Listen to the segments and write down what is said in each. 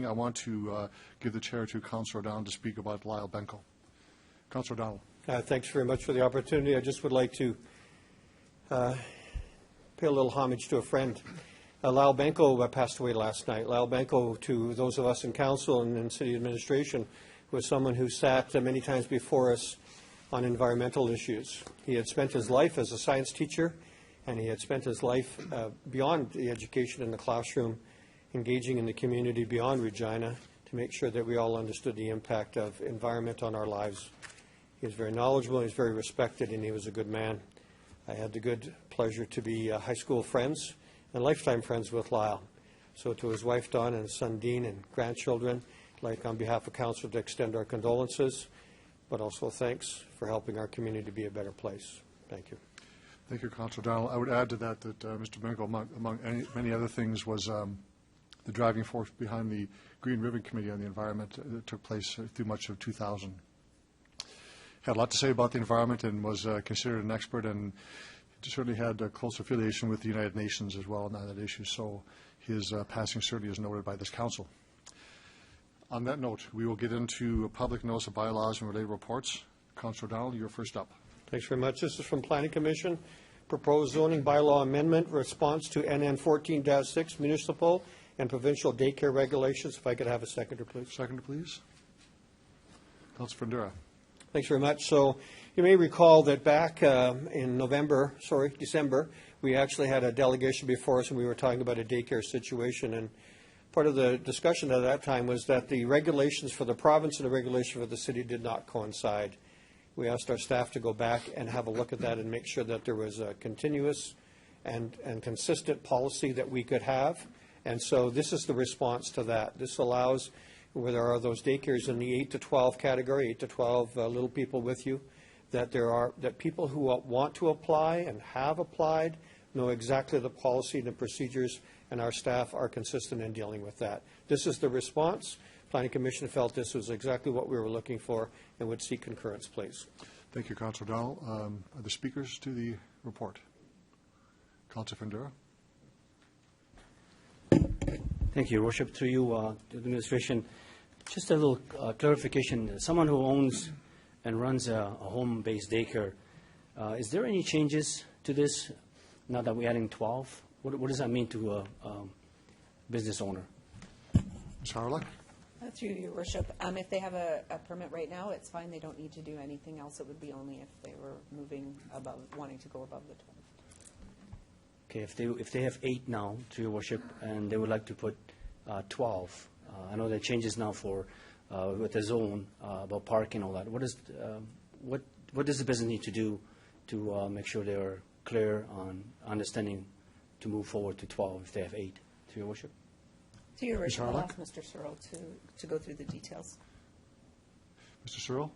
I want to give the chair to Councillor O'Donnell to speak about Lyle Benko. Councillor O'Donnell. Thanks very much for the opportunity. I just would like to pay a little homage to a friend. Lyle Benko passed away last night. Lyle Benko, to those of us in council and in city administration, was someone who sat many times before us on environmental issues. He had spent his life as a science teacher, and he had spent his life beyond the education in the classroom, engaging in the community beyond Regina to make sure that we all understood the impact of environment on our lives. He was very knowledgeable, he was very respected, and he was a good man. I had the good pleasure to be high school friends and lifetime friends with Lyle. So to his wife, Dawn, and his son, Dean, and grandchildren, I'd like on behalf of council to extend our condolences, but also thanks for helping our community to be a better place. Thank you. Thank you, Councillor O'Donnell. I would add to that that Mr. Benko, among many other things, was the driving force behind the Green Ribbon Committee on the Environment that took place through much of 2000. Had a lot to say about the environment and was considered an expert, and certainly had a close affiliation with the United Nations as well on that issue. So his passing certainly is noted by this council. On that note, we will get into public notice of bylaws and related reports. Councillor O'Donnell, you're first up. Thanks very much. This is from Planning Commission. Proposed zoning bylaw amendment response to NN 14-6 municipal and provincial daycare regulations. If I could have a seconder, please. Seconder, please. Councillor Fundera. Thanks very much. So you may recall that back in December, we actually had a delegation before us and we were talking about a daycare situation. And part of the discussion at that time was that the regulations for the province and the regulation for the city did not coincide. We asked our staff to go back and have a look at that and make sure that there was a continuous and consistent policy that we could have. And so this is the response to that. This allows, where there are those daycares in the 8 to 12 category, 8 to 12 little people with you, that people who want to apply and have applied know exactly the policy and the procedures, and our staff are consistent in dealing with that. This is the response. Planning Commission felt this was exactly what we were looking for and would seek concurrence, please. Thank you, Councillor O'Donnell. Are the speakers to the report? Councillor Fundera. Thank you, Your Worship. Through you, the administration, just a little clarification. Someone who owns and runs a home-based daycare, is there any changes to this now that we're adding 12? What does that mean to a business owner? Ms. Harlock. Through Your Worship, if they have a permit right now, it's fine. They don't need to do anything else. It would be only if they were wanting to go above the 12. Okay, if they have 8 now, through Your Worship, and they would like to put 12, I know there are changes now for with the zone about parking and all that. What does the business need to do to make sure they are clear on understanding to move forward to 12 if they have 8, through Your Worship? To Your Worship, I'll ask Mr. Searle to go through the details. Mr. Searle.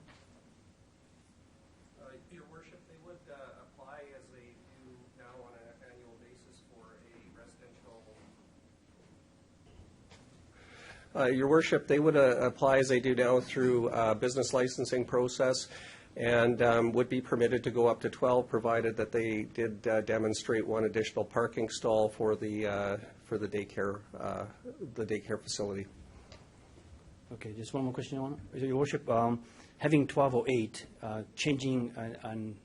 Your Worship, they would apply as they do now on an annual basis for a residential. Your Worship, they would apply as they do now through business licensing process, and would be permitted to go up to 12, provided that they did demonstrate one additional parking stall for the daycare facility. Okay, just one more question, Your Worship. Having 12 or 8, changing and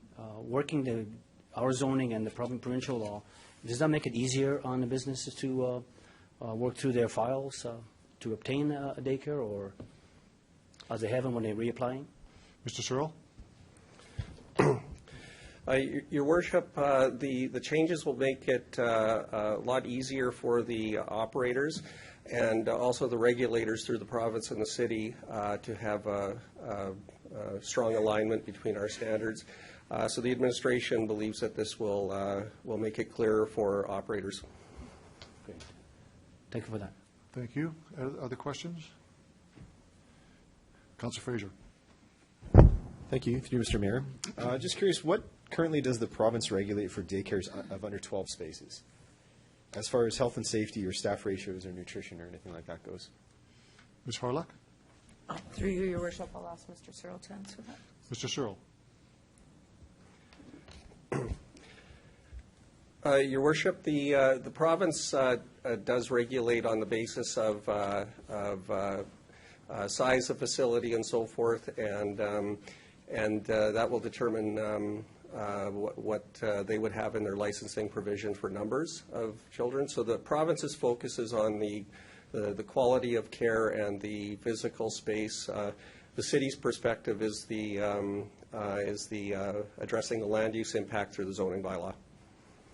working our zoning and the provincial law, does that make it easier on the businesses to work through their files to obtain a daycare, or as they have them when they're reapplying? Mr. Searle. Your Worship, the changes will make it a lot easier for the operators and also the regulators through the province and the city to have a strong alignment between our standards. So the administration believes that this will make it clearer for operators. Great. Thank you for that. Thank you. Other questions? Councillor Fraser. Thank you, Mr. Mayor. Just curious, what currently does the province regulate for daycares of under 12 spaces, as far as health and safety or staff ratios or nutrition or anything like that goes? Ms. Harlock. Through you, Your Worship, I'll ask Mr. Searle to answer that. Mr. Searle. Your Worship, the province does regulate on the basis of size of facility and so forth, and that will determine what they would have in their licensing provision for numbers of children. So the province's focus is on the quality of care and the physical space. The city's perspective is the addressing the land use impact through the zoning bylaw.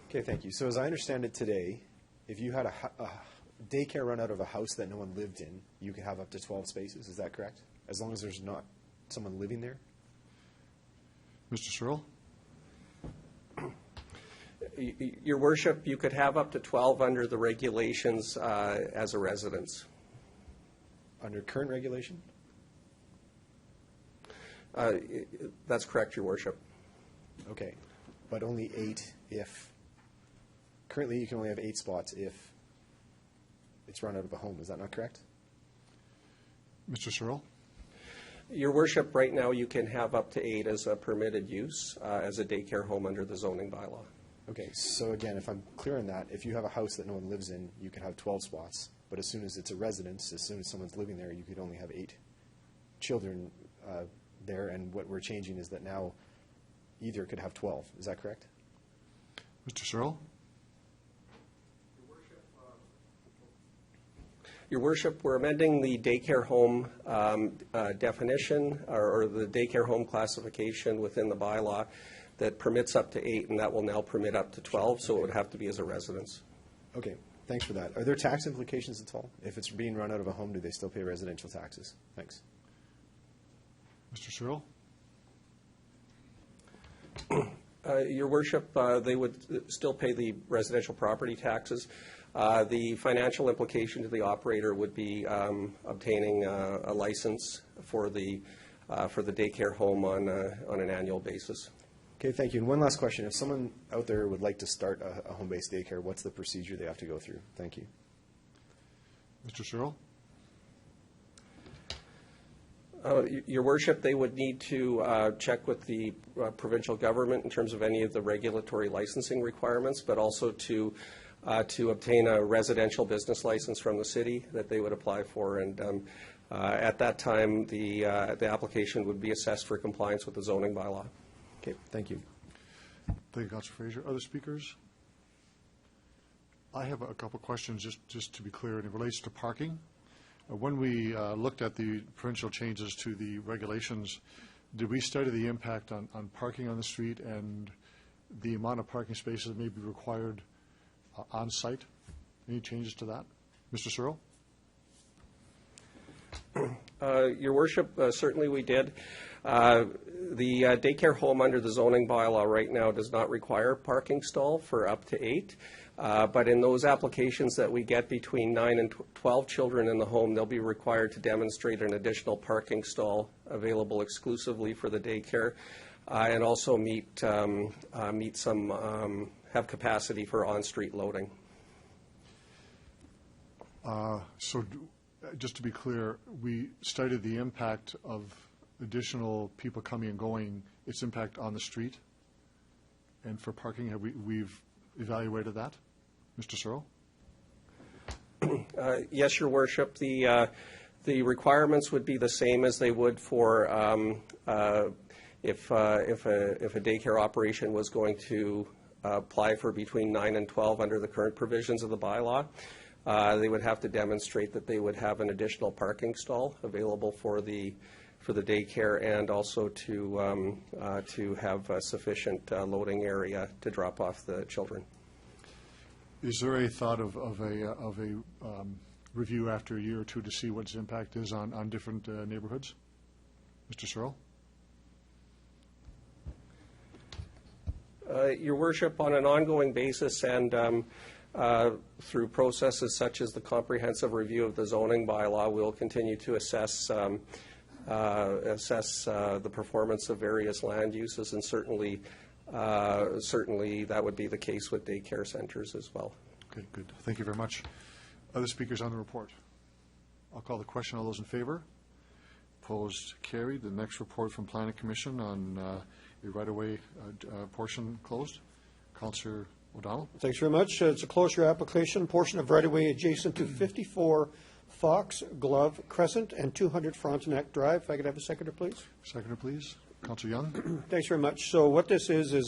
Okay, thank you. So as I understand it today, if you had a daycare run out of a house that no one lived in, you could have up to 12 spaces. Is that correct? As long as there's not someone living there? Mr. Searle? Your Worship, you could have up to 12 under the regulations as a residence. Under current regulation? That's correct, Your Worship. Okay, but only 8 if, currently you can only have 8 spots if it's run out of a home. Is that not correct? Mr. Searle? Your Worship, right now you can have up to 8 as a permitted use as a daycare home under the zoning bylaw. Okay, so again, if I'm clear on that, if you have a house that no one lives in, you can have 12 spots, but as soon as it's a residence, as soon as someone's living there, you could only have 8 children there, and what we're changing is that now either could have 12. Is that correct? Mr. Searle? Your Worship, we're amending the daycare home definition or the daycare home classification within the bylaw that permits up to 8, and that will now permit up to 12, so it would have to be as a residence. Okay, thanks for that. Are there tax implications at all? If it's being run out of a home, do they still pay residential taxes? Thanks. Mr. Searle? Your Worship, they would still pay the residential property taxes. The financial implication to the operator would be obtaining a license for the daycare home on an annual basis. Okay, thank you. And one last question. If someone out there would like to start a home-based daycare, what's the procedure they have to go through? Thank you. Mr. Searle? Your Worship, they would need to check with the provincial government in terms of any of the regulatory licensing requirements, but also to obtain a residential business license from the city that they would apply for. And at that time, the application would be assessed for compliance with the zoning bylaw. Okay, thank you. Thank you, Councilor Fraser. Other speakers? I have a couple questions just to be clear, and it relates to parking. When we looked at the provincial changes to the regulations, did we study the impact on parking on the street and the amount of parking spaces that may be required on site? Any changes to that? Mr. Searle? Your Worship, certainly we did. The daycare home under the zoning bylaw right now does not require parking stall for up to 8. But in those applications that we get between 9 and 12 children in the home, they'll be required to demonstrate an additional parking stall available exclusively for the daycare, and also have capacity for on-street loading. Just to be clear, we studied the impact of additional people coming and going, its impact on the street, and for parking, we've evaluated that? Mr. Searle? Yes, Your Worship. The requirements would be the same as they would for if a daycare operation was going to apply for between 9 and 12 under the current provisions of the bylaw. They would have to demonstrate that they would have an additional parking stall available for the daycare, and also to have a sufficient loading area to drop off the children. Is there a thought of a review after a year or two to see what its impact is on different neighborhoods? Mr. Searle? Your Worship, on an ongoing basis and through processes such as the comprehensive review of the zoning bylaw, we'll continue to assess the performance of various land uses, and certainly that would be the case with daycare centers as well. Okay, good. Thank you very much. Other speakers on the report? I'll call the question. All those in favor? Opposed? Carried. The next report from Planning Commission on the right-of-way portion closed. Councillor O'Donnell? Thanks very much. It's a closure application, portion of right-of-way adjacent to 54 Fox Glove Crescent and 200 Frontenac Drive. If I could have a seconder, please. Seconder, please. Councillor Young? Thanks very much. So what this is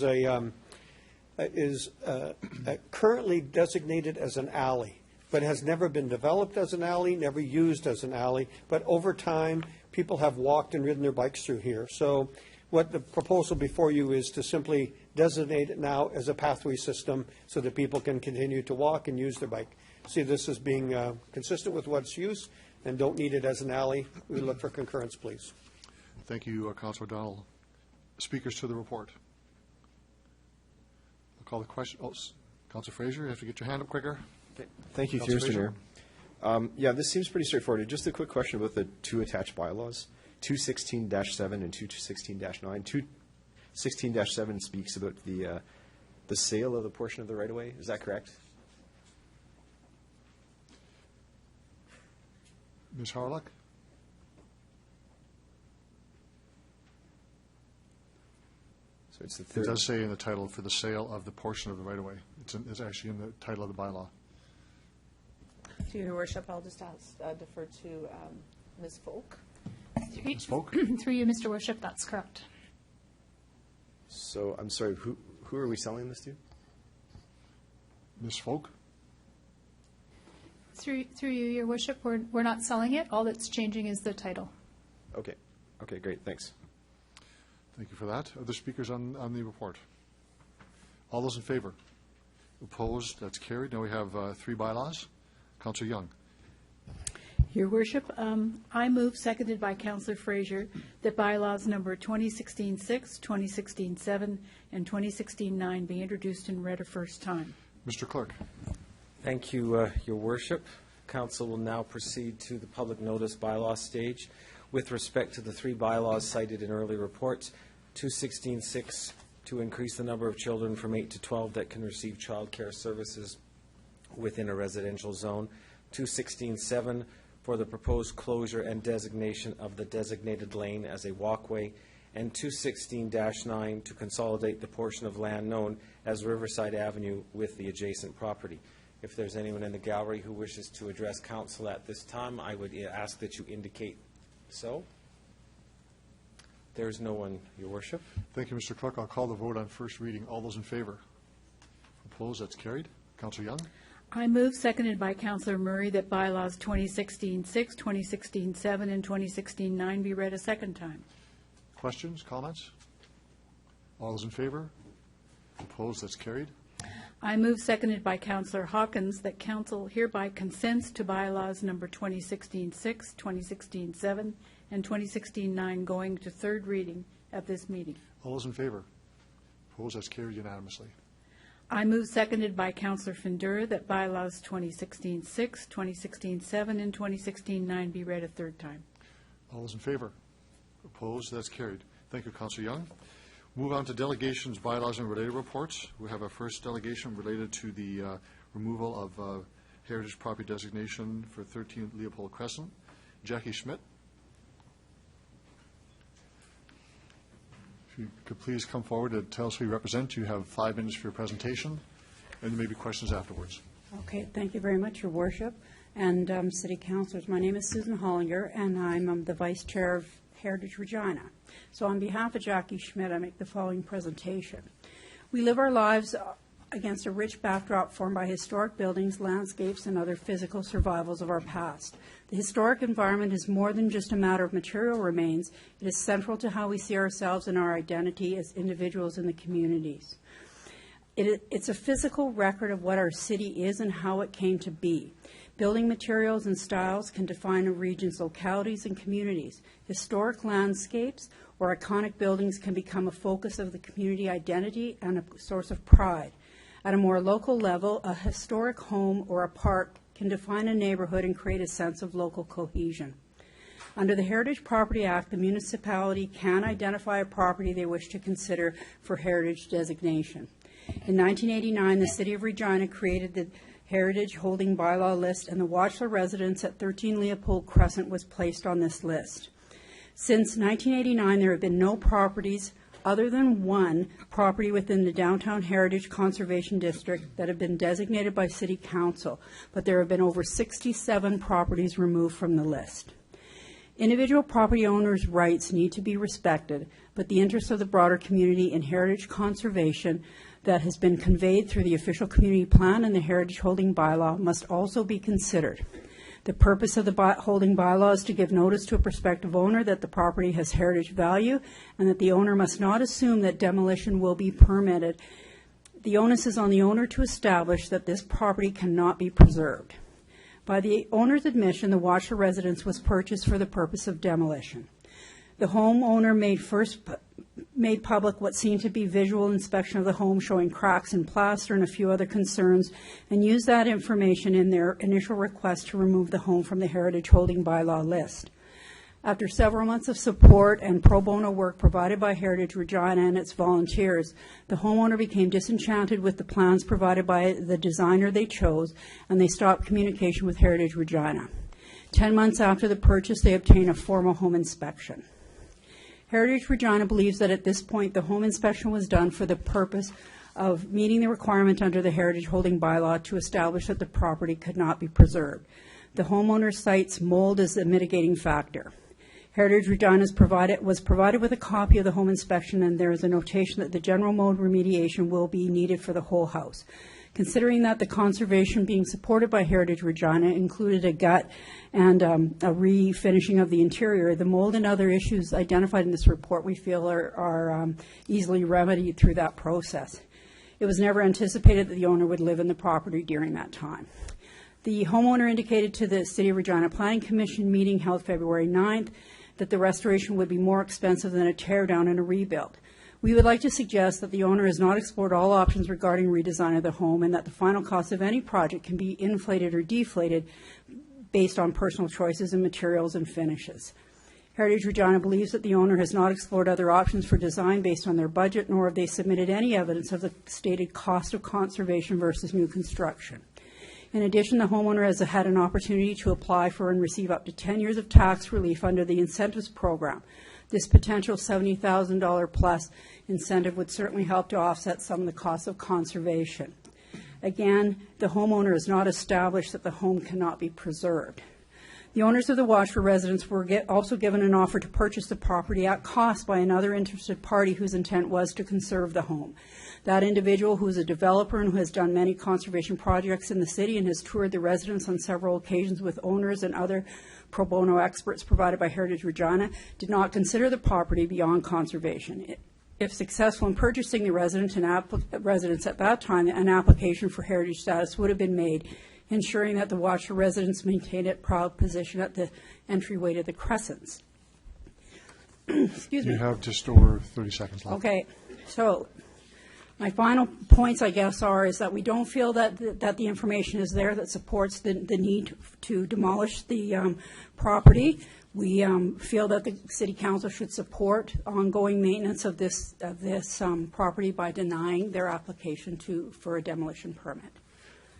currently designated as an alley, but has never been developed as an alley, never used as an alley. But over time, people have walked and ridden their bikes through here. So what the proposal before you is to simply designate it now as a pathway system so that people can continue to walk and use their bike. See this as being consistent with what's used and don't need it as an alley. We look for concurrence, please. Thank you, Councillor O'Donnell. Speakers to the report. I'll call the question. Oh, Councillor Fraser, you have to get your hand up quicker. Thank you, Councillor Mr. Mayor. Yeah, this seems pretty straightforward. Just a quick question about the two attached bylaws, 216-7 and 216-9. 216-7 speaks about the sale of the portion of the right-of-way. Is that correct? Ms. Harlock? So it's the It third. does say in the title for the sale of the portion of the right-of-way. It's actually in the title of the bylaw. To your worship, I'll just defer to Ms. Folk. Ms. Folk? Through you, Mr. Worship, that's correct. So I'm sorry, who are we selling this to? Ms. Folk? Through you, Your Worship, we're not selling it. All that's changing is the title. Okay. Okay, great. Thanks. Thank you for that. Other speakers on the report? All those in favor? Opposed? That's carried. Now we have three bylaws. Councillor Young. Your Worship, I move, seconded by Councillor Fraser, that bylaws number 2016-6, 2016-7, and 2016-9 be introduced and read a first time. Mr. Clerk. Thank you, Your Worship. Council will now proceed to the public notice bylaw stage. With respect to the three bylaws cited in early reports, 216-6 to increase the number of children from 8 to 12 that can receive child care services within a residential zone, 216-7 for the proposed closure and designation of the designated lane as a walkway, and 216-9 to consolidate the portion of land known as Riverside Avenue with the adjacent property. If there's anyone in the gallery who wishes to address council at this time, I would ask that you indicate so. There's no one, Your Worship. Thank you, Mr. Clerk. I'll call the vote on first reading. All those in favor? Opposed? That's carried. Councillor Young. I move, seconded by Councillor Murray, that bylaws 2016-6, 2016-7, and 2016-9 be read a second time. Questions, comments? All those in favor? Opposed? That's carried. I move, seconded by Councillor Hawkins, that Council hereby consents to bylaws number 2016-6, 2016-7, and 2016-9 going to third reading at this meeting. All those in favor? Opposed? That's carried unanimously. I move, seconded by Councillor Findura, that bylaws 2016-6, 2016-7, and 2016-9 be read a third time. All those in favor? Opposed? That's carried. Thank you, Councillor Young. Move on to delegations, bylaws, and related reports. We have our first delegation related to the removal of heritage property designation for 13 Leopold Crescent. Jackie Schmidt. If you could please come forward and tell us who you represent. You have 5 minutes for your presentation, and there may be questions afterwards. Okay, thank you very much, Your Worship, and City Councilors. My name is Susan Hollinger, and I'm the Vice Chair of Heritage Regina. So on behalf of Jackie Schmidt, I make the following presentation. We live our lives against a rich backdrop formed by historic buildings, landscapes, and other physical survivals of our past. The historic environment is more than just a matter of material remains. It is central to how we see ourselves and our identity as individuals in the communities. It's a physical record of what our city is and how it came to be. Building materials and styles can define a region's localities and communities. Historic landscapes or iconic buildings can become a focus of the community identity and a source of pride. At a more local level, a historic home or a park can define a neighborhood and create a sense of local cohesion. Under the Heritage Property Act, the municipality can identify a property they wish to consider for heritage designation. In 1989, the City of Regina created the Heritage Holding Bylaw list, and the Watchler residence at 13 Leopold Crescent was placed on this list. Since 1989, there have been no properties other than one property within the Downtown Heritage Conservation District that have been designated by City Council, but there have been over 67 properties removed from the list. Individual property owners' rights need to be respected, but the interests of the broader community in heritage conservation that has been conveyed through the official community plan and the heritage holding bylaw must also be considered. The purpose of the holding bylaw is to give notice to a prospective owner that the property has heritage value and that the owner must not assume that demolition will be permitted. The onus is on the owner to establish that this property cannot be preserved. By the owner's admission, the Watcher residence was purchased for the purpose of demolition. The homeowner made public what seemed to be visual inspection of the home showing cracks in plaster and a few other concerns, and used that information in their initial request to remove the home from the Heritage Holding Bylaw list. After several months of support and pro bono work provided by Heritage Regina and its volunteers, the homeowner became disenchanted with the plans provided by the designer they chose, and they stopped communication with Heritage Regina. 10 months after the purchase, they obtained a formal home inspection. Heritage Regina believes that at this point the home inspection was done for the purpose of meeting the requirement under the Heritage Holding Bylaw to establish that the property could not be preserved. The homeowner cites mold as the mitigating factor. Heritage Regina was provided with a copy of the home inspection, and there is a notation that the general mold remediation will be needed for the whole house. Considering that the conservation being supported by Heritage Regina included a gut and a refinishing of the interior, the mold and other issues identified in this report we feel are easily remedied through that process. It was never anticipated that the owner would live in the property during that time. The homeowner indicated to the City of Regina Planning Commission meeting held February 9th that the restoration would be more expensive than a tear down and a rebuild. We would like to suggest that the owner has not explored all options regarding redesign of the home, and that the final cost of any project can be inflated or deflated based on personal choices in materials and finishes. Heritage Regina believes that the owner has not explored other options for design based on their budget, nor have they submitted any evidence of the stated cost of conservation versus new construction. In addition, the homeowner has had an opportunity to apply for and receive up to 10 years of tax relief under the incentives program. This potential $70,000 plus incentive would certainly help to offset some of the costs of conservation. Again, the homeowner has not established that the home cannot be preserved. The owners of the Watcher residence were also given an offer to purchase the property at cost by another interested party whose intent was to conserve the home. That individual, who is a developer and who has done many conservation projects in the city and has toured the residence on several occasions with owners and other pro bono experts provided by Heritage Regina, did not consider the property beyond conservation. If successful in purchasing the residence at that time, an application for heritage status would have been made, ensuring that the Watcher residence maintained its proud position at the entryway to the Crescents. Excuse me. You have just over 30 seconds left. Okay, so my final points, I guess, is that we don't feel that the information is there that supports the need to demolish the property. We feel that the City Council should support ongoing maintenance of this property by denying their application for a demolition permit.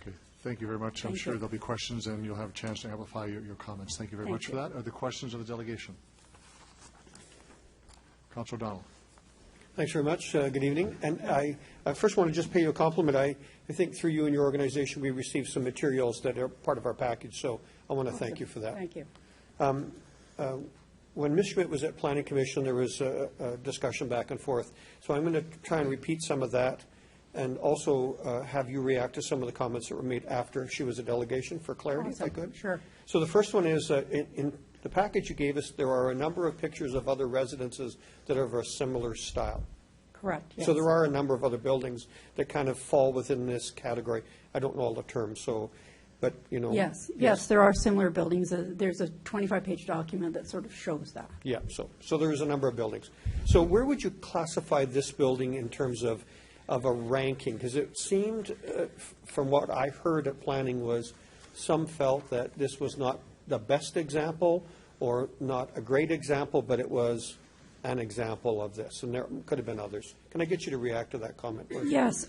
Okay, thank you very much. I'm sure there'll be questions, and you'll have a chance to amplify your comments. Thank you very much for that. Are there questions of the delegation? Councilor O'Donnell. Thanks very much. Good evening. And I first want to just pay you a compliment. I think through you and your organization, we received some materials that are part of our package, so I want to thank you for that. Thank you. When Ms. Schmidt was at Planning Commission, there was a discussion back and forth. So I'm going to try and repeat some of that and also have you react to some of the comments that were made after she was a delegation for clarity, if I could. Sure. So the first one is in the package you gave us, there are a number of pictures of other residences that are of a similar style. Correct. Yes. So there are a number of other buildings that kind of fall within this category. I don't know all the terms, so, but, you know. Yes, there are similar buildings. There's a 25-page document that sort of shows that. Yeah, so there is a number of buildings. So where would you classify this building in terms of a ranking? Because it seemed, from what I heard at planning, was some felt that this was not the best example or not a great example, but it was an example of this, and there could have been others. Can I get you to react to that comment, please? Yes.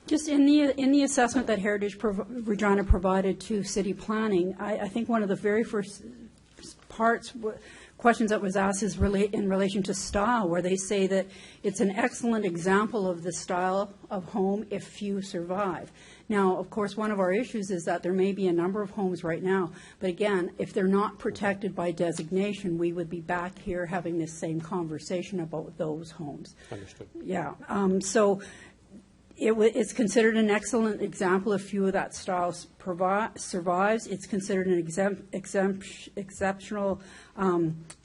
Just in the assessment that Heritage Regina provided to city planning, I think one of the very first questions that was asked is in relation to style, where they say that it's an excellent example of the style of home if few survive. Now, of course, one of our issues is that there may be a number of homes right now, but again, if they're not protected by designation, we would be back here having this same conversation about those homes. Understood. Yeah. So it's considered an excellent example if few of that style survives. It's considered an exceptional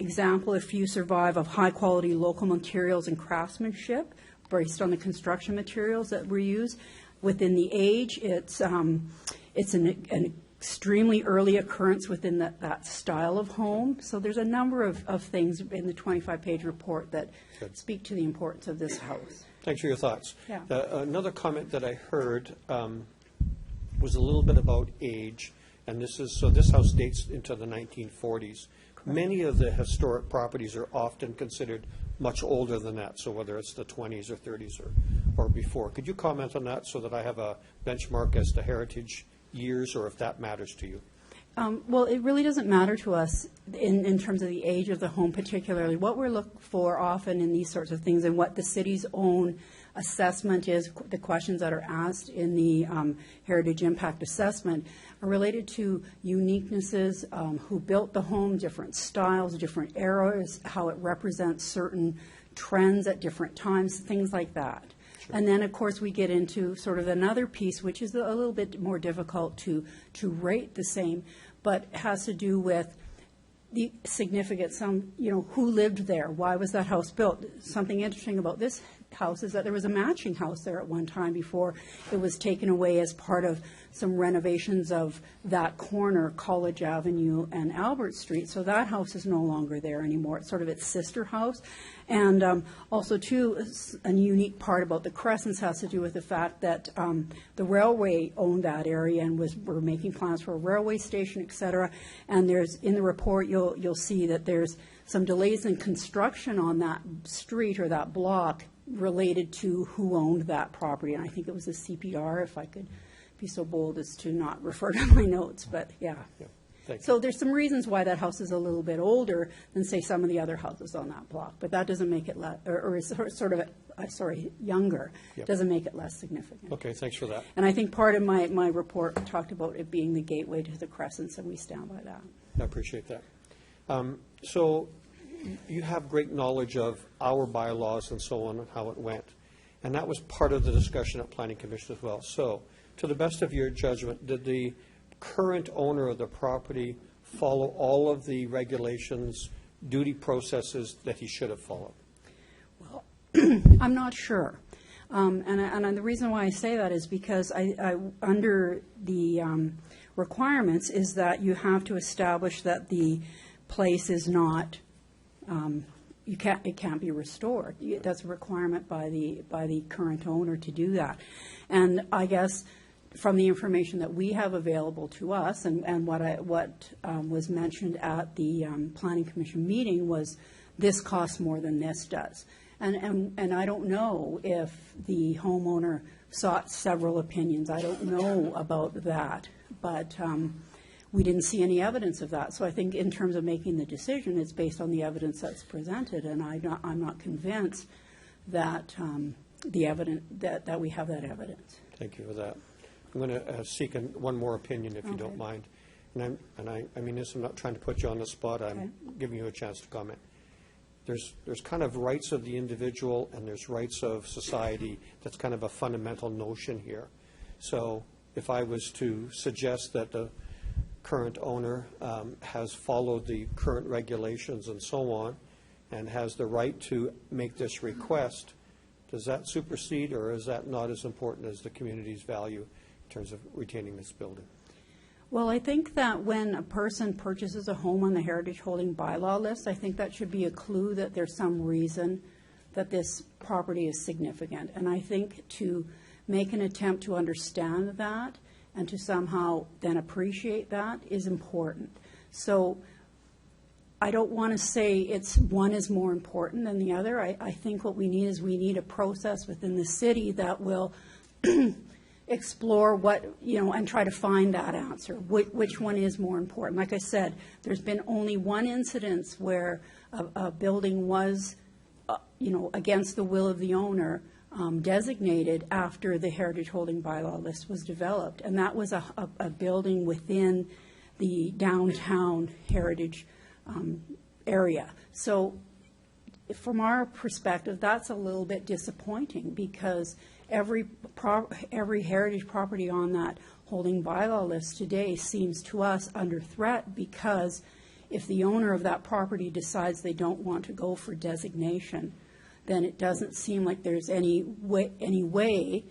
example if few survive of high-quality local materials and craftsmanship based on the construction materials that were used. Within the age, it's an extremely early occurrence within that style of home. So there's a number of things in the 25-page report that speak to the importance of this house. Thanks for your thoughts. Yeah. Another comment that I heard was a little bit about age, and this house dates into the 1940s. Correct. Many of the historic properties are often considered much older than that, so whether it's the 20s or 30s or before. Could you comment on that so that I have a benchmark as to heritage years, or if that matters to you? Well, it really doesn't matter to us in terms of the age of the home particularly. What we're looking for often in these sorts of things, and what the city's own assessment is, the questions that are asked in the Heritage Impact Assessment are related to uniquenesses, who built the home, different styles, different eras, how it represents certain trends at different times, things like that. Sure. And then, of course, we get into sort of another piece, which is a little bit more difficult to rate the same, but has to do with the significance, who lived there, why was that house built. Something interesting about this house is that there was a matching house there at one time before it was taken away as part of some renovations of that corner, College Avenue and Albert Street. So that house is no longer there anymore. It's sort of its sister house. And also, too, a unique part about the Crescents has to do with the fact that the railway owned that area and were making plans for a railway station, et cetera. And there's, in the report, you'll see that there's some delays in construction on that street or that block related to who owned that property. And I think it was the CPR, if I could be so bold as to not refer to my notes, but yeah. So there's some reasons why that house is a little bit older than, say, some of the other houses on that block, but that doesn't make it less, or is sort of, younger. Yep. Doesn't make it less significant. Okay, thanks for that. And I think part of my report talked about it being the gateway to the Crescents, and we stand by that. I appreciate that. So you have great knowledge of our bylaws and so on and how it went, and that was part of the discussion at Planning Commission as well. So to the best of your judgment, did the current owner of the property follow all of the regulations, duty processes that he should have followed? Well, I'm not sure. And the reason why I say that is because I under the requirements is that you have to establish that the place is not, it can't be restored. That's a requirement by the current owner to do that. And I guess from the information that we have available to us, and what was mentioned at the Planning Commission meeting was this costs more than this does. And I don't know if the homeowner sought several opinions. I don't know about that, but we didn't see any evidence of that. So I think in terms of making the decision, it's based on the evidence that's presented, and I'm not convinced that the evidence that we have that evidence. Thank you for that. I'm going to seek one more opinion, if you don't mind. And I mean this, I'm not trying to put you on the spot. I'm giving you a chance to comment. There's kind of rights of the individual and there's rights of society. That's kind of a fundamental notion here. So if I was to suggest that the current owner has followed the current regulations and so on and has the right to make this request, does that supersede, or is that not as important as the community's value in terms of retaining this building? Well, I think that when a person purchases a home on the Heritage Holding Bylaw list, I think that should be a clue that there's some reason that this property is significant. And I think to make an attempt to understand that and to somehow then appreciate that is important. So I don't want to say one is more important than the other. I think what we need is a process within the city that will explore what, and try to find that answer. Which one is more important? Like I said, there's been only one incidence where a building was, against the will of the owner, designated after the heritage holding bylaw list was developed, and that was a building within the downtown heritage area. So from our perspective, that's a little bit disappointing, because every heritage property on that holding bylaw list today seems to us under threat, because if the owner of that property decides they don't want to go for designation, then it doesn't seem like there's any way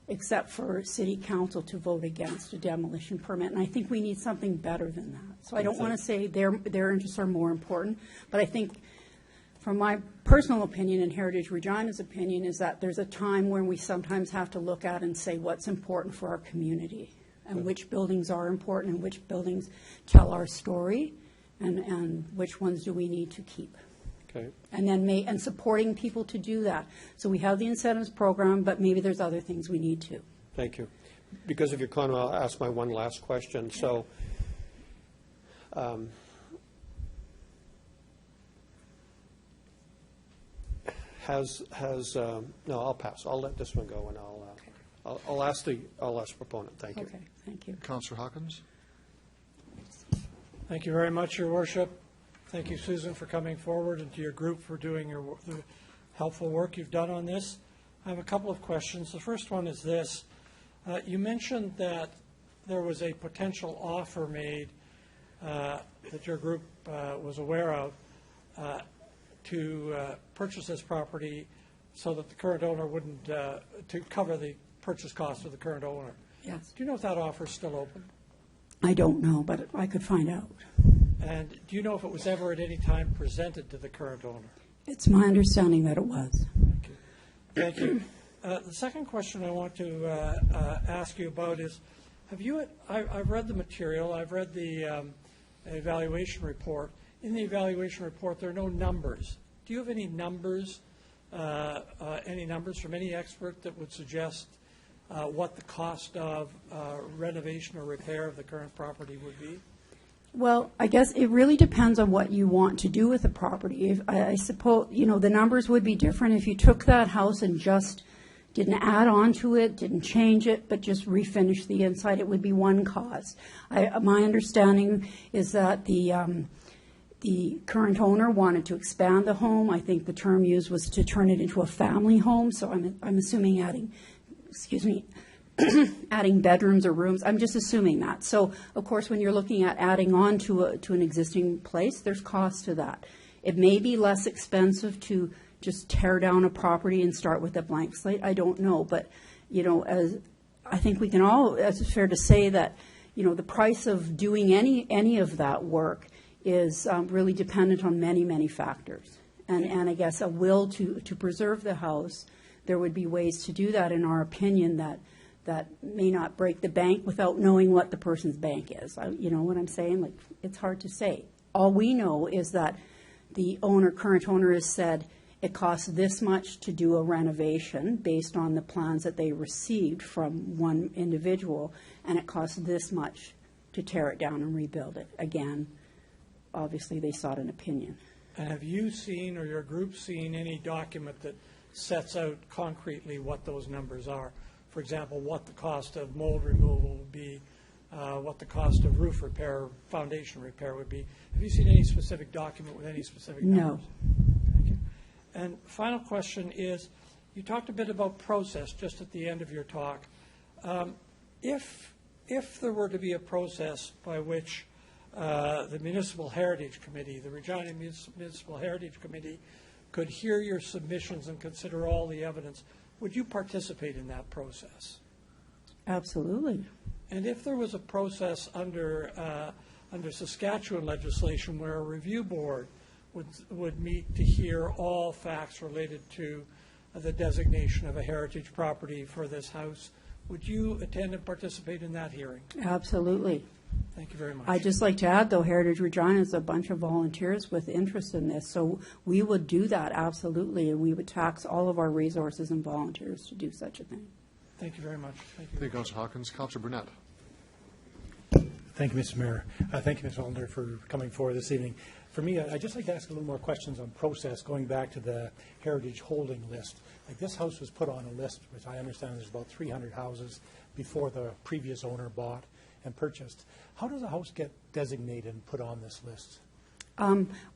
except for City Council to vote against a demolition permit. And I think we need something better than that. So I don't want to say their interests are more important, but I think, from my personal opinion and Heritage Regina's opinion, is that there's a time when we sometimes have to look at and say what's important for our community, and which buildings are important, and which buildings tell our story, and which ones do we need to keep. Okay. And then supporting people to do that. So we have the incentives program, but maybe there's other things we need to. Thank you. Because of your comment, I'll ask my one last question. So, no, I'll pass. I'll let this one go, and I'll ask the proponent. Thank you. Okay, thank you. Councillor Hawkins? Thank you very much, Your Worship. Thank you, Susan, for coming forward, and to your group for doing the helpful work you've done on this. I have a couple of questions. The first one is this. You mentioned that there was a potential offer made that your group was aware of to purchase this property so that the current owner wouldn't, to cover the purchase cost of the current owner. Yes. Do you know if that offer is still open? I don't know, but I could find out. And do you know if it was ever at any time presented to the current owner? It's my understanding that it was. Thank you. The second question I want to ask you about is, I've read the material, I've read the evaluation report. In the evaluation report, there are no numbers. Do you have any numbers from any expert that would suggest what the cost of renovation or repair of the current property would be? Well, I guess it really depends on what you want to do with the property. If, I suppose, the numbers would be different if you took that house and just didn't add on to it, didn't change it, but just refinished the inside. It would be one cost. My understanding is that the current owner wanted to expand the home. I think the term used was to turn it into a family home. So I'm assuming adding bedrooms or rooms. I'm just assuming that. So, of course, when you're looking at adding on to an existing place, there's cost to that. It may be less expensive to just tear down a property and start with a blank slate. I don't know. But, as I think we can all, as it's fair to say that, the price of doing any of that work is really dependent on many, many factors. And I guess a will to preserve the house, there would be ways to do that, in our opinion, that may not break the bank without knowing what the person's bank is. You know what I'm saying? Like, it's hard to say. All we know is that the current owner has said it costs this much to do a renovation based on the plans that they received from one individual, and it costs this much to tear it down and rebuild it. Again, obviously they sought an opinion. And have you seen, or your group seen, any document that sets out concretely what those numbers are? For example, what the cost of mold removal would be, what the cost of roof repair, foundation repair would be. Have you seen any specific document with any specific numbers? No. Thank you. And final question is, you talked a bit about process just at the end of your talk. If there were to be a process by which the Municipal Heritage Committee, the Regina Municipal Heritage Committee, could hear your submissions and consider all the evidence, would you participate in that process? Absolutely. And if there was a process under Saskatchewan legislation where a review board would meet to hear all facts related to the designation of a heritage property for this house, would you attend and participate in that hearing? Absolutely. Thank you very much. I'd just like to add, though, Heritage Regina is a bunch of volunteers with interest in this, so we would do that, absolutely, and we would tax all of our resources and volunteers to do such a thing. Thank you very much. Thank you. Thank you, Councilor Hawkins. Councilor Burnett. Thank you, Mr. Mayor. Thank you, Ms. Hollander, for coming forward this evening. For me, I'd just like to ask a little more questions on process, going back to the heritage holding list. Like, this house was put on a list, which I understand there's about 300 houses before the previous owner bought and purchased. How does a house get designated and put on this list?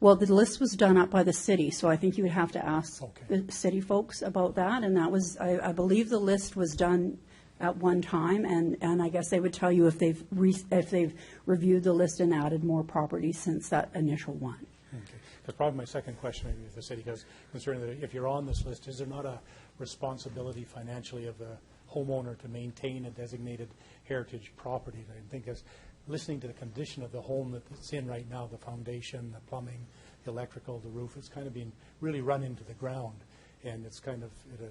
Well, the list was done up by the city, so I think you would have to ask Okay. the city folks about that. And that was, I believe the list was done at one time, and I guess they would tell you if they've reviewed the list and added more properties since that initial one. Okay. Because probably my second question maybe with the city, because concerning that if you're on this list, is there not a responsibility financially of the homeowner to maintain a designated heritage property? I think as listening to the condition of the home that it's in right now, the foundation, the plumbing, the electrical, the roof, it's kind of been really run into the ground, and it's kind of at a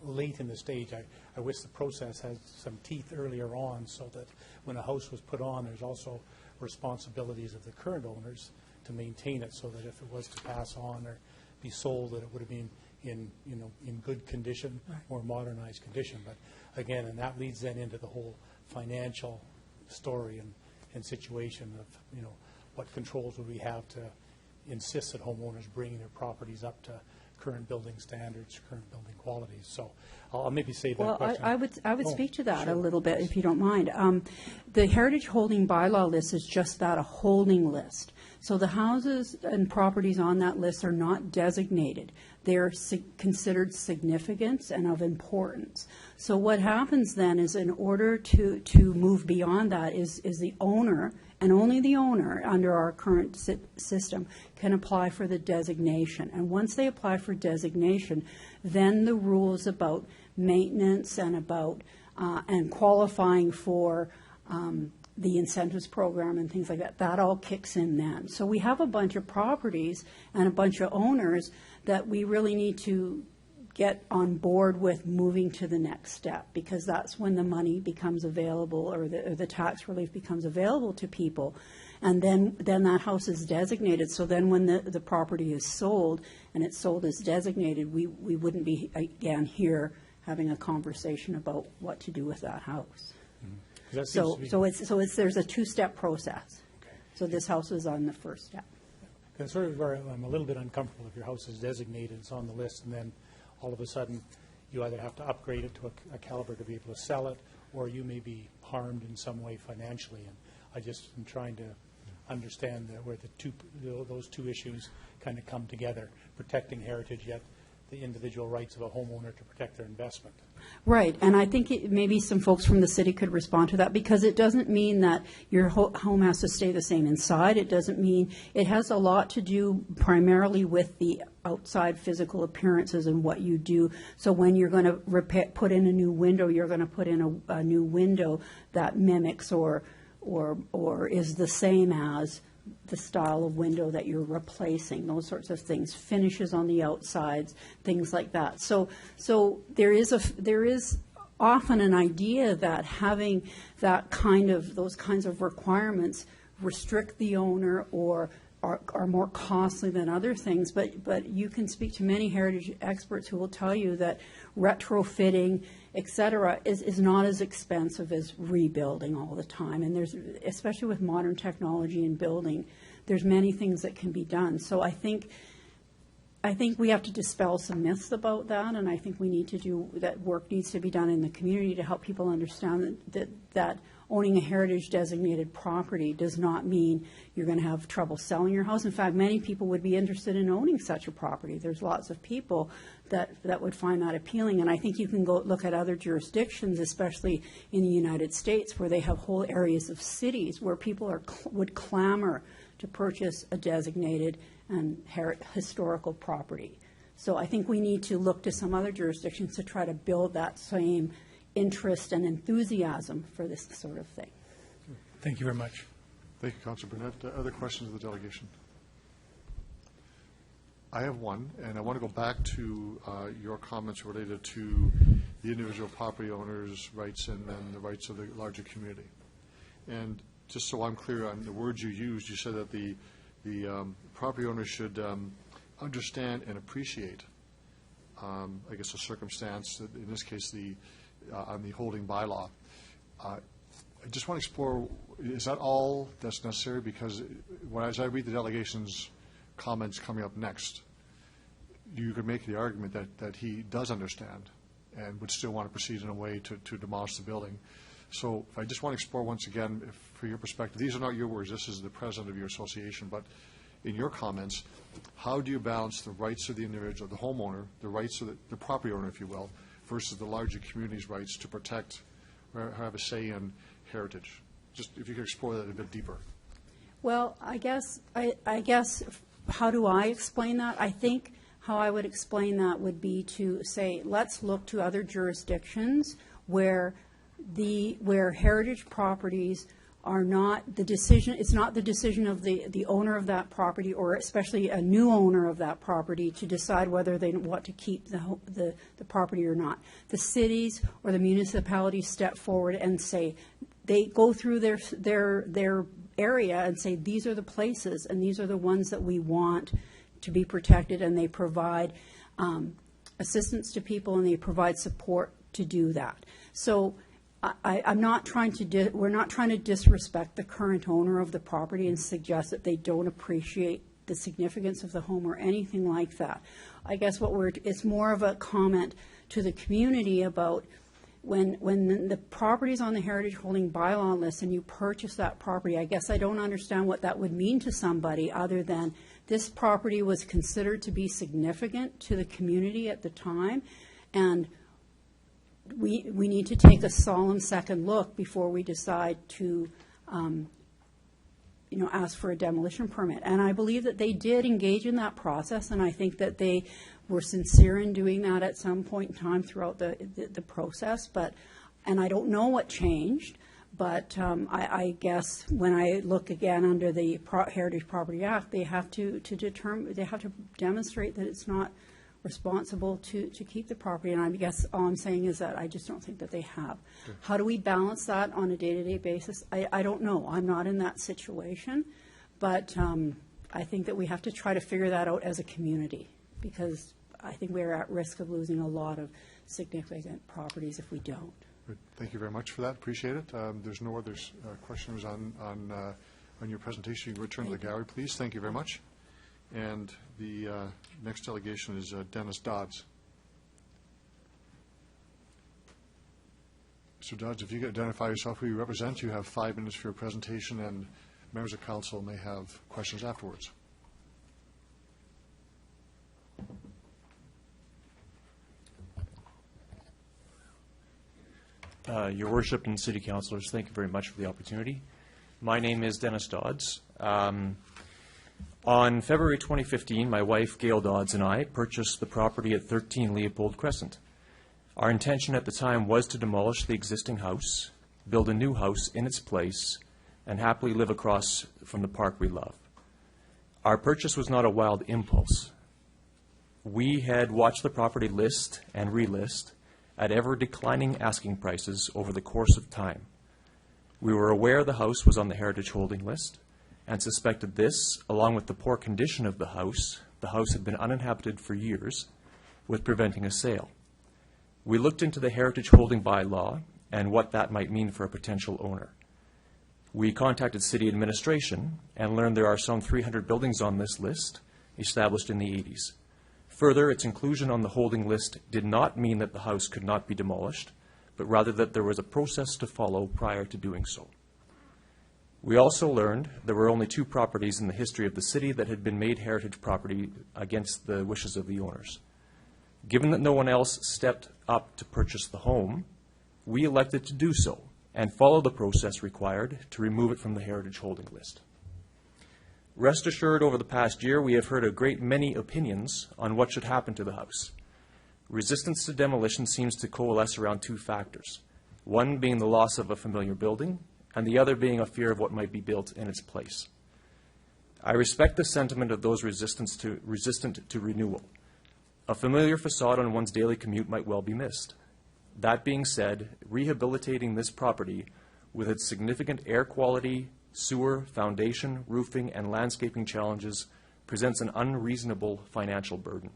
late in the stage. I wish the process had some teeth earlier on, so that when a house was put on, there's also responsibilities of the current owners to maintain it, so that if it was to pass on or be sold, that it would have been in good condition or modernized condition. But again, and that leads then into the whole financial story and situation of what controls would we have to insist that homeowners bring their properties up to current building standards, current building qualities. So I'll maybe save that Well, question. I would speak to that a sure. little bit, if you don't mind. The heritage holding bylaw list is just that, a holding list. So the houses and properties on that list are not designated. They're considered significant and of importance. So what happens then is, in order to move beyond that, is the owner, and only the owner under our current system, can apply for the designation. And once they apply for designation, then the rules about maintenance and about and qualifying for the incentives program and things like that, that all kicks in then. So we have a bunch of properties and a bunch of owners that we really need to get on board with moving to the next step, because that's when the money becomes available, or the tax relief becomes available to people. And then that house is designated. So then when the property is sold and it's sold as designated, we wouldn't be, again, here having a conversation about what to do with that house. That seems to be- There's a two-step process. Okay. So this house is on the first step. It's sort of I'm a little bit uncomfortable if your house is designated, it's on the list, and then all of a sudden you either have to upgrade it to a caliber to be able to sell it, or you may be harmed in some way financially. And I just am trying to understand where those two issues kind of come together, protecting heritage, yet the individual rights of a homeowner to protect their investment. Right, and I think maybe some folks from the city could respond to that, because it doesn't mean that your home has to stay the same inside. It doesn't mean, it has a lot to do primarily with the outside physical appearances and what you do. So when you're going to put in a new window, you're going to put in a new window that mimics or is the same as the style of window that you're replacing, those sorts of things, finishes on the outsides, things like that. So there is often an idea that having those kinds of requirements restrict the owner or are more costly than other things. But you can speak to many heritage experts who will tell you that retrofitting, et cetera, is not as expensive as rebuilding all the time. And there's, especially with modern technology in building, there's many things that can be done. So I think we have to dispel some myths about that, and I think we need to do that. Work needs to be done in the community to help people understand that owning a heritage designated property does not mean you're going to have trouble selling your house. In fact, many people would be interested in owning such a property. There's lots of people that would find that appealing, and I think you can go look at other jurisdictions, especially in the United States, where they have whole areas of cities where people would clamor to purchase a designated and historical property. So I think we need to look to some other jurisdictions to try to build that same interest and enthusiasm for this sort of thing. Thank you very much. Thank you, Councilor Burnett. Other questions of the delegation? I have one, and I want to go back to your comments related to the individual property owners' rights and then the rights of the larger community. And just so I'm clear on the words you used, you said that the property owner should understand and appreciate, I guess, a circumstance, that in this case, on the holding bylaw. I just want to explore, is that all that's necessary? Because as I read the delegation's comments coming up next, you could make the argument that he does understand and would still want to proceed in a way to demolish the building. So I just want to explore once again, for your perspective, these are not your words, this is the president of your association, but in your comments, how do you balance the rights of the individual, the homeowner, the rights of the property owner, if you will, versus the larger community's rights to protect or have a say in heritage? Just if you could explore that a bit deeper. Well, I guess how do I explain that? I think how I would explain that would be to say, let's look to other jurisdictions where heritage properties are not the decision, it's not the decision of the owner of that property, or especially a new owner of that property, to decide whether they want to keep the property or not. The cities or the municipalities step forward and say, they go through their area and say, these are the places and these are the ones that we want to be protected, and they provide assistance to people and they provide support to do that. So I'm not trying to, we're not trying to disrespect the current owner of the property and suggest that they don't appreciate the significance of the home or anything like that. I guess it's more of a comment to the community about when the property's on the heritage holding bylaw list and you purchase that property. I guess I don't understand what that would mean to somebody other than this property was considered to be significant to the community at the time, and we need to take a solemn second look before we decide to ask for a demolition permit. And I believe that they did engage in that process, and I think that they were sincere in doing that at some point in time throughout the process. And I don't know what changed, but I guess when I look again under the Heritage Property Act, they have to demonstrate that it's not responsible to keep the property. And I guess all I'm saying is that I just don't think that they have. Sure. How do we balance that on a day-to-day basis? I don't know. I'm not in that situation, but I think that we have to try to figure that out as a community, because I think we're at risk of losing a lot of significant properties if we don't. Good. Thank you very much for that. Appreciate it. There's no other questions on your presentation. You can return to the gallery, please. Thank you very much. And the next delegation is Dennis Dodds. Mr. Dodds, if you could identify yourself, who you represent, you have 5 minutes for your presentation, and members of council may have questions afterwards. Your Worship and City Councilors, thank you very much for the opportunity. My name is Dennis Dodds. On February 2015, my wife, Gail Dodds, and I purchased the property at 13 Leopold Crescent. Our intention at the time was to demolish the existing house, build a new house in its place, and happily live across from the park we love. Our purchase was not a wild impulse. We had watched the property list and relist at ever-declining asking prices over the course of time. We were aware the house was on the Heritage Holding list and suspected this, along with the poor condition of the house had been uninhabited for years, was preventing a sale. We looked into the Heritage Holding bylaw and what that might mean for a potential owner. We contacted city administration and learned there are some 300 buildings on this list established in the 80s. Further, its inclusion on the holding list did not mean that the house could not be demolished, but rather that there was a process to follow prior to doing so. We also learned there were only 2 properties in the history of the city that had been made heritage property against the wishes of the owners. Given that no one else stepped up to purchase the home, we elected to do so and follow the process required to remove it from the heritage holding list. Rest assured, over the past year, we have heard a great many opinions on what should happen to the house. Resistance to demolition seems to coalesce around 2 factors, one being the loss of a familiar building, and the other being a fear of what might be built in its place. I respect the sentiment of those resistant to renewal. A familiar facade on one's daily commute might well be missed. That being said, rehabilitating this property with its significant air quality, sewer, foundation, roofing, and landscaping challenges presents an unreasonable financial burden.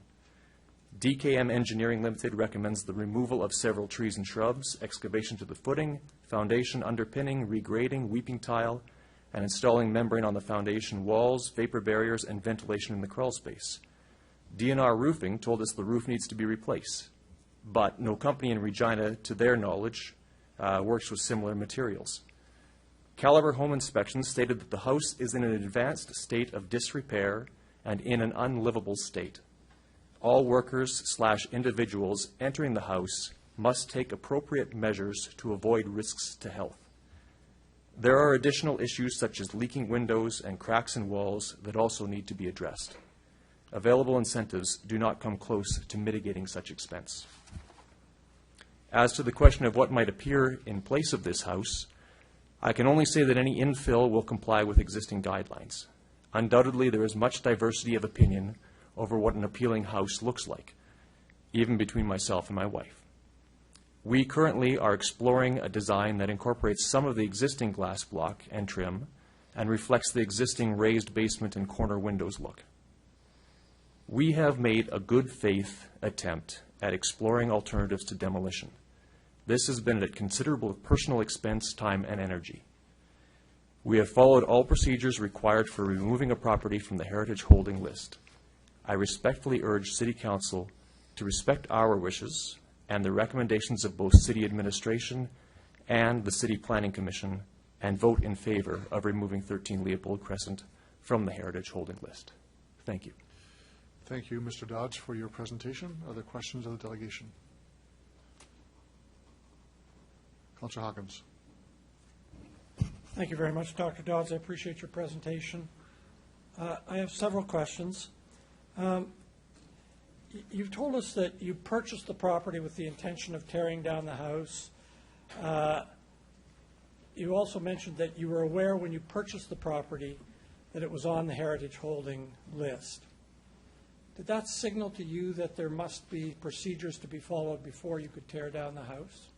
DKM Engineering Limited recommends the removal of several trees and shrubs, excavation to the footing, foundation underpinning, regrading, weeping tile, and installing membrane on the foundation walls, vapor barriers, and ventilation in the crawl space. DNR Roofing told us the roof needs to be replaced, but no company in Regina, to their knowledge, works with similar materials. Caliber Home Inspection stated that the house is in an advanced state of disrepair and in an unlivable state. All workers/individuals entering the house must take appropriate measures to avoid risks to health. There are additional issues such as leaking windows and cracks in walls that also need to be addressed. Available incentives do not come close to mitigating such expense. As to the question of what might appear in place of this house, I can only say that any infill will comply with existing guidelines. Undoubtedly, there is much diversity of opinion over what an appealing house looks like, even between myself and my wife. We currently are exploring a design that incorporates some of the existing glass block and trim and reflects the existing raised basement and corner windows look. We have made a good faith attempt at exploring alternatives to demolition. This has been at considerable personal expense, time, and energy. We have followed all procedures required for removing a property from the Heritage Holding list. I respectfully urge City Council to respect our wishes and the recommendations of both City Administration and the City Planning Commission and vote in favor of removing 13 Leopold Crescent from the Heritage Holding list. Thank you. Thank you, Mr. Dodds, for your presentation. Other questions of the delegation? Councillor Hawkins. Thank you very much, Dr. Dodds. I appreciate your presentation. I have several questions. You've told us that you purchased the property with the intention of tearing down the house. You also mentioned that you were aware when you purchased the property that it was on the Heritage Holding list. Did that signal to you that there must be procedures to be followed before you could tear down the house?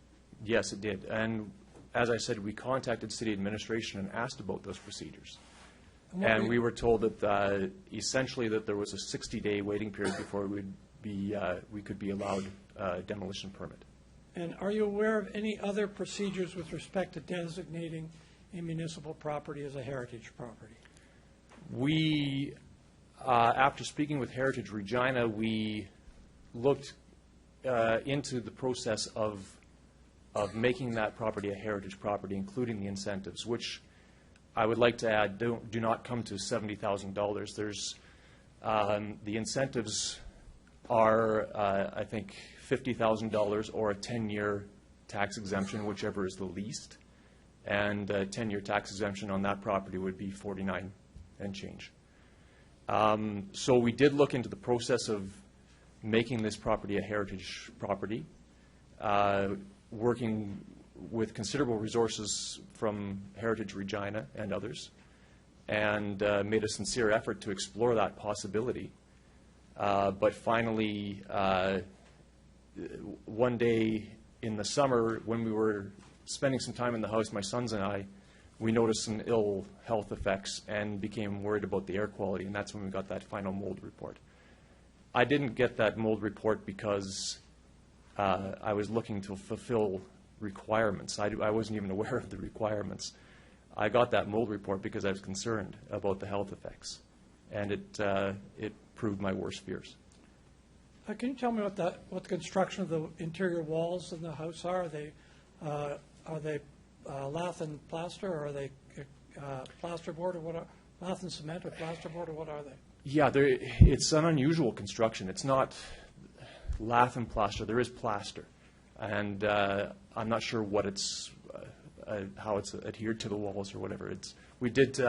Yes, it did. And as I said, we contacted City Administration and asked about those procedures. And we were told that essentially that there was a 60-day waiting period before we could be allowed a demolition permit. And are you aware of any other procedures with respect to designating a municipal property as a heritage property? We, after speaking with Heritage Regina, we looked into the process of making that property a heritage property, including the incentives, which I would like to add do not come to $70,000. There's the incentives are, I think, $50,000 or a 10-year tax exemption, whichever is the least. And a 10-year tax exemption on that property would be $49 and change. So we did look into the process of making this property a heritage property, working with considerable resources from Heritage Regina and others, and made a sincere effort to explore that possibility. But finally, one day in the summer, when we were spending some time in the house, my sons and I, we noticed some ill health effects and became worried about the air quality, and that's when we got that final mold report. I didn't get that mold report because I was looking to fulfill requirements. I wasn't even aware of the requirements. I got that mold report because I was concerned about the health effects, and it proved my worst fears. Can you tell me what the construction of the interior walls in the house are? Are they lath and plaster, or are they plasterboard, or what? Lath and cement, or plasterboard, or what are they? Yeah, it's an unusual construction. It's not lath and plaster. There is plaster, and I'm not sure what how it's adhered to the walls or whatever. We did.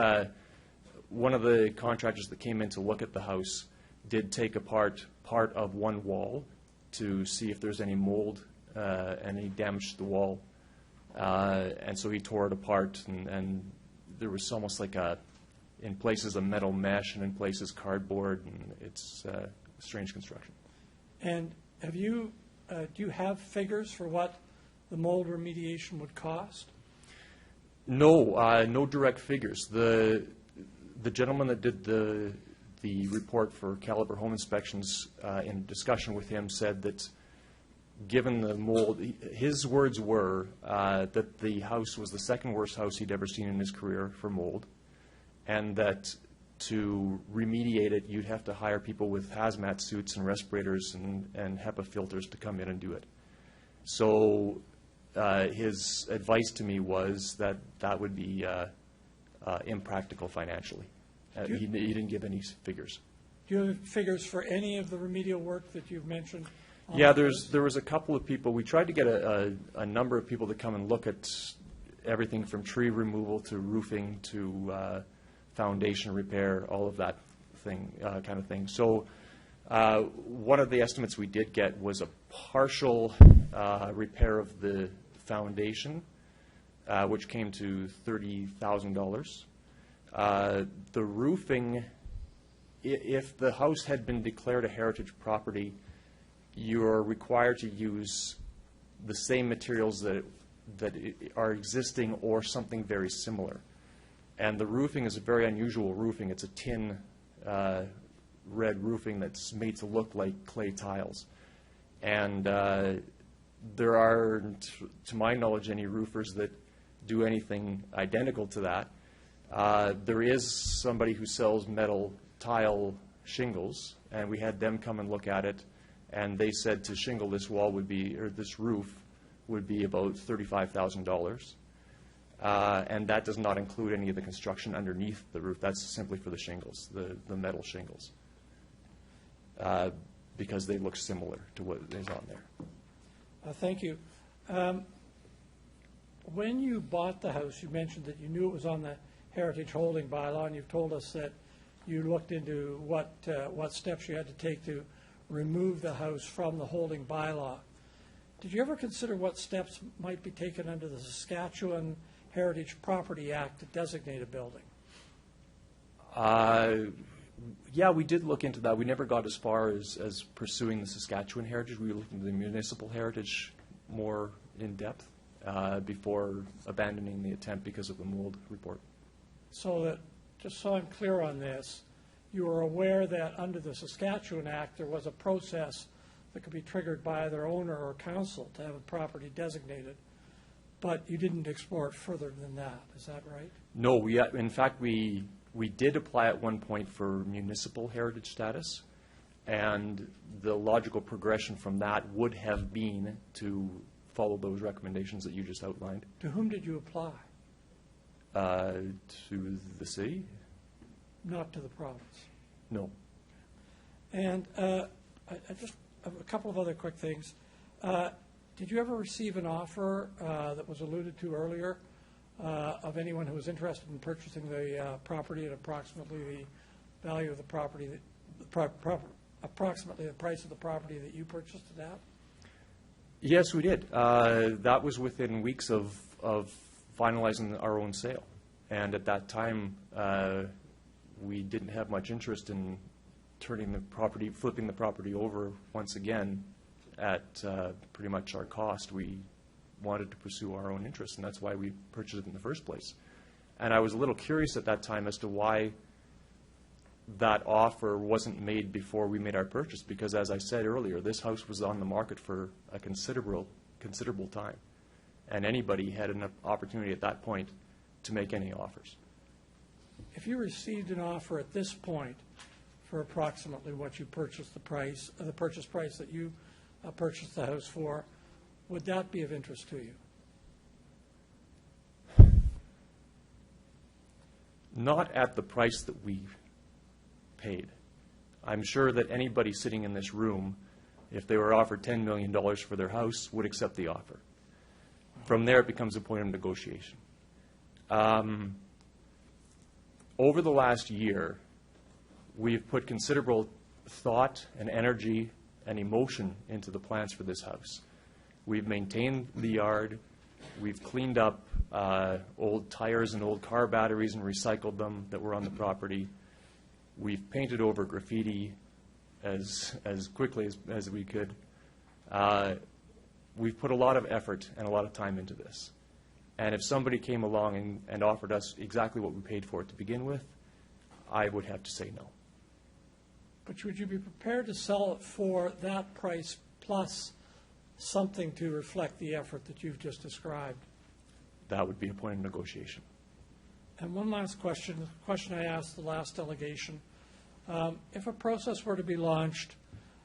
One of the contractors that came in to look at the house did take apart part of one wall to see if there's any mold and any damage to the wall, and so he tore it apart, and there was almost like in places a metal mesh and in places cardboard, and it's a strange construction. And do you have figures for what the mold remediation would cost? No, no direct figures. The gentleman that did the report for Caliber Home Inspections, in discussion with him, said that given the mold, his words were that the house was the second worst house he'd ever seen in his career for mold, and that to remediate it, you'd have to hire people with hazmat suits and respirators and HEPA filters to come in and do it. So his advice to me was that that would be impractical financially. He didn't give any figures. Do you have figures for any of the remedial work that you've mentioned? Yeah, there was a couple of people. We tried to get a number of people to come and look at everything from tree removal to roofing to foundation repair, all of that kind of thing. So one of the estimates we did get was a partial repair of the foundation, which came to $30,000. The roofing, if the house had been declared a heritage property, you're required to use the same materials that are existing or something very similar. And the roofing is a very unusual roofing. It's a tin red roofing that's made to look like clay tiles. And there aren't, to my knowledge, any roofers that do anything identical to that. There is somebody who sells metal tile shingles, and we had them come and look at it, and they said to shingle this wall would be, or this roof would be about $35,000. And that does not include any of the construction underneath the roof. That's simply for the shingles, the metal shingles, because they look similar to what is on there. Thank you. When you bought the house, you mentioned that you knew it was on the Heritage Holding Bylaw, and you've told us that you looked into what steps you had to take to remove the house from the holding bylaw. Did you ever consider what steps might be taken under the Saskatchewan Heritage Property Act to designate a building? Yeah, we did look into that. We never got as far as pursuing the Saskatchewan heritage. We looked into the municipal heritage more in depth before abandoning the attempt because of the mold report. So that, just so I'm clear on this, you were aware that under the Saskatchewan Act, there was a process that could be triggered by either owner or council to have a property designated, but you didn't explore it further than that. Is that right? No, in fact, we did apply at one point for municipal heritage status, and the logical progression from that would have been to follow those recommendations that you just outlined. To whom did you apply? To the city? Not to the province? No. And I just have a couple of other quick things. Did you ever receive an offer that was alluded to earlier of anyone who was interested in purchasing the property at approximately the value of the property, approximately the price of the property that you purchased it at? Yes, we did. That was within weeks of finalizing our own sale. And at that time, we didn't have much interest in turning the property, flipping the property over once again at pretty much our cost. We wanted to pursue our own interests, and that's why we purchased it in the first place. And I was a little curious at that time as to why that offer wasn't made before we made our purchase, because as I said earlier, this house was on the market for a considerable time, and anybody had an opportunity at that point to make any offers. If you received an offer at this point for approximately what you purchased the purchase price that you purchased the house for, would that be of interest to you? Not at the price that we paid. I'm sure that anybody sitting in this room, if they were offered $10 million for their house, would accept the offer. From there, it becomes a point of negotiation. Over the last year, we've put considerable thought and energy and emotion into the plans for this house. We've maintained the yard. We've cleaned up old tires and old car batteries and recycled them that were on the property. We've painted over graffiti as quickly as we could. We've put a lot of effort and a lot of time into this. And if somebody came along and offered us exactly what we paid for it to begin with, I would have to say no. but would you be prepared to sell it for that price plus something to reflect the effort that you've just described? That would be a point of negotiation. And one last question, the question I asked the last delegation. If a process were to be launched,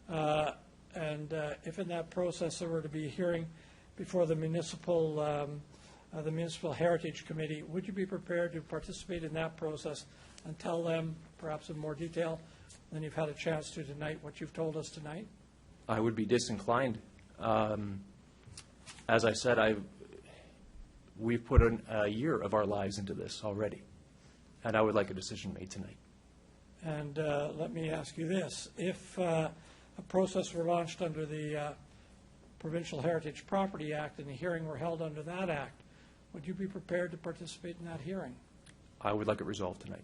and if in that process there were to be a hearing before the Municipal Heritage Committee, would you be prepared to participate in that process and tell them, perhaps in more detail than you've had a chance to tonight, what you've told us tonight? I would be disinclined. As I said, we've put in a year of our lives into this already, and I would like a decision made tonight. And let me ask you this. If a process were launched under the Provincial Heritage Property Act and the hearing were held under that act, would you be prepared to participate in that hearing? I would like it resolved tonight.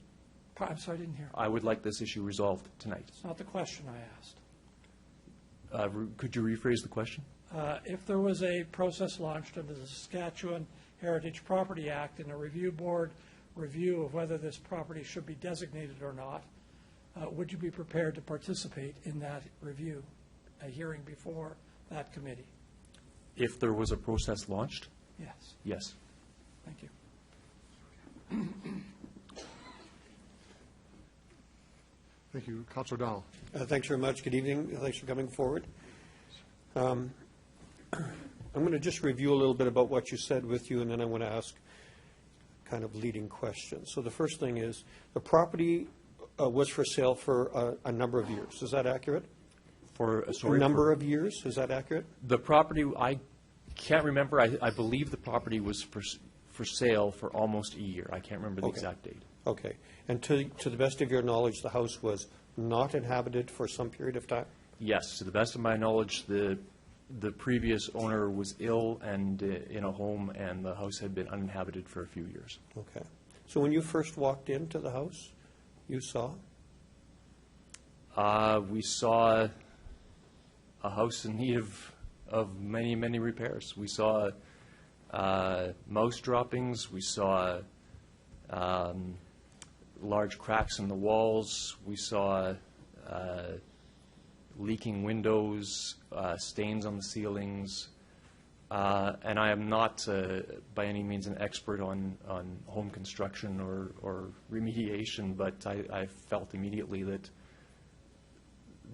I'm sorry, I didn't hear. I would like this issue resolved tonight. It's not the question I asked. Could you rephrase the question? If there was a process launched under the Saskatchewan Heritage Property Act and a review board review of whether this property should be designated or not, would you be prepared to participate in that review, a hearing before that committee? If there was a process launched? Yes. Yes. Thank you. Thank you. Councilor O'Donnell. Thanks very much. Good evening. Thanks for coming forward. I'm going to just review a little bit about what you said with you, and then I want to ask kind of leading questions. So the first thing is, the property was for sale for a number of years. Is that accurate? Sorry, a number of years. Is that accurate? The property, I can't remember. I believe the property was for sale for almost a year. I can't remember the exact date. Okay. And to the best of your knowledge, the house was not inhabited for some period of time? Yes. To the best of my knowledge, the previous owner was ill and in a home, and the house had been uninhabited for a few years. Okay. So when you first walked into the house, you saw? We saw a house in need of many, many repairs. We saw mouse droppings. We saw large cracks in the walls. We saw leaking windows, stains on the ceilings. And I am not by any means an expert on home construction or remediation, but I felt immediately that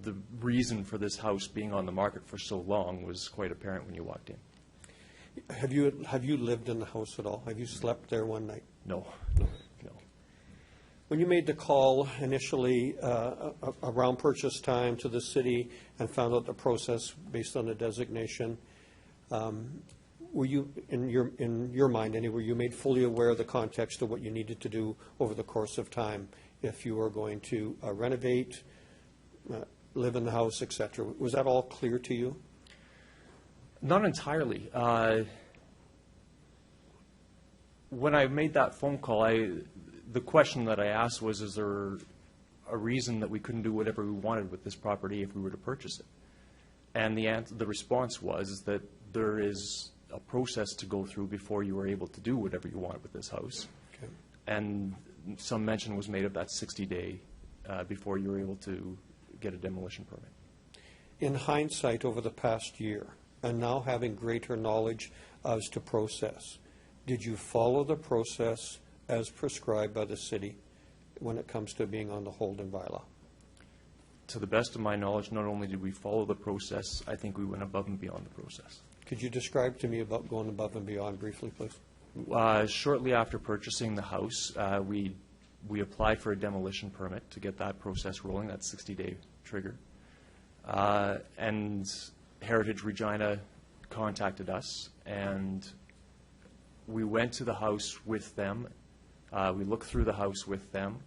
the reason for this house being on the market for so long was quite apparent when you walked in. Have you lived in the house at all? Have you slept there one night? No. When you made the call initially around purchase time to the city and found out the process based on the designation, were you, in your mind anyway, were you made fully aware of the context of what you needed to do over the course of time if you were going to renovate, live in the house, et cetera? Was that all clear to you? Not entirely. When I made that phone call, the question that I asked was, is there a reason that we couldn't do whatever we wanted with this property if we were to purchase it? And the response was that there is a process to go through before you are able to do whatever you want with this house. Okay. And some mention was made of that 60-day before you were able to get a demolition permit. In hindsight, over the past year, and now having greater knowledge as to process, did you follow the process as prescribed by the city when it comes to being on the Holden bylaw? To the best of my knowledge, not only did we follow the process, I think we went above and beyond the process. Could you describe to me about going above and beyond briefly, please? Shortly after purchasing the house, we applied for a demolition permit to get that process rolling, that 60-day trigger. And Heritage Regina contacted us, and we went to the house with them. We looked through the house with them.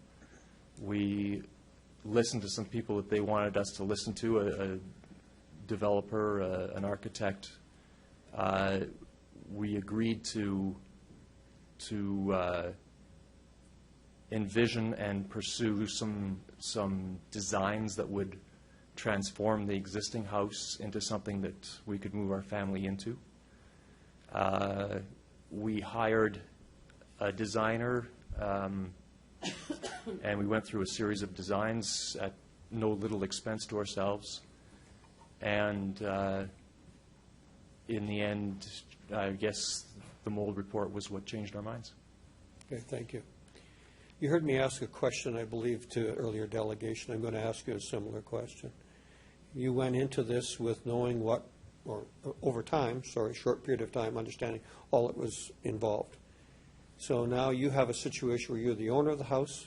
We listened to some people that they wanted us to listen to, a developer, an architect. We agreed to envision and pursue some designs that would transform the existing house into something that we could move our family into. We hired a designer, and we went through a series of designs. At no little expense to ourselves. And in the end, I guess the mold report was what changed our minds. Okay, thank you. You heard me ask a question, I believe, to earlier delegation. I'm going to ask you a similar question. You went into this with knowing what, or over time, sorry, short period of time, understanding all that was involved. So now you have a situation where you're the owner of the house,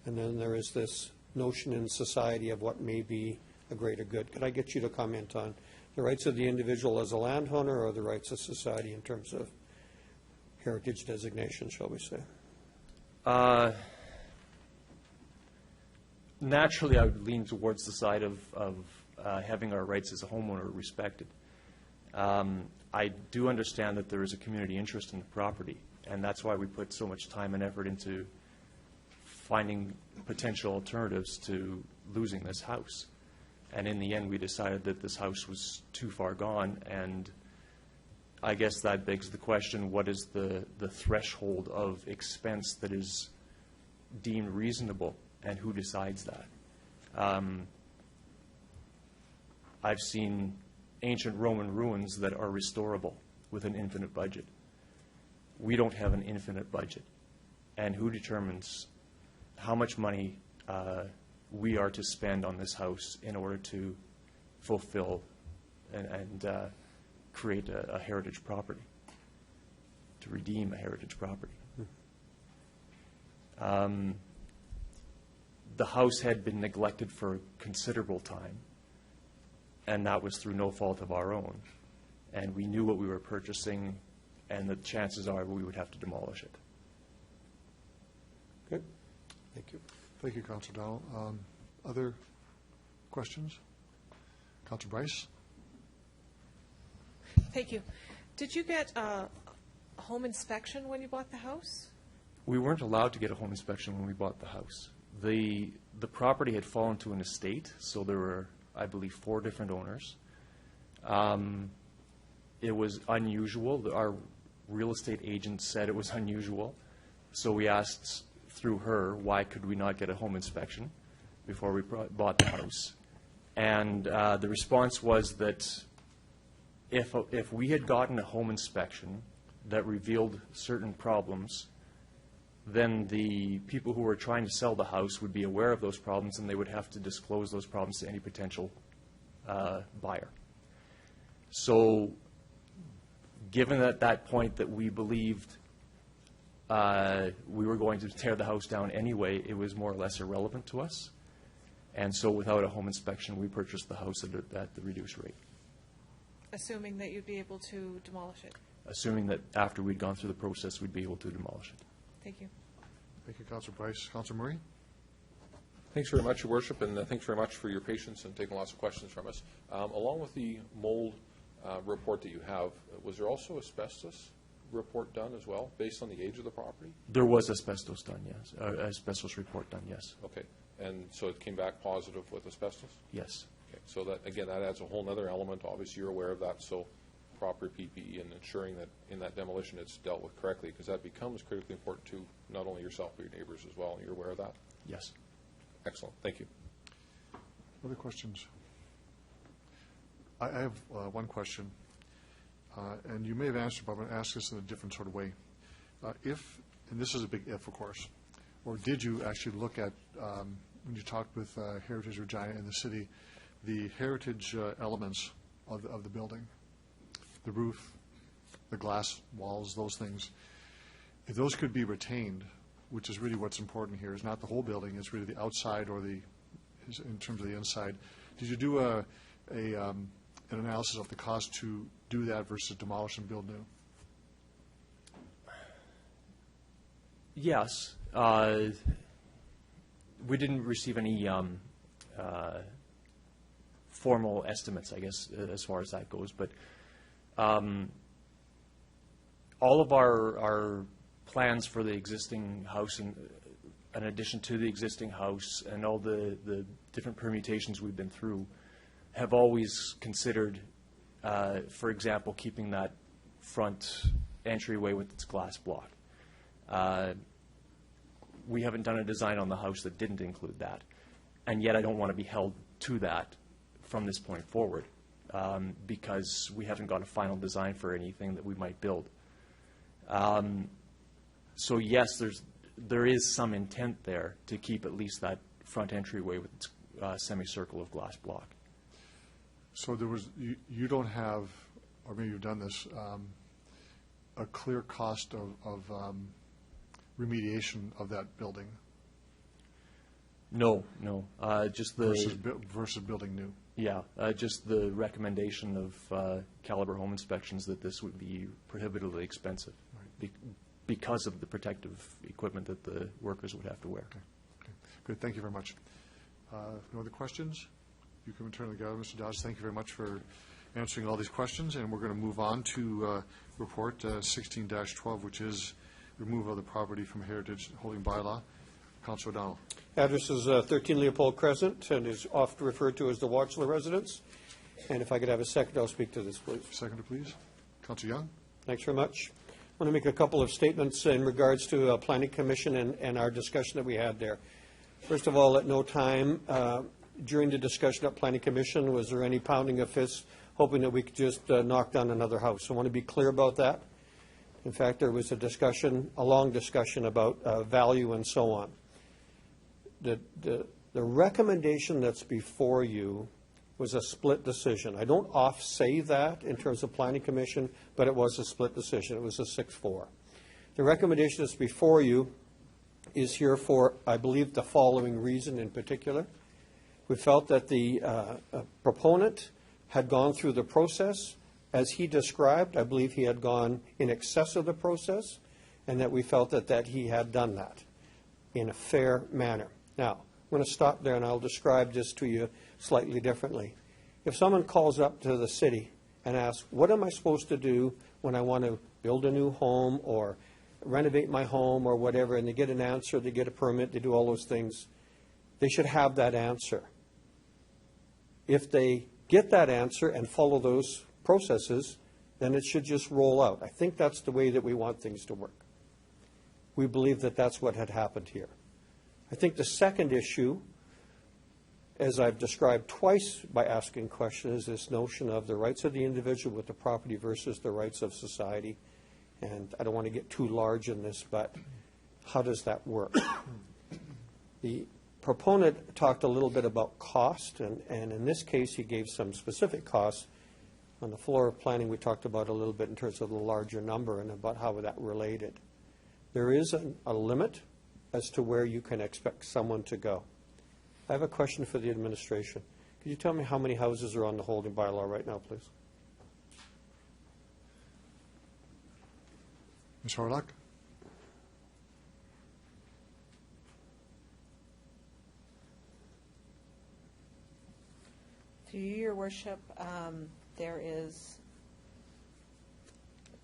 and then there is this notion in society of what may be a greater good. Could I get you to comment on the rights of the individual as a landowner or the rights of society in terms of heritage designation, shall we say? Naturally, I would lean towards the side of having our rights as a homeowner respected. I do understand that there is a community interest in the property, and that's why we put so much time and effort into finding potential alternatives to losing this house. And in the end, we decided that this house was too far gone, and I guess that begs the question, what is the threshold of expense that is deemed reasonable, and who decides that? I've seen ancient Roman ruins that are restorable with an infinite budget. We don't have an infinite budget. And who determines how much money we are to spend on this house in order to fulfill and create a heritage property, to redeem a heritage property? The house had been neglected for a considerable time, and that was through no fault of our own. And we knew what we were purchasing, and the chances are we would have to demolish it. Good. Thank you. Thank you, Councillor Dowell. Other questions? Councillor Bryce? Thank you. Did you get a home inspection when you bought the house? We weren't allowed to get a home inspection when we bought the house. The property had fallen to an estate, so there were, I believe, 4 different owners. It was unusual. Our real estate agent said it was unusual, so we asked through her why could we not get a home inspection before we bought the house. And the response was that if we had gotten a home inspection that revealed certain problems, then the people who were trying to sell the house would be aware of those problems, and they would have to disclose those problems to any potential buyer. So given at that point that we believed we were going to tear the house down anyway, it was more or less irrelevant to us. And so without a home inspection, we purchased the house at the reduced rate. Assuming that you'd be able to demolish it? Assuming that after we'd gone through the process, we'd be able to demolish it. Thank you. Thank you, Councillor Bryce. Councillor Murray? Thanks very much, Your Worship, and thanks very much for your patience and taking lots of questions from us. Along with the mold report that you have, was there also asbestos report done as well, based on the age of the property? There was asbestos done, yes. Asbestos report done, yes. Okay. And so it came back positive with asbestos? Yes. Okay. So that, again, that adds a whole other element. Obviously, you're aware of that, so proper PPE and ensuring that in that demolition it's dealt with correctly, because that becomes critically important to not only yourself but your neighbors as well. You're aware of that? Yes. Excellent. Thank you. Other questions? I have one question, and you may have answered, but I'm going to ask this in a different sort of way. If, and this is a big if, of course, or did you actually look at, when you talked with Heritage Regina and the city, the heritage elements of the building, the roof, the glass walls, those things, if those could be retained, which is really what's important here, is not the whole building, it's really the outside or in terms of the inside. Did you do an analysis of the cost to do that versus demolish and build new? Yes. We didn't receive any formal estimates, I guess, as far as that goes. But all of our plans for the existing house, and in addition to the existing house, and all the different permutations we've been through, have always considered, for example, keeping that front entryway with its glass block. We haven't done a design on the house that didn't include that. and yet I don't want to be held to that from this point forward, because we haven't got a final design for anything that we might build. So yes, there is some intent there to keep at least that front entryway with its semicircle of glass block. So you don't have, or maybe you've done this, a clear cost of remediation of that building? No, just the versus building new. Yeah, just the recommendation of Caliber Home Inspections that this would be prohibitively expensive because of the protective equipment that the workers would have to wear. Okay. Good. Thank you very much. No other questions? You can return to the gallery, Mr. Dodge. Thank you very much for answering all these questions, and we're going to move on to report 16-12, which is removal of the property from Heritage Holding Bylaw. Councilor O'Donnell. Address is 13 Leopold Crescent and is often referred to as the Watchler residence. And if I could have a second, I'll speak to this, please. Seconder, please. Councilor Young. Thanks very much. I want to make a couple of statements in regards to Planning Commission and our discussion that we had there. First of all, at no time during the discussion at Planning Commission was there any pounding of fists hoping that we could just knock down another house. I want to be clear about that. In fact, there was a long discussion about value and so on. The recommendation that's before you was a split decision. I don't say that in terms of Planning Commission, but it was a split decision. It was a 6-4. The recommendation that's before you is here for, I believe, the following reason in particular. We felt that the proponent had gone through the process as he described. I believe he had gone in excess of the process, and that we felt that he had done that in a fair manner. Now, I'm going to stop there and I'll describe this to you slightly differently. If someone calls up to the city and asks, what am I supposed to do when I want to build a new home or renovate my home or whatever, and they get an answer, they get a permit, they do all those things, they should have that answer. If they get that answer and follow those processes, then it should just roll out. I think that's the way that we want things to work. We believe that that's what had happened here. I think the second issue, as I've described twice by asking questions, is this notion of the rights of the individual with the property versus the rights of society. And I don't want to get too large in this, but how does that work? The proponent talked a little bit about cost, and in this case he gave some specific costs. On the floor of planning we talked about a little bit in terms of the larger number and about how that related. There is a limit as to where you can expect someone to go. I have a question for the administration. Could you tell me how many houses are on the holding bylaw right now, please? Ms. Horlock? Through you, Your Worship, there is,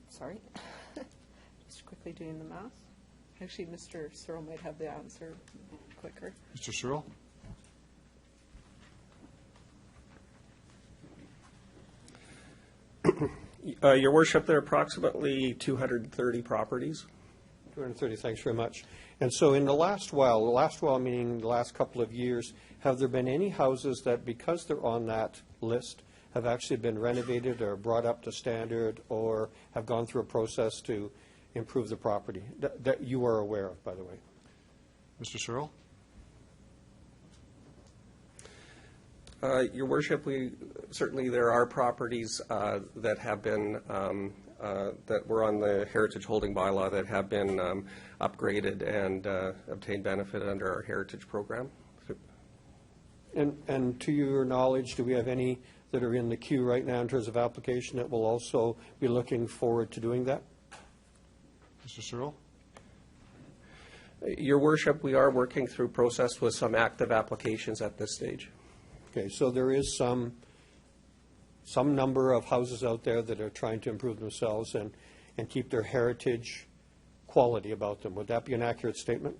sorry, just quickly doing the math. Actually, Mr. Searle might have the answer quicker. Mr. Searle? Your Worship, there are approximately 230 properties. 230, thanks very much. And so in the last while meaning the last couple of years, have there been any houses that, because they're on that list, have actually been renovated or brought up to standard or have gone through a process to improve the property that you are aware of, by the way? Mr. Searle? Your Worship, certainly there are properties that have been that were on the Heritage Holding Bylaw that have been upgraded and obtained benefit under our Heritage Program. And to your knowledge, do we have any that are in the queue right now in terms of application that will also be looking forward to doing that? Mr. Searle? Your Worship, we are working through process with some active applications at this stage. Okay, so there is some number of houses out there that are trying to improve themselves and keep their heritage quality about them. Would that be an accurate statement?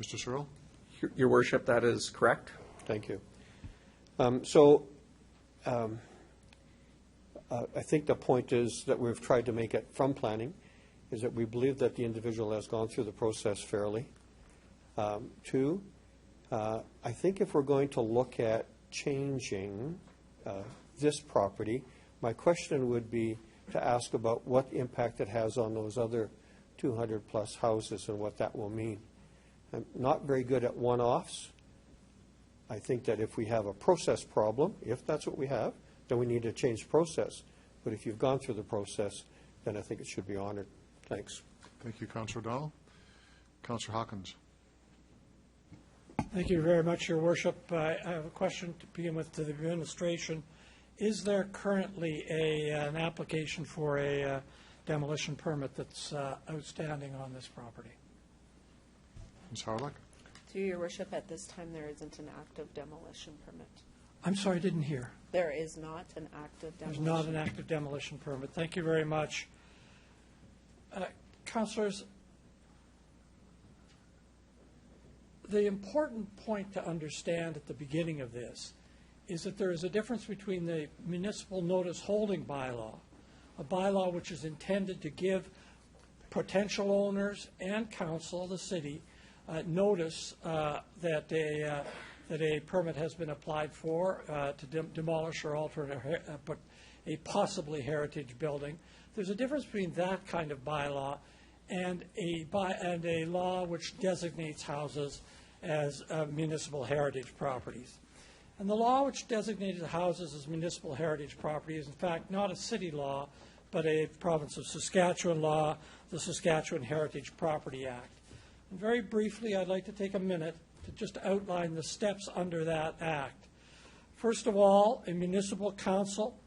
Mr. Searle? Your Worship, that is correct. Thank you. I think the point is that we've tried to make it from planning is that we believe that the individual has gone through the process fairly. Two, I think if we're going to look at changing this property, my question would be to ask about what impact it has on those other 200-plus houses and what that will mean. I'm not very good at one-offs. I think that if we have a process problem, if that's what we have, then we need to change the process. But if you've gone through the process, then I think it should be honored. Thanks. Thank you, Councillor O'Donnell. Councillor Hawkins. Thank you very much, Your Worship. I have a question to begin with to the administration. Is there currently an application for a demolition permit that's outstanding on this property? Ms. Harlock. To Your Worship, at this time, there isn't an active demolition permit. I'm sorry, I didn't hear. There is not an active demolition. There's not an active demolition permit. Thank you very much. Councillors, the important point to understand at the beginning of this is that there is a difference between the municipal notice holding bylaw, a bylaw which is intended to give potential owners and council, the city, notice that a permit has been applied for to demolish or alter a possibly heritage building. There's a difference between that kind of bylaw and a law which designates houses as municipal heritage properties. And the law which designated houses as municipal heritage property is in fact not a city law, but a province of Saskatchewan law, the Saskatchewan Heritage Property Act. And very briefly, I'd like to take a minute to just outline the steps under that act. First of all, a municipal council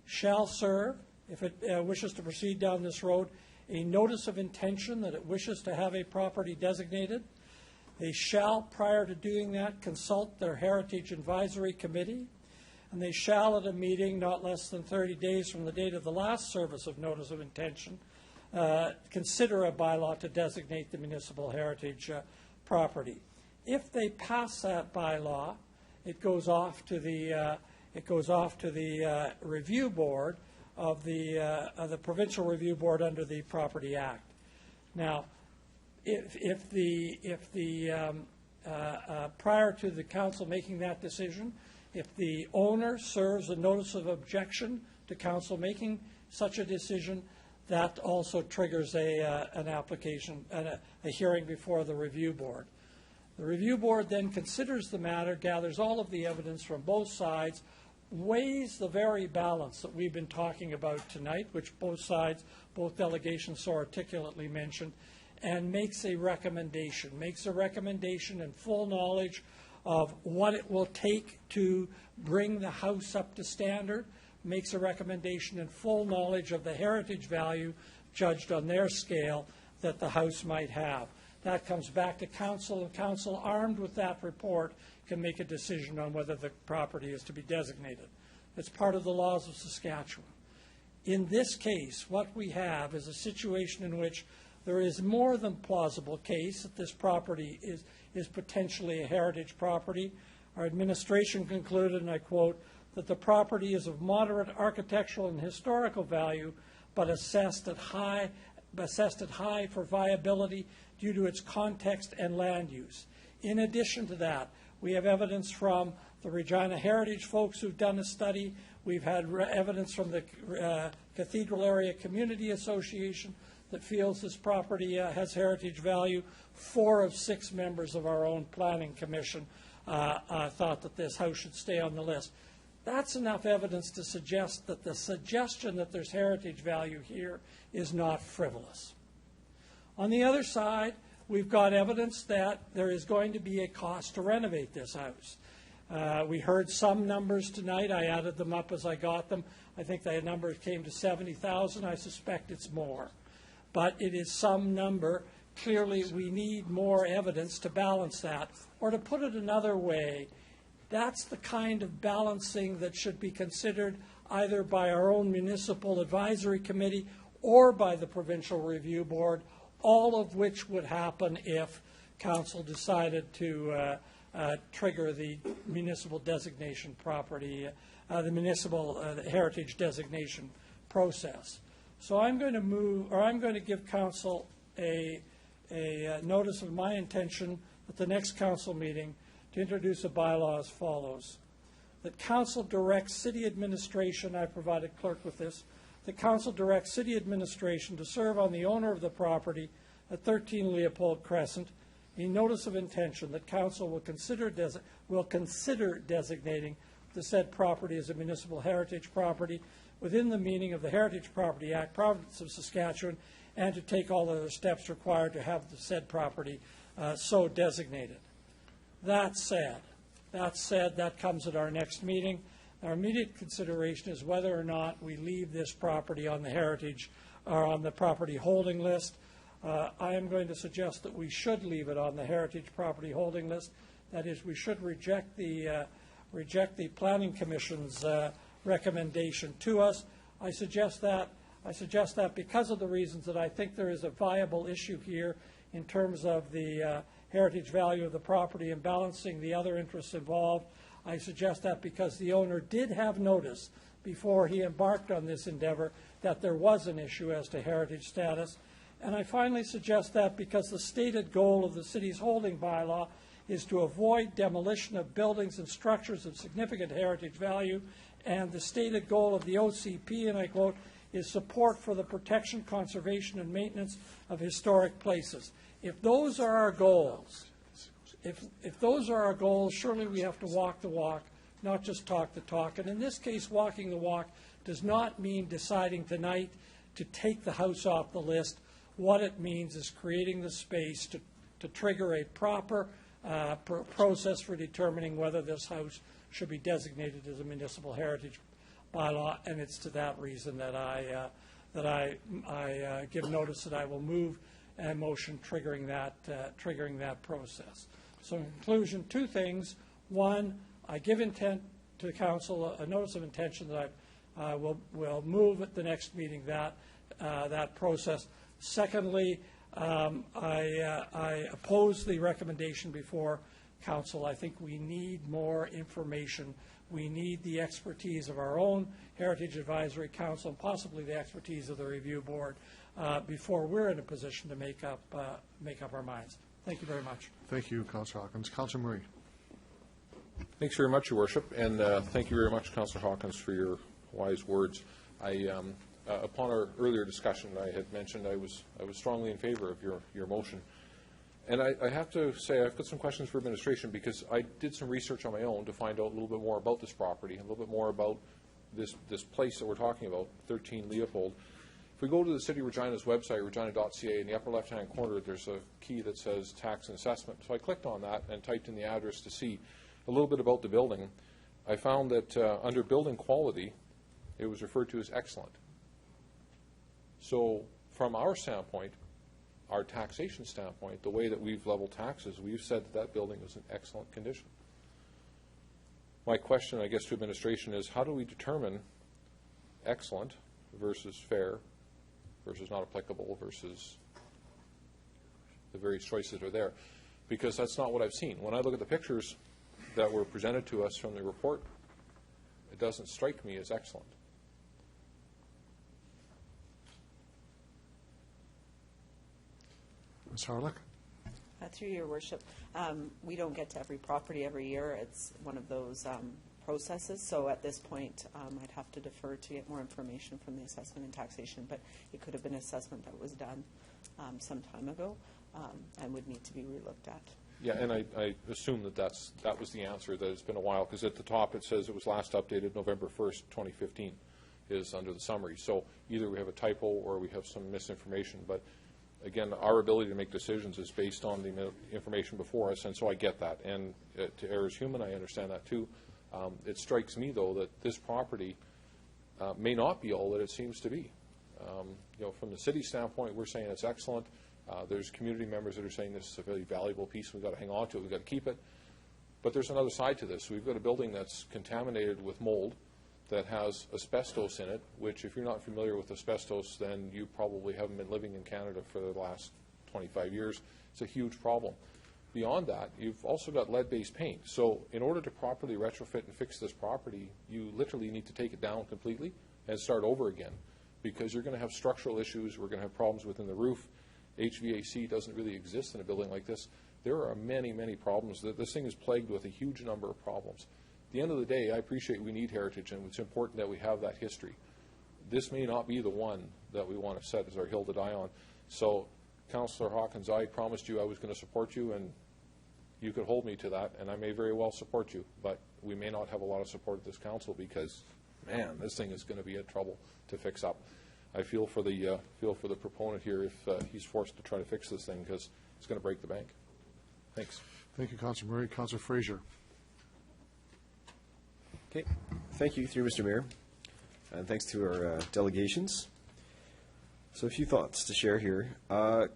shall serve, if it wishes to proceed down this road, a notice of intention that it wishes to have a property designated. They shall, prior to doing that, consult their Heritage Advisory Committee, and they shall, at a meeting not less than 30 days from the date of the last service of notice of intention, consider a bylaw to designate the municipal heritage property. If they pass that bylaw, it goes off to the review board of the provincial review board under the Property Act. Now, if prior to the council making that decision, if the owner serves a notice of objection to council making such a decision, that also triggers an application, a hearing before the review board. The review board then considers the matter, gathers all of the evidence from both sides, weighs the very balance that we've been talking about tonight, which both sides, both delegations so articulately mentioned, and makes a recommendation in full knowledge of what it will take to bring the house up to standard, makes a recommendation in full knowledge of the heritage value judged on their scale that the house might have. That comes back to council, and council, armed with that report, can make a decision on whether the property is to be designated. It's part of the laws of Saskatchewan. In this case, what we have is a situation in which there is more than plausible case that this property is potentially a heritage property. Our administration concluded, and I quote, that the property is of moderate architectural and historical value, but assessed at high for viability due to its context and land use. In addition to that, we have evidence from the Regina Heritage folks who've done a study. We've had evidence from the Cathedral Area Community Association that feels this property has heritage value. 4 of 6 members of our own planning commission thought that this house should stay on the list. That's enough evidence to suggest that the suggestion that there's heritage value here is not frivolous. On the other side, we've got evidence that there is going to be a cost to renovate this house. We heard some numbers tonight. I added them up as I got them. I think the number came to $70,000. I suspect it's more. But it is some number. Clearly, we need more evidence to balance that. Or to put it another way, that's the kind of balancing that should be considered either by our own municipal advisory committee or by the provincial review board, all of which would happen if council decided to trigger the municipal designation property, the municipal heritage designation process. So I'm going to give council a notice of my intention at the next council meeting to introduce a bylaw as follows. That council directs city administration, I provided clerk with this, the council directs city administration to serve on the owner of the property at 13 Leopold Crescent a notice of intention that council will consider designating the said property as a municipal heritage property within the meaning of the Heritage Property Act, Province of Saskatchewan, and to take all other steps required to have the said property so designated. That said, that comes at our next meeting. Our immediate consideration is whether or not we leave this property on the heritage or on the property holding list. I am going to suggest that we should leave it on the heritage property holding list. That is, we should reject the Planning Commission's recommendation to us. I suggest that because of the reasons that I think there is a viable issue here in terms of the heritage value of the property and balancing the other interests involved. I suggest that because the owner did have notice before he embarked on this endeavor that there was an issue as to heritage status. And I finally suggest that because the stated goal of the city's holding bylaw is to avoid demolition of buildings and structures of significant heritage value, and the stated goal of the OCP, and I quote, is support for the protection, conservation, and maintenance of historic places. If those are our goals, if those are our goals, surely we have to walk the walk, not just talk the talk. And in this case, walking the walk does not mean deciding tonight to take the house off the list. What it means is creating the space to trigger a proper process for determining whether this house should be designated as a municipal heritage bylaw, and it's to that reason that I give notice that I will move a motion triggering that process. So in conclusion, two things. One, I give intent to the council a notice of intention that I will move at the next meeting that process. Secondly, I oppose the recommendation before council. I think we need more information. We need the expertise of our own Heritage Advisory Council and possibly the expertise of the review board before we're in a position to make up our minds. Thank you very much. Thank you, Councillor Hawkins. Councillor Murray. Thanks very much, Your Worship, and thank you very much, Councillor Hawkins, for your wise words. Upon our earlier discussion, I had mentioned I was strongly in favor of your motion. And I have to say I've got some questions for administration because I did some research on my own to find out a little bit more about this property, a little bit more about this place that we're talking about, 13 Leopold. If we go to the City of Regina's website, regina.ca, in the upper left-hand corner, there's a key that says tax and assessment. So I clicked on that and typed in the address to see a little bit about the building. I found that under building quality, it was referred to as excellent. So from our standpoint, our taxation standpoint, the way that we've leveled taxes, we've said that building is in excellent condition. My question, I guess, to administration is how do we determine excellent versus fair versus not applicable versus the various choices that are there? Because that's not what I've seen. When I look at the pictures that were presented to us from the report, it doesn't strike me as excellent. Ms. Harlech? Through your worship, we don't get to every property every year. It's one of those processes. So at this point, I'd have to defer to get more information from the assessment and taxation. But it could have been an assessment that was done some time ago and would need to be relooked at. Yeah, and I assume that was the answer, that it's been a while, because at the top it says it was last updated November 1st, 2015, is under the summary. So either we have a typo or we have some misinformation. But again, our ability to make decisions is based on the information before us, and so I get that. And to err is human, I understand that too. It strikes me, though, that this property may not be all that it seems to be. From the city standpoint, we're saying it's excellent. There's community members that are saying this is a very valuable piece. We've got to hang on to it. We've got to keep it. But there's another side to this. We've got a building that's contaminated with mold that has asbestos in it, which if you're not familiar with asbestos, then you probably haven't been living in Canada for the last 25 years. It's a huge problem. Beyond that, you've also got lead-based paint. So in order to properly retrofit and fix this property, you literally need to take it down completely and start over again, because you're going to have structural issues. We're going to have problems within the roof. HVAC doesn't really exist in a building like this. There are many, many problems. This thing is plagued with a huge number of problems. At the end of the day, I appreciate we need heritage, and it's important that we have that history. This may not be the one that we want to set as our hill to die on. So, Councillor Hawkins, I promised you I was going to support you, and you could hold me to that, and I may very well support you, but we may not have a lot of support at this council because, man, this thing is going to be a trouble to fix up. I feel for the proponent here if he's forced to try to fix this thing because it's going to break the bank. Thanks. Thank you, Councillor Murray. Councillor Fraser. Okay. Thank you, through Mr. Mayor. And thanks to our delegations. So a few thoughts to share here.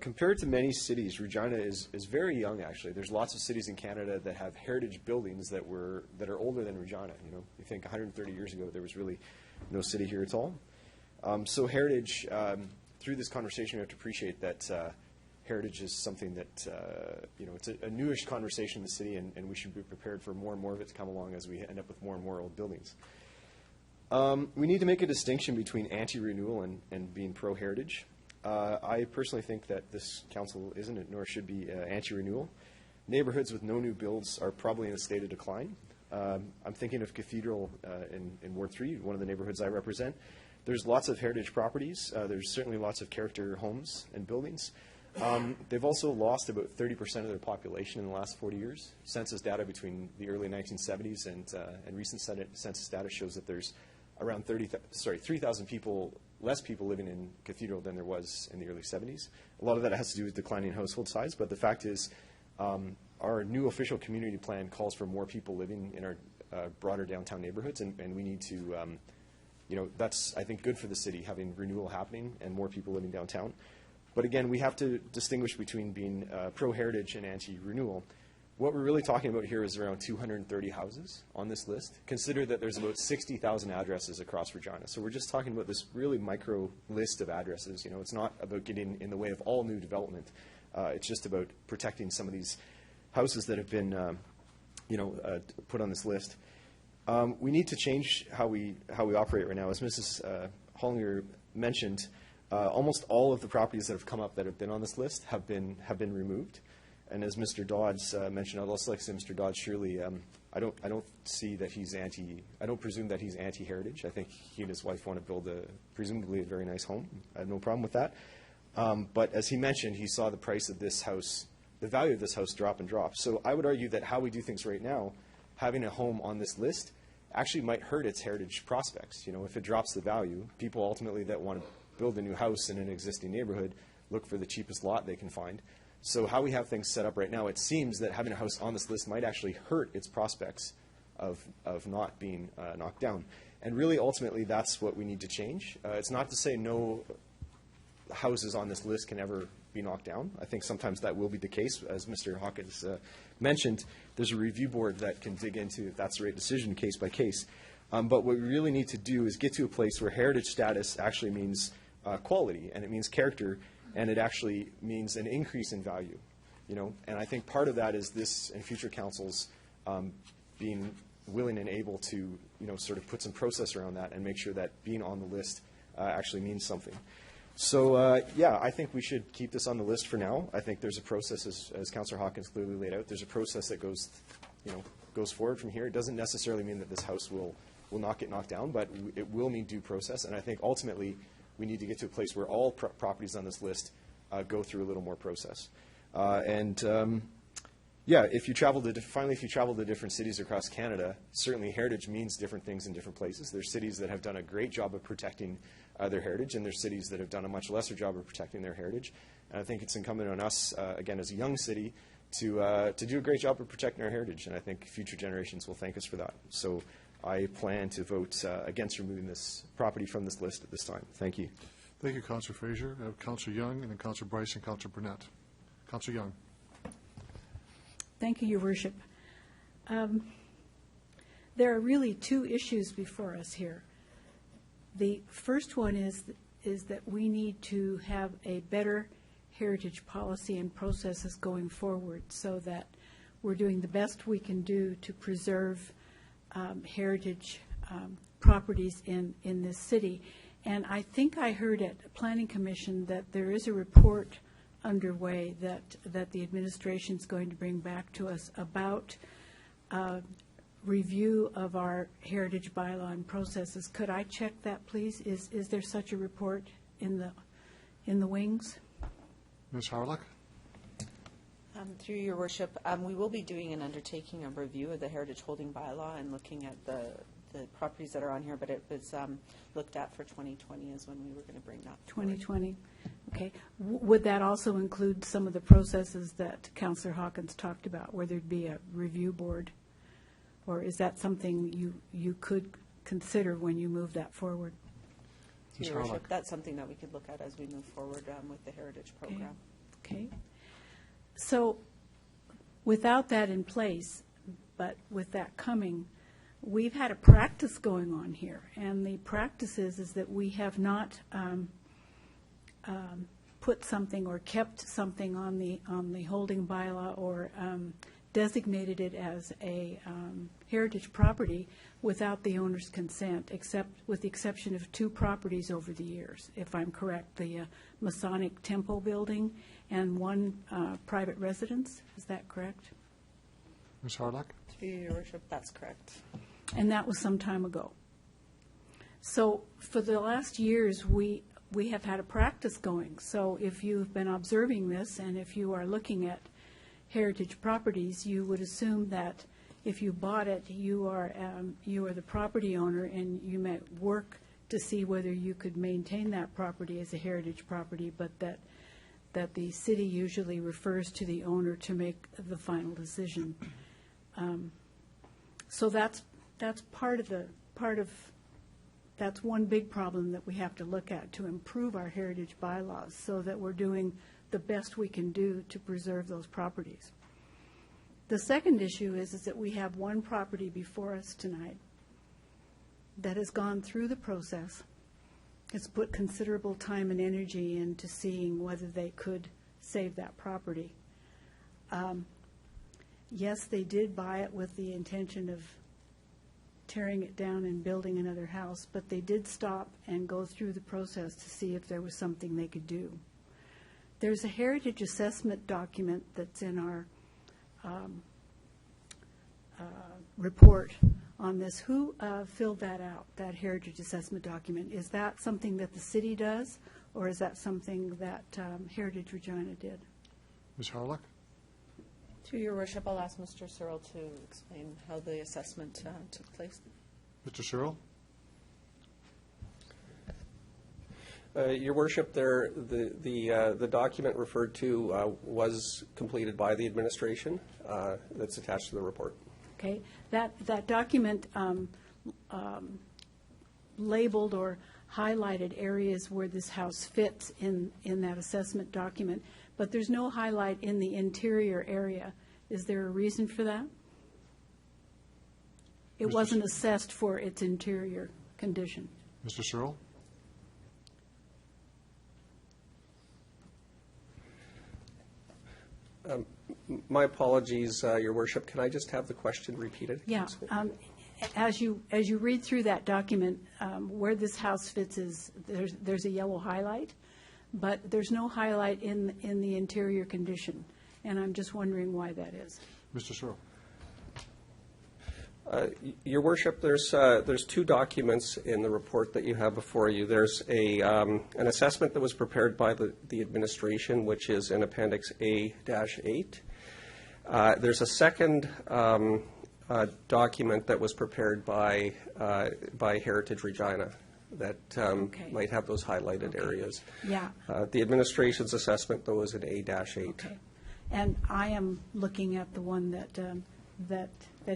Compared to many cities, Regina is very young, actually. There's lots of cities in Canada that have heritage buildings that are older than Regina. You know, you think 130 years ago there was really no city here at all. So heritage, through this conversation, we have to appreciate that heritage is something that, it's a newish conversation in the city, and we should be prepared for more and more of it to come along as we end up with more and more old buildings. We need to make a distinction between anti-renewal and being pro-heritage. I personally think that this council isn't, nor should be anti-renewal. Neighborhoods with no new builds are probably in a state of decline. I'm thinking of Cathedral in Ward 3, one of the neighborhoods I represent. There's lots of heritage properties. There's certainly lots of character homes and buildings. They've also lost about 30% of their population in the last 40 years. Census data between the early 1970s and recent census data shows that there's around 3,000 less people living in Cathedral than there was in the early 70s. A lot of that has to do with declining household size, but the fact is our new official community plan calls for more people living in our broader downtown neighborhoods, and we need to, that's, I think, good for the city, having renewal happening and more people living downtown. But again, we have to distinguish between being pro-heritage and anti-renewal. What we're really talking about here is around 230 houses on this list. Consider that there's about 60,000 addresses across Regina. So we're just talking about this really micro list of addresses. You know, it's not about getting in the way of all new development. It's just about protecting some of these houses that have been, put on this list. We need to change how we operate right now. As Mrs. Hollinger mentioned, almost all of the properties that have come up that have been on this list have been removed. And as Mr. Dodds mentioned, I'd also like to say, Mr. Dodds, surely I don't see that he's I don't presume that he's anti-heritage. I think he and his wife want to build presumably a very nice home. I have no problem with that. But as he mentioned, he saw the price of this house, the value of this house drop and drop. So I would argue that how we do things right now, having a home on this list, actually might hurt its heritage prospects. You know, if it drops the value, people ultimately that want to build a new house in an existing neighborhood look for the cheapest lot they can find. So how we have things set up right now, it seems that having a house on this list might actually hurt its prospects of not being knocked down. And really, ultimately, that's what we need to change. It's not to say no houses on this list can ever be knocked down. I think sometimes that will be the case. As Mr. Hawkins mentioned, there's a review board that can dig into if that's the right decision case by case. But what we really need to do is get to a place where heritage status actually means quality, and it means character, and it actually means an increase in value, And I think part of that is this and future councils being willing and able to, sort of put some process around that and make sure that being on the list actually means something. So, I think we should keep this on the list for now. I think there's a process, as Councillor Hawkins clearly laid out, there's a process that goes forward from here. It doesn't necessarily mean that this house will not get knocked down, but it will need due process. And I think ultimately we need to get to a place where all properties on this list go through a little more process. If you travel to different cities across Canada, certainly heritage means different things in different places. There's cities that have done a great job of protecting their heritage, and there's cities that have done a much lesser job of protecting their heritage. And I think it's incumbent on us, again, as a young city, to do a great job of protecting our heritage, and I think future generations will thank us for that. So I plan to vote against removing this property from this list at this time. Thank you. Thank you, Councillor Fraser. I have Councillor Young, and then Councillor Bryce and Councillor Burnett. Councillor Young. Thank you, Your Worship. There are really two issues before us here. The first one is that we need to have a better heritage policy and processes going forward so that we're doing the best we can do to preserve heritage properties in this city. And I think I heard at the Planning Commission that there is a report underway that the administration's going to bring back to us about review of our heritage bylaw and processes. Could I check that, please? Is there such a report in the wings? Ms. Harlock? Through your worship, we will be doing an undertaking of review of the heritage holding bylaw and looking at the properties that are on here, but it was looked at for 2020 is when we were going to bring that forward. 2020. Okay. Would that also include some of the processes that Councillor Hawkins talked about, where there'd be a review board? Or is that something you could consider when you move that forward? Through your worship, that's something that we could look at as we move forward with the heritage program. Okay. So without that in place, but with that coming, we've had a practice going on here, and the practice is that we have not put something or kept something on the holding bylaw or designated it as a heritage property without the owner's consent, except with the exception of 2 properties over the years, if I'm correct, the Masonic Temple building and 1 private residence. Is that correct? Ms. Harlock? Through your worship, that's correct. And that was some time ago. So for the last years, we have had a practice going. So if you've been observing this, and if you are looking at heritage properties, you would assume that if you bought it, you are the property owner, and you might work to see whether you could maintain that property as a heritage property, but that the city usually refers to the owner to make the final decision. So that's one big problem that we have to look at to improve our heritage bylaws, so that we're doing the best we can do to preserve those properties. The second issue is that we have 1 property before us tonight that has gone through the process. It's put considerable time and energy into seeing whether they could save that property. Yes, they did buy it with the intention of tearing it down and building another house, but they did stop and go through the process to see if there was something they could do. There's a heritage assessment document that's in our report on this. Who filled that out, that heritage assessment document? Is that something that the city does, or is that something that Heritage Regina did? Ms. Harlock? Through your worship, I'll ask Mr. Searle to explain how the assessment took place. Mr. Searle? Your worship, the document referred to was completed by the administration. That's attached to the report. Okay, that document labeled or highlighted areas where this house fits in that assessment document, but there's no highlight in the interior area. Is there a reason for that? It wasn't assessed for its interior condition. Mr. Searle? My apologies, Your Worship. Can I just have the question repeated? Yeah. As you read through that document, where this house fits is there's a yellow highlight, but there's no highlight in the interior condition, and I'm just wondering why that is. Mr. Searle? Your Worship, there's 2 documents in the report that you have before you. There's an assessment that was prepared by the administration, which is in Appendix A-8. There's a second document that was prepared by Heritage Regina that might have those highlighted areas. Yeah. The administration's assessment, though, is in A-8. Okay. And I am looking at the one that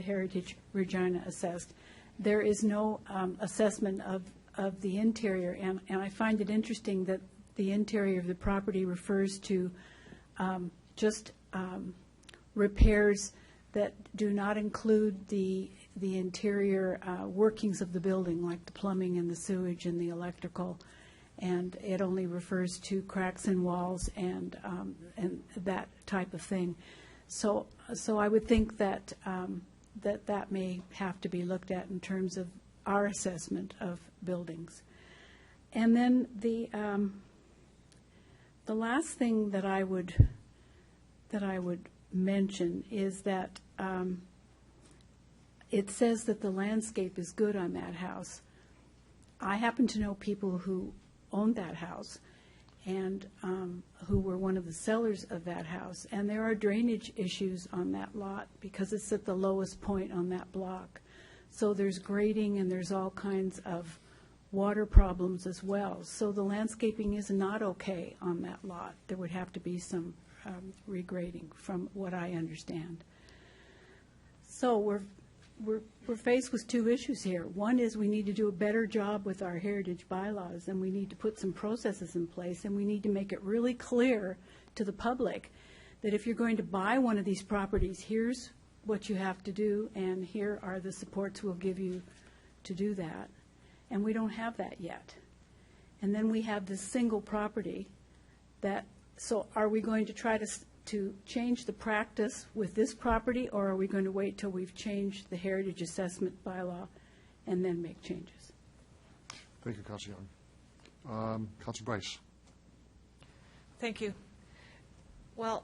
Heritage Regina assessed. There is no assessment of the interior, and I find it interesting that the interior of the property refers to just repairs that do not include the interior workings of the building, like the plumbing and the sewage and the electrical, and it only refers to cracks in walls and that type of thing. So I would think that that may have to be looked at in terms of our assessment of buildings. And then the The last thing that I would mention is that it says that the landscape is good on that house. I happen to know people who owned that house and who were one of the sellers of that house, and there are drainage issues on that lot because it's at the lowest point on that block. So there's grading and there's all kinds of water problems as well. So the landscaping is not okay on that lot. There would have to be some regrading from what I understand. So we're faced with two issues here. One is we need to do a better job with our heritage bylaws, and we need to put some processes in place, and we need to make it really clear to the public that if you're going to buy one of these properties, here's what you have to do, and here are the supports we'll give you to do that. And we don't have that yet. And then we have this single property that, so are we going to try to change the practice with this property, or are we going to wait till we've changed the heritage assessment bylaw and then make changes? Thank you, Councilor Young. Councilor Bryce. Thank you. Well,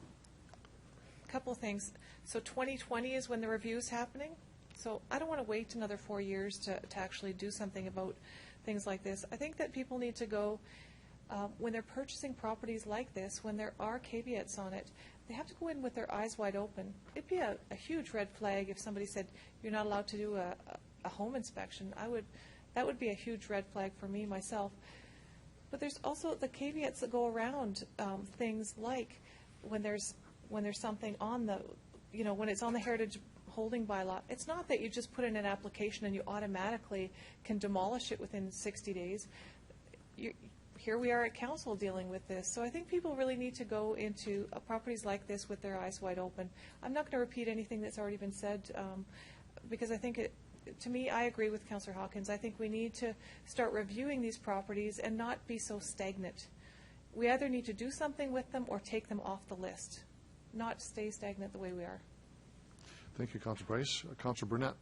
a couple of things. So 2020 is when the review is happening. So I don't want to wait another 4 years to actually do something about things like this. I think that people need to go, when they're purchasing properties like this, when there are caveats on it, they have to go in with their eyes wide open. It'd be a huge red flag if somebody said, you're not allowed to do a home inspection. That would be a huge red flag for me, myself. But there's also the caveats that go around things like when there's something on the, when it's on the heritage holding bylaw, it's not that you just put in an application and you automatically can demolish it within 60 days. Here we are at council dealing with this. So I think people really need to go into properties like this with their eyes wide open. I'm not going to repeat anything that's already been said because I think to me, I agree with Councillor Hawkins. I think we need to start reviewing these properties and not be so stagnant. We either need to do something with them or take them off the list, not stay stagnant the way we are. Thank you, Councilor Bryce. Councilor Burnett.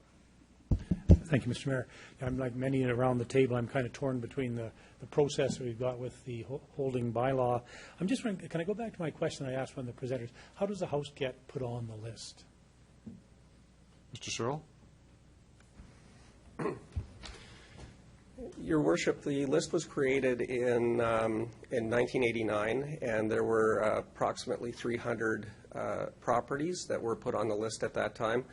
Thank you, Mr. Mayor. I'm like many around the table. I'm kind of torn between the process that we've got with the holding bylaw. I'm just wondering, can I go back to my question I asked one of the presenters? How does a house get put on the list? Mr. Searle. Your Worship, the list was created in 1989, and there were approximately 300 properties that were put on the list at that time.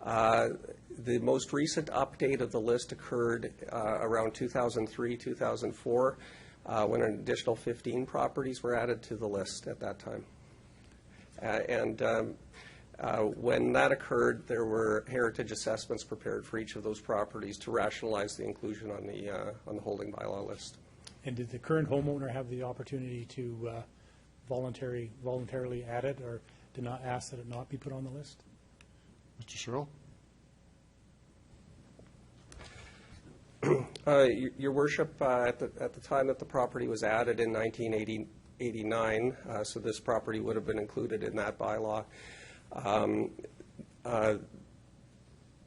The most recent update of the list occurred around 2003, 2004, when an additional 15 properties were added to the list at that time. When that occurred, there were heritage assessments prepared for each of those properties to rationalize the inclusion on the holding bylaw list. And did the current homeowner have the opportunity to voluntarily add it, or did not ask that it not be put on the list? Mr. Searle. Your Worship, at the time that the property was added in 1989, so this property would have been included in that bylaw.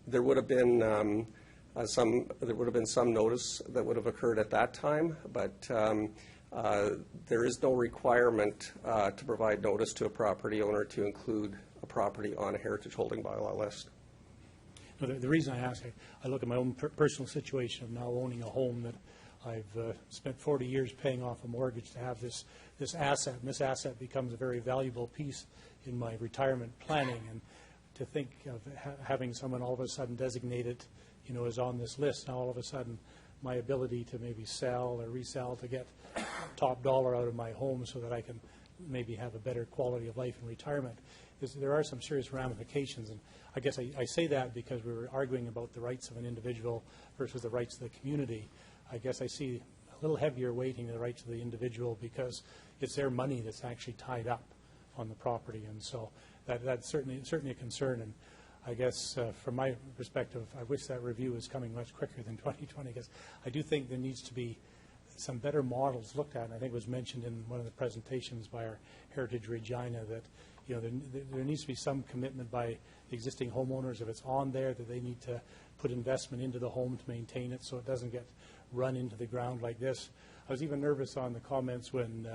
There would have been some notice that would have occurred at that time, but there is no requirement to provide notice to a property owner to include a property on a heritage holding bylaw list. No, the reason I ask, I look at my own personal situation of now owning a home that I've spent 40 years paying off a mortgage to have this asset, and this asset becomes a very valuable piece in my retirement planning. And to think of having someone all of a sudden designated, as on this list, now all of a sudden my ability to maybe sell or resell to get top dollar out of my home so that I can maybe have a better quality of life in retirement, there are some serious ramifications. And I guess I say that because we were arguing about the rights of an individual versus the rights of the community. I guess I see a little heavier weighting to the rights of the individual because it's their money that's actually tied up on the property. And so that's certainly a concern. And I guess from my perspective, I wish that review was coming much quicker than 2020, because I do think there needs to be some better models looked at. And I think it was mentioned in one of the presentations by our Heritage Regina that there needs to be some commitment by the existing homeowners, if it's on there, that they need to put investment into the home to maintain it so it doesn't get run into the ground like this. I was even nervous on the comments when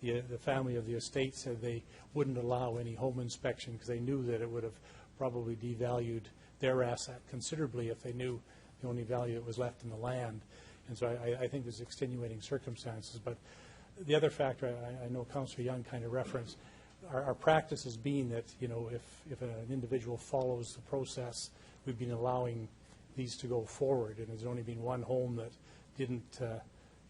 the family of the estate said they wouldn't allow any home inspection because they knew that it would have probably devalued their asset considerably if they knew the only value that was left in the land. And so I think there's extenuating circumstances. But the other factor, I know Councillor Young kind of referenced, our practice has been that, you know, if an individual follows the process, we've been allowing these to go forward. And there's only been one home that didn't,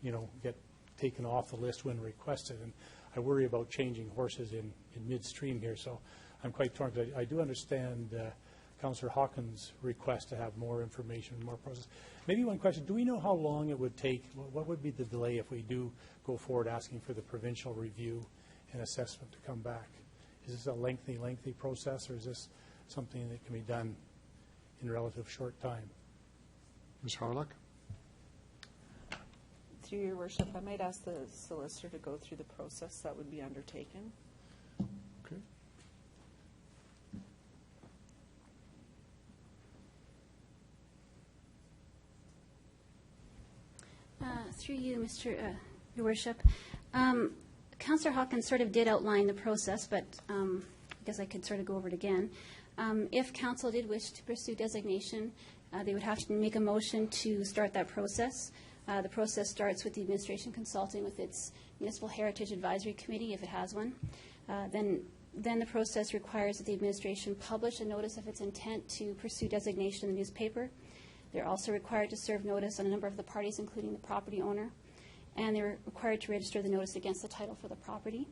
you know, get taken off the list when requested. And I worry about changing horses in midstream here. So I'm quite torn. I do understand Councillor Hawkins' request to have more information, more process. Maybe one question, do we know how long it would take, what would be the delay if we do go forward asking for the provincial review and assessment to come back? Is this a lengthy process, or is this something that can be done in a relative short time? Ms. Harlock? Through your worship, I might ask the solicitor to go through the process that would be undertaken. Okay. Through you, Your Worship. Councillor Hawkins sort of did outline the process, but I guess I could sort of go over it again. If council did wish to pursue designation, they would have to make a motion to start that process. The process starts with the administration consulting with its Municipal Heritage Advisory Committee, if it has one. Then the process requires that the administration publish a notice of its intent to pursue designation in the newspaper. They're also required to serve notice on a number of the parties, including the property owner, and they're required to register the notice against the title for the property.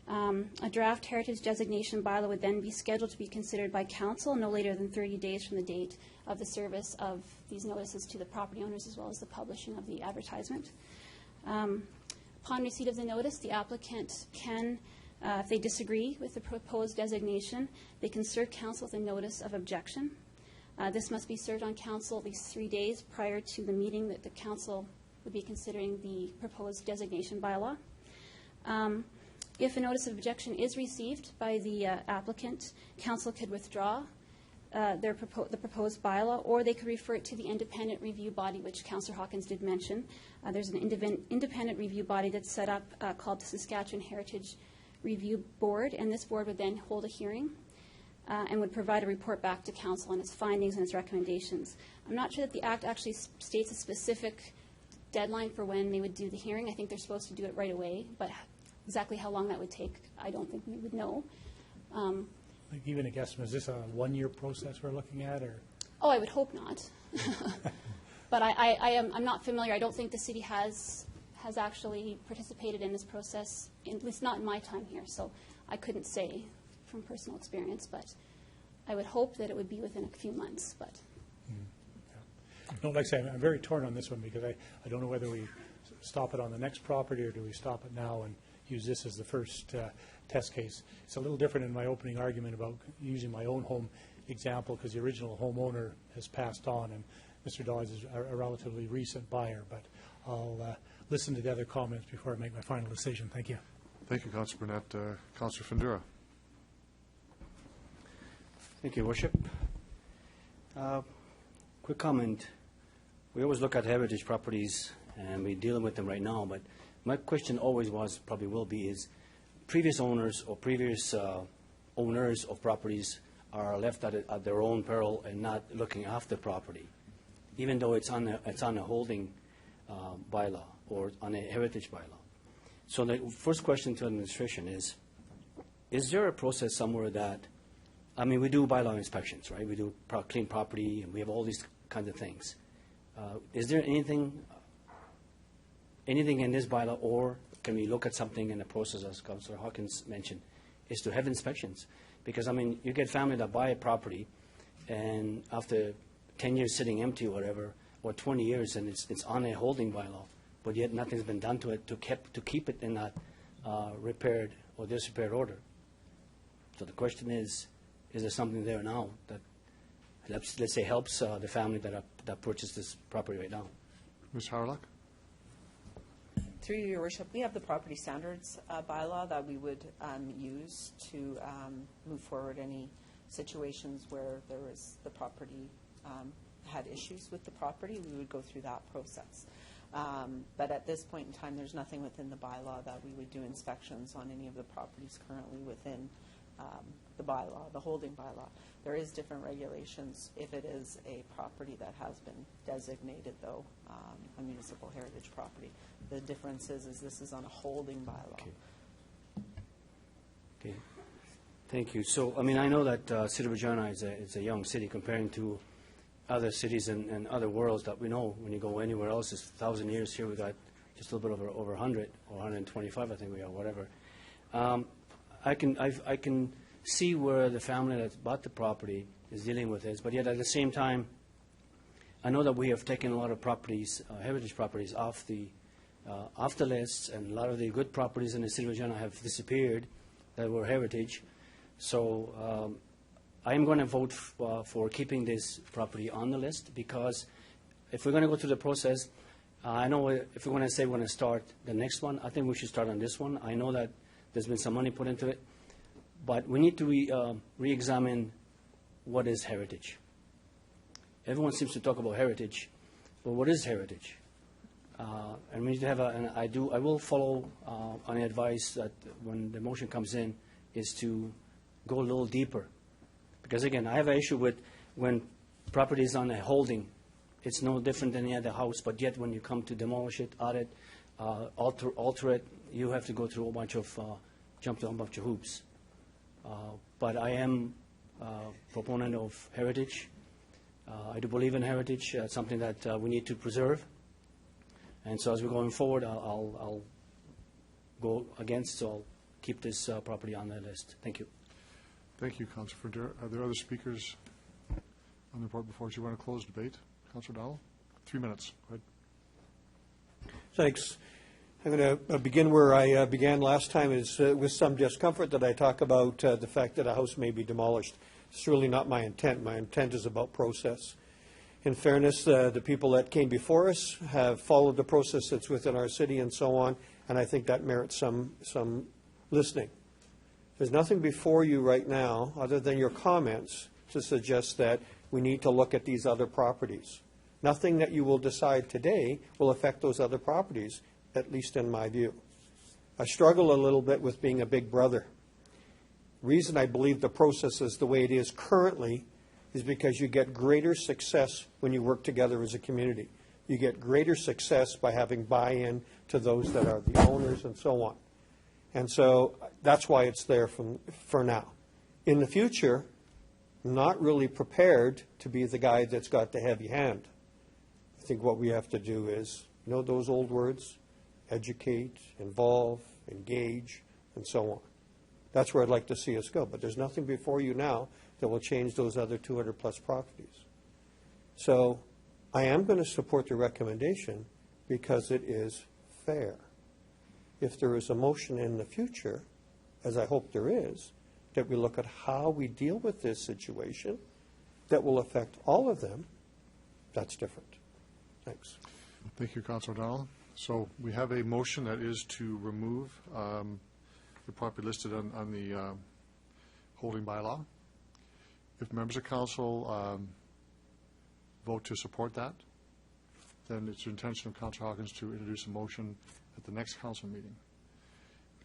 A draft heritage designation bylaw would then be scheduled to be considered by council no later than 30 days from the date of the service of these notices to the property owners, as well as the publishing of the advertisement. Upon receipt of the notice, the applicant can, if they disagree with the proposed designation, they can serve council with a notice of objection. This must be served on council at least 3 days prior to the meeting that the council would be considering the proposed designation bylaw. If a notice of objection is received by the applicant, council could withdraw the proposed bylaw, or they could refer it to the independent review body, which Councillor Hawkins did mention. There's an independent review body that's set up called the Saskatchewan Heritage Review Board, and this board would then hold a hearing and would provide a report back to council on its findings and its recommendations. I'm not sure that the Act actually states a specific deadline for when they would do the hearing. I think they're supposed to do it right away, but exactly how long that would take, I don't think we would know. Like even a guesstimate, is this a one-year process we're looking at, or? Oh, I would hope not. But I'm not familiar. I don't think the city has actually participated in this process, at least not in my time here, so I couldn't say from personal experience, but I would hope that it would be within a few months, but. No, like I say, I'm very torn on this one because I don't know whether we stop it on the next property or do we stop it now and use this as the first test case. It's a little different in my opening argument about using my own home example because the original homeowner has passed on and Mr. Dawes is a relatively recent buyer, but I'll listen to the other comments before I make my final decision. Thank you. Thank you, Councillor Burnett. Councillor Fundura. Thank you, Worship. Quick comment. We always look at heritage properties, and we're dealing with them right now, but my question always was, probably will be, is previous owners or previous owners of properties are left at their own peril and not looking after property, even though it's on a holding bylaw or on a heritage bylaw. So the first question to administration is there a process somewhere that, I mean, we do bylaw inspections, right? We do clean property, and we have all these kinds of things. Is there anything in this bylaw, or can we look at something in the process, as Councillor Hawkins mentioned, is to have inspections? Because, I mean, you get family that buy a property, and after 10 years sitting empty or whatever, or 20 years, and it's on a holding bylaw, but yet nothing's been done to it to keep it in that repaired or disrepaired order. So the question is there something there now that, let's say, helps the family that purchased this property right now? Ms. Harlock? Through your worship, we have the property standards bylaw that we would use to move forward any situations where there was the property had issues with the property, we would go through that process. But at this point in time, there's nothing within the bylaw that we would do inspections on any of the properties currently within the bylaw, the holding bylaw. There is different regulations if it is a property that has been designated, though, a municipal heritage property. The difference is this is on a holding bylaw. Okay. Thank you. So, I mean, I know that City of Regina is a young city comparing to other cities and other worlds that we know. When you go anywhere else, it's 1,000 years. Here we got just a little bit over 100 or 125, I think we are, whatever. I can see where the family that bought the property is dealing with this, but yet at the same time, I know that we have taken a lot of properties, heritage properties, off the lists, and a lot of the good properties in the City of Regina have disappeared that were heritage. So I am going to vote for keeping this property on the list, because if we're going to go through the process, I know if we're going to say we're going to start the next one, I think we should start on this one. I know that there's been some money put into it, but we need to re-examine what is heritage. Everyone seems to talk about heritage, but what is heritage? And we need to have I will follow on the advice that when the motion comes in is to go a little deeper. Because again, I have an issue with when property is on a holding, it's no different than any other house, but yet when you come to demolish it, audit, alter it, you have to go through a bunch of, jump through a bunch of hoops. But I am a proponent of heritage. I do believe in heritage. It's something that we need to preserve. And so as we're going forward, I'll go against, so I'll keep this property on the list. Thank you. Thank you, Councillor Fredera. Are there other speakers on the report before us? You want to close debate? Councillor Dowell? 3 minutes. Go ahead. Thanks. I'm going to begin where I began last time, is with some discomfort that I talk about the fact that a house may be demolished. It's really not my intent. My intent is about process. In fairness, the people that came before us have followed the process that's within our city and so on, and I think that merits some listening. There's nothing before you right now, other than your comments, to suggest that we need to look at these other properties. Nothing that you will decide today will affect those other properties, at least in my view. I struggle a little bit with being a big brother. Reason I believe the process is the way it is currently is because you get greater success when you work together as a community. You get greater success by having buy-in to those that are the owners and so on. And so that's why it's there for now. In the future, not really prepared to be the guy that's got the heavy hand. I think what we have to do is, you know those old words? Educate, involve, engage, and so on. That's where I'd like to see us go. But there's nothing before you now that will change those other 200-plus properties. So I am going to support the recommendation because it is fair. If there is a motion in the future, as I hope there is, that we look at how we deal with this situation that will affect all of them, that's different. Thanks. Thank you, Councillor O'Donnell. So we have a motion that is to remove the property listed on the holding bylaw. If members of council vote to support that, then it's the intention of Councillor Hawkins to introduce a motion at the next council meeting.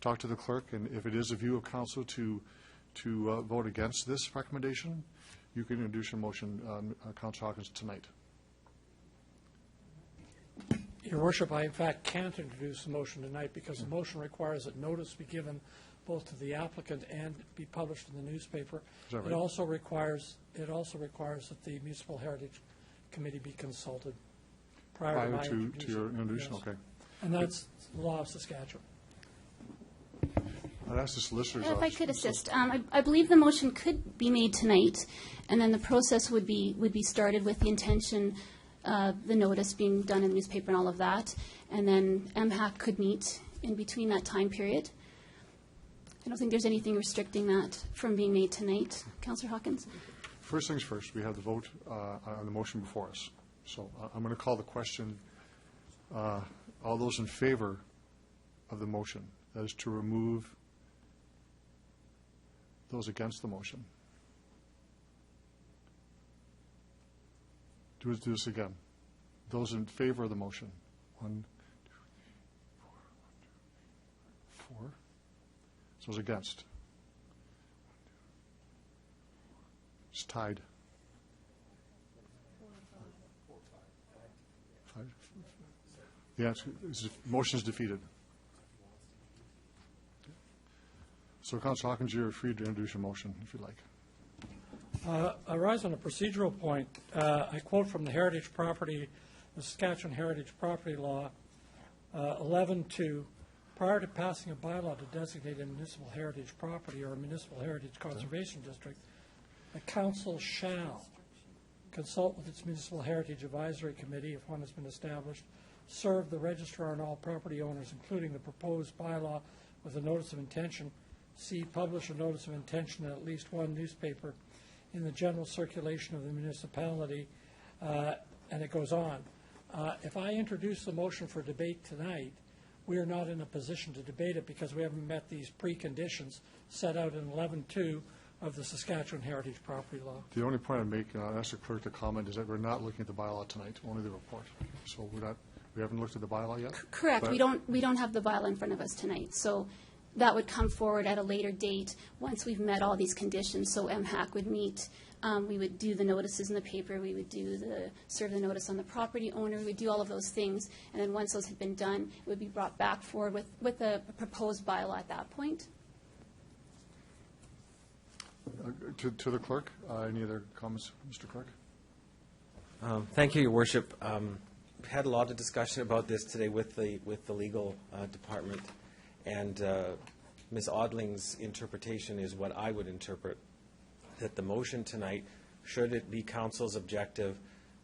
Talk to the clerk, and if it is a view of council to vote against this recommendation, you can introduce your motion, Councillor Hawkins, tonight. Your Worship, I in fact can't introduce the motion tonight because the motion requires that notice be given both to the applicant and be published in the newspaper. Is that right? It also requires that the Municipal Heritage Committee be consulted prior to your introduction. Yes. Okay. And that's the law of Saskatchewan. I'd ask the solicitor's If I office. could assist, I believe the motion could be made tonight, and then the process would be started with the intention, the notice being done in the newspaper and all of that, and then MHAC could meet in between that time period. I don't think there's anything restricting that from being made tonight. Councillor Hawkins? First things first, we have the vote on the motion before us. So I'm going to call the question. All those in favor of the motion, that is to remove. Those against the motion. do this again. Those in favor of the motion? 1, 2, 3, 4, 4. Those against? It's tied. 5. The answer is motion is defeated. So, Councillor Hawkins, you're free to introduce your motion if you like. I rise on a procedural point. I quote from the Heritage Property, the Saskatchewan Heritage Property Law, 11.2, prior to passing a bylaw to designate a municipal heritage property or a municipal heritage conservation district, the council shall consult with its municipal heritage advisory committee, if one has been established, serve the registrar and all property owners, including the proposed bylaw, with a notice of intention. C, publish a notice of intention in at least one newspaper in the general circulation of the municipality, and it goes on. If I introduce the motion for debate tonight, we are not in a position to debate it because we haven't met these preconditions set out in 11.2 of the Saskatchewan Heritage Property Law. The only point I'd make, and I'll ask the clerk to comment, is that we're not looking at the bylaw tonight, only the report. So we haven't looked at the bylaw yet? Correct. We don't have the bylaw in front of us tonight. So that would come forward at a later date once we've met all these conditions. So MHAC would meet. We would do the notices in the paper. We would serve the notice on the property owner. We would do all of those things. And then once those had been done, it would be brought back forward with a proposed bylaw at that point. To the clerk, any other comments, Mr. Clerk? Thank you, Your Worship. We've had a lot of discussion about this today with the legal department, and Ms. Odling's interpretation is what I would interpret, that the motion tonight, should it be council's objective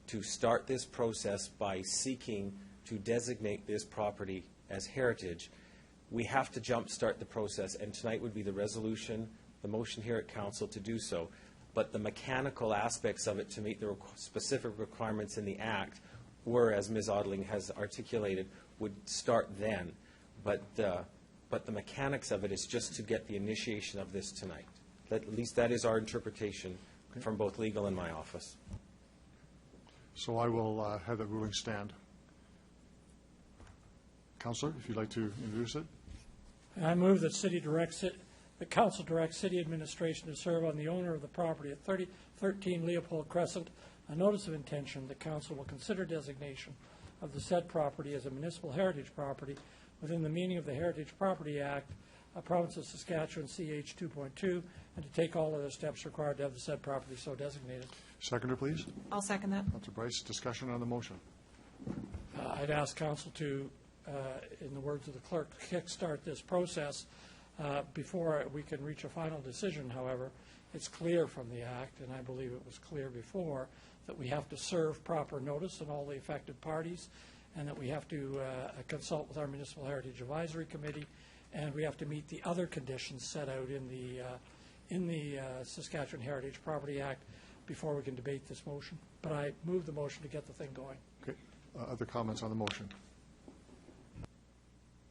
to start this process by seeking to designate this property as heritage, we have to jumpstart the process, and tonight would be the resolution, the motion here at council to do so. But the mechanical aspects of it to meet the specific requirements in the Act were, as Ms. Odling has articulated, would start then. But the mechanics of it is just to get the initiation of this tonight. At least that is our interpretation from both legal and my office. So I will have that ruling stand. Councillor, if you'd like to introduce it. I move that the council directs city administration to serve on the owner of the property at 13 Leopold Crescent a notice of intention that council will consider designation of the said property as a municipal heritage property within the meaning of the Heritage Property Act, Province of Saskatchewan, CH 2.2, and to take all other steps required to have the said property so designated. Seconder, please. I'll second that. Councillor Bryce, discussion on the motion. I'd ask council to, in the words of the clerk, kickstart this process before we can reach a final decision. However, it's clear from the Act, and I believe it was clear before, that we have to serve proper notice on all the affected parties, and that we have to consult with our Municipal Heritage Advisory Committee, and we have to meet the other conditions set out in the Saskatchewan Heritage Property Act before we can debate this motion. But I move the motion to get the thing going. Okay. Other comments on the motion?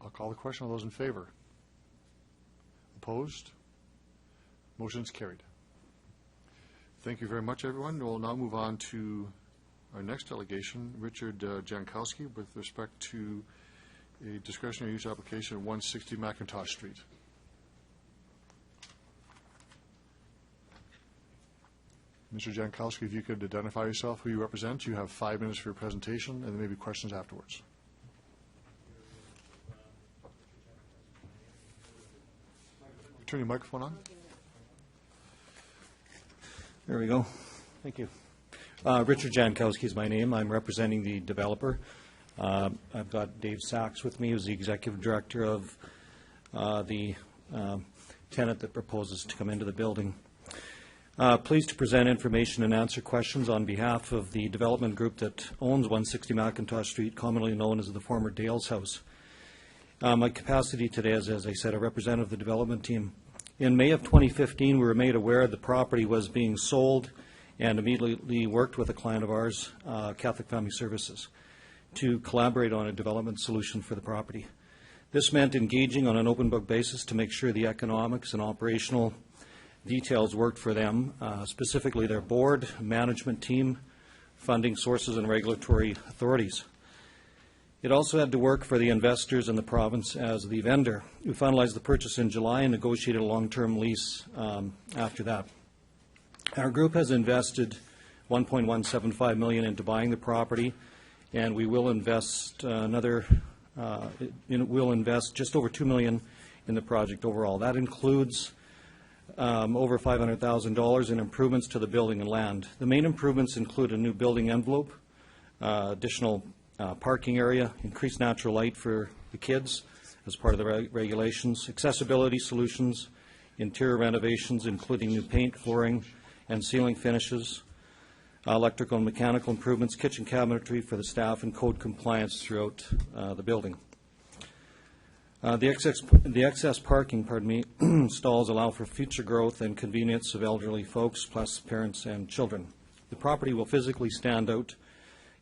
I'll call the question. All those in favor? Opposed? Motion is carried. Thank you very much, everyone. We'll now move on to our next delegation, Richard Jankowski, with respect to a discretionary use application at 160 McIntosh Street. Mr. Jankowski, if you could identify yourself, who you represent. You have 5 minutes for your presentation, and there may be questions afterwards. Turn your microphone on. There we go. Thank you. Richard Jankowski is my name. I'm representing the developer. I've got Dave Sachs with me, who's the executive director of the tenant that proposes to come into the building. Pleased to present information and answer questions on behalf of the development group that owns 160 McIntosh Street, commonly known as the former Dale's House. My capacity today is, as I said, a representative of the development team. In May of 2015, we were made aware the property was being sold, and immediately worked with a client of ours, Catholic Family Services, to collaborate on a development solution for the property. This meant engaging on an open book basis to make sure the economics and operational details worked for them, specifically their board, management team, funding sources and regulatory authorities. It also had to work for the investors and the province as the vendor. We finalized the purchase in July and negotiated a long-term lease after that. Our group has invested $1.175 million into buying the property, and we will invest we'll invest just over $2 million in the project overall. That includes over $500,000 in improvements to the building and land. The main improvements include a new building envelope, additional parking area, increased natural light for the kids as part of the regulations, accessibility solutions, interior renovations including new paint, flooring, and ceiling finishes, electrical and mechanical improvements, kitchen cabinetry for the staff, and code compliance throughout the building. The excess parking, stalls allow for future growth and convenience of elderly folks, plus parents and children. The property will physically stand out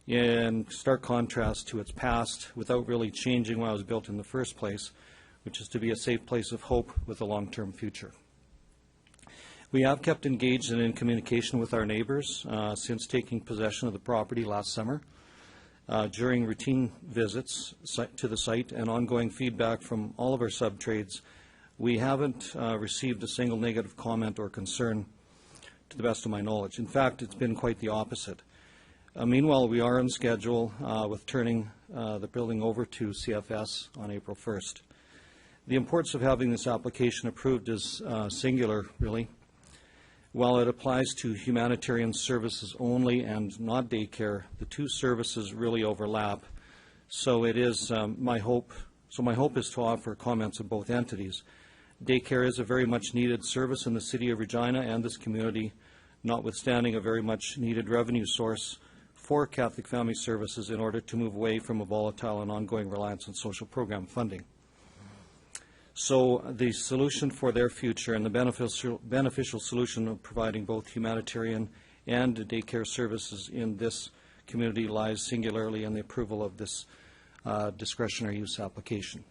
in stark contrast to its past without really changing why it was built in the first place, which is to be a safe place of hope with a long-term future. We have kept engaged and in communication with our neighbors since taking possession of the property last summer. During routine visits to the site and ongoing feedback from all of our sub-trades, we haven't received a single negative comment or concern to the best of my knowledge. In fact, it's been quite the opposite. Meanwhile, we are on schedule with turning the building over to CFS on April 1st. The importance of having this application approved is singular, really. While it applies to humanitarian services only and not daycare, the two services really overlap. So it is my hope is to offer comments of both entities. Daycare is a very much needed service in the City of Regina and this community, notwithstanding a very much needed revenue source for Catholic Family Services in order to move away from a volatile and ongoing reliance on social program funding. So the solution for their future and the beneficial solution of providing both humanitarian and daycare services in this community lies singularly in the approval of this discretionary use application.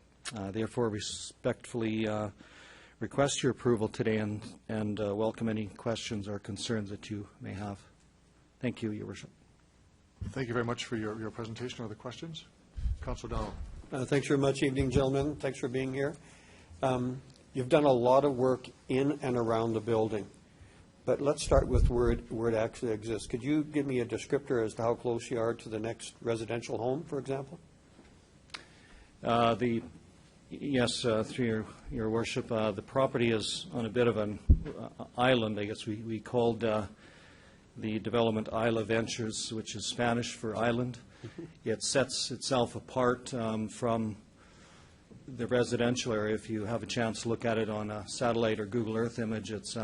Therefore, respectfully request your approval today and welcome any questions or concerns that you may have. Thank you, Your Worship. Thank you very much for your presentation. Other questions? Councillor O'Donnell. Thanks very much. Evening, gentlemen. Thanks for being here. You've done a lot of work in and around the building, but let's start with where it actually exists. Could you give me a descriptor as to how close you are to the next residential home, for example? Yes, through your worship, the property is on a bit of an island, I guess we called the development Isla Ventures, which is Spanish for island. It sets itself apart from the residential area. If you have a chance to look at it on a satellite or Google Earth image, it's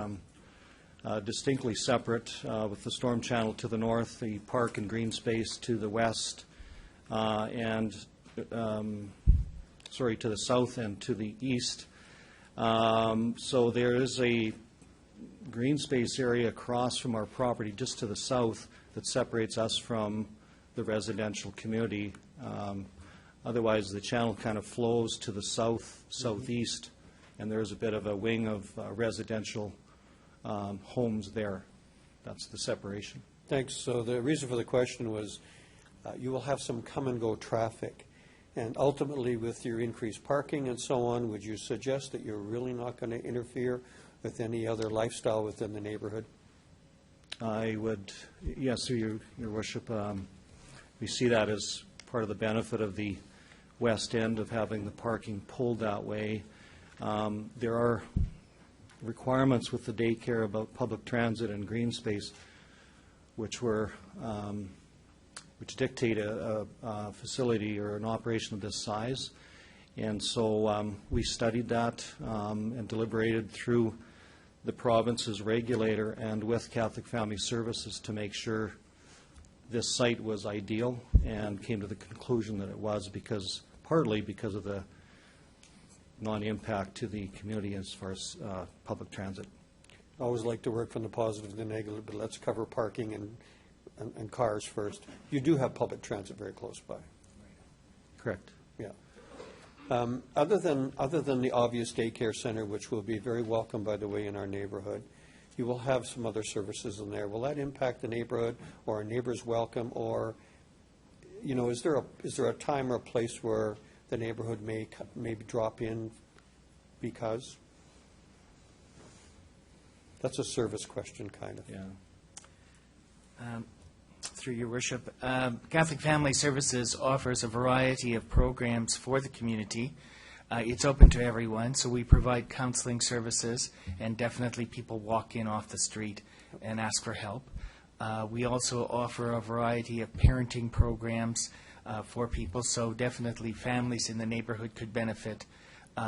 distinctly separate with the storm channel to the north, the park and green space to the west, and to the south and to the east. So there is a green space area across from our property just to the south that separates us from the residential community. Otherwise, the channel kind of flows to the south, southeast, and there's a bit of a wing of residential homes there. That's the separation. Thanks. So the reason for the question was you will have some come-and-go traffic, and ultimately with your increased parking and so on, would you suggest that you're really not going to interfere with any other lifestyle within the neighborhood? I would, yes, Your Worship. We see that as part of the benefit of the west end of having the parking pulled that way. There are requirements with the daycare about public transit and green space, which dictate a facility or an operation of this size. And so we studied that and deliberated through the province's regulator and with Catholic Family Services to make sure this site was ideal, and came to the conclusion that it was partly because of the non-impact to the community as far as public transit. I always like to work from the positive to the negative, but let's cover parking and cars first. You do have public transit very close by. Correct. Yeah. Other than the obvious daycare center, which will be very welcome, by the way, in our neighborhood, you will have some other services in there. Will that impact the neighborhood or a neighbor's welcome? Or, you know, is there a time or a place where the neighborhood may maybe drop in because? That's a service question, kind of. Yeah. Through your worship, Catholic Family Services offers a variety of programs for the community. It's open to everyone, so we provide counseling services, and definitely people walk in off the street and ask for help. We also offer a variety of parenting programs for people, so definitely families in the neighborhood could benefit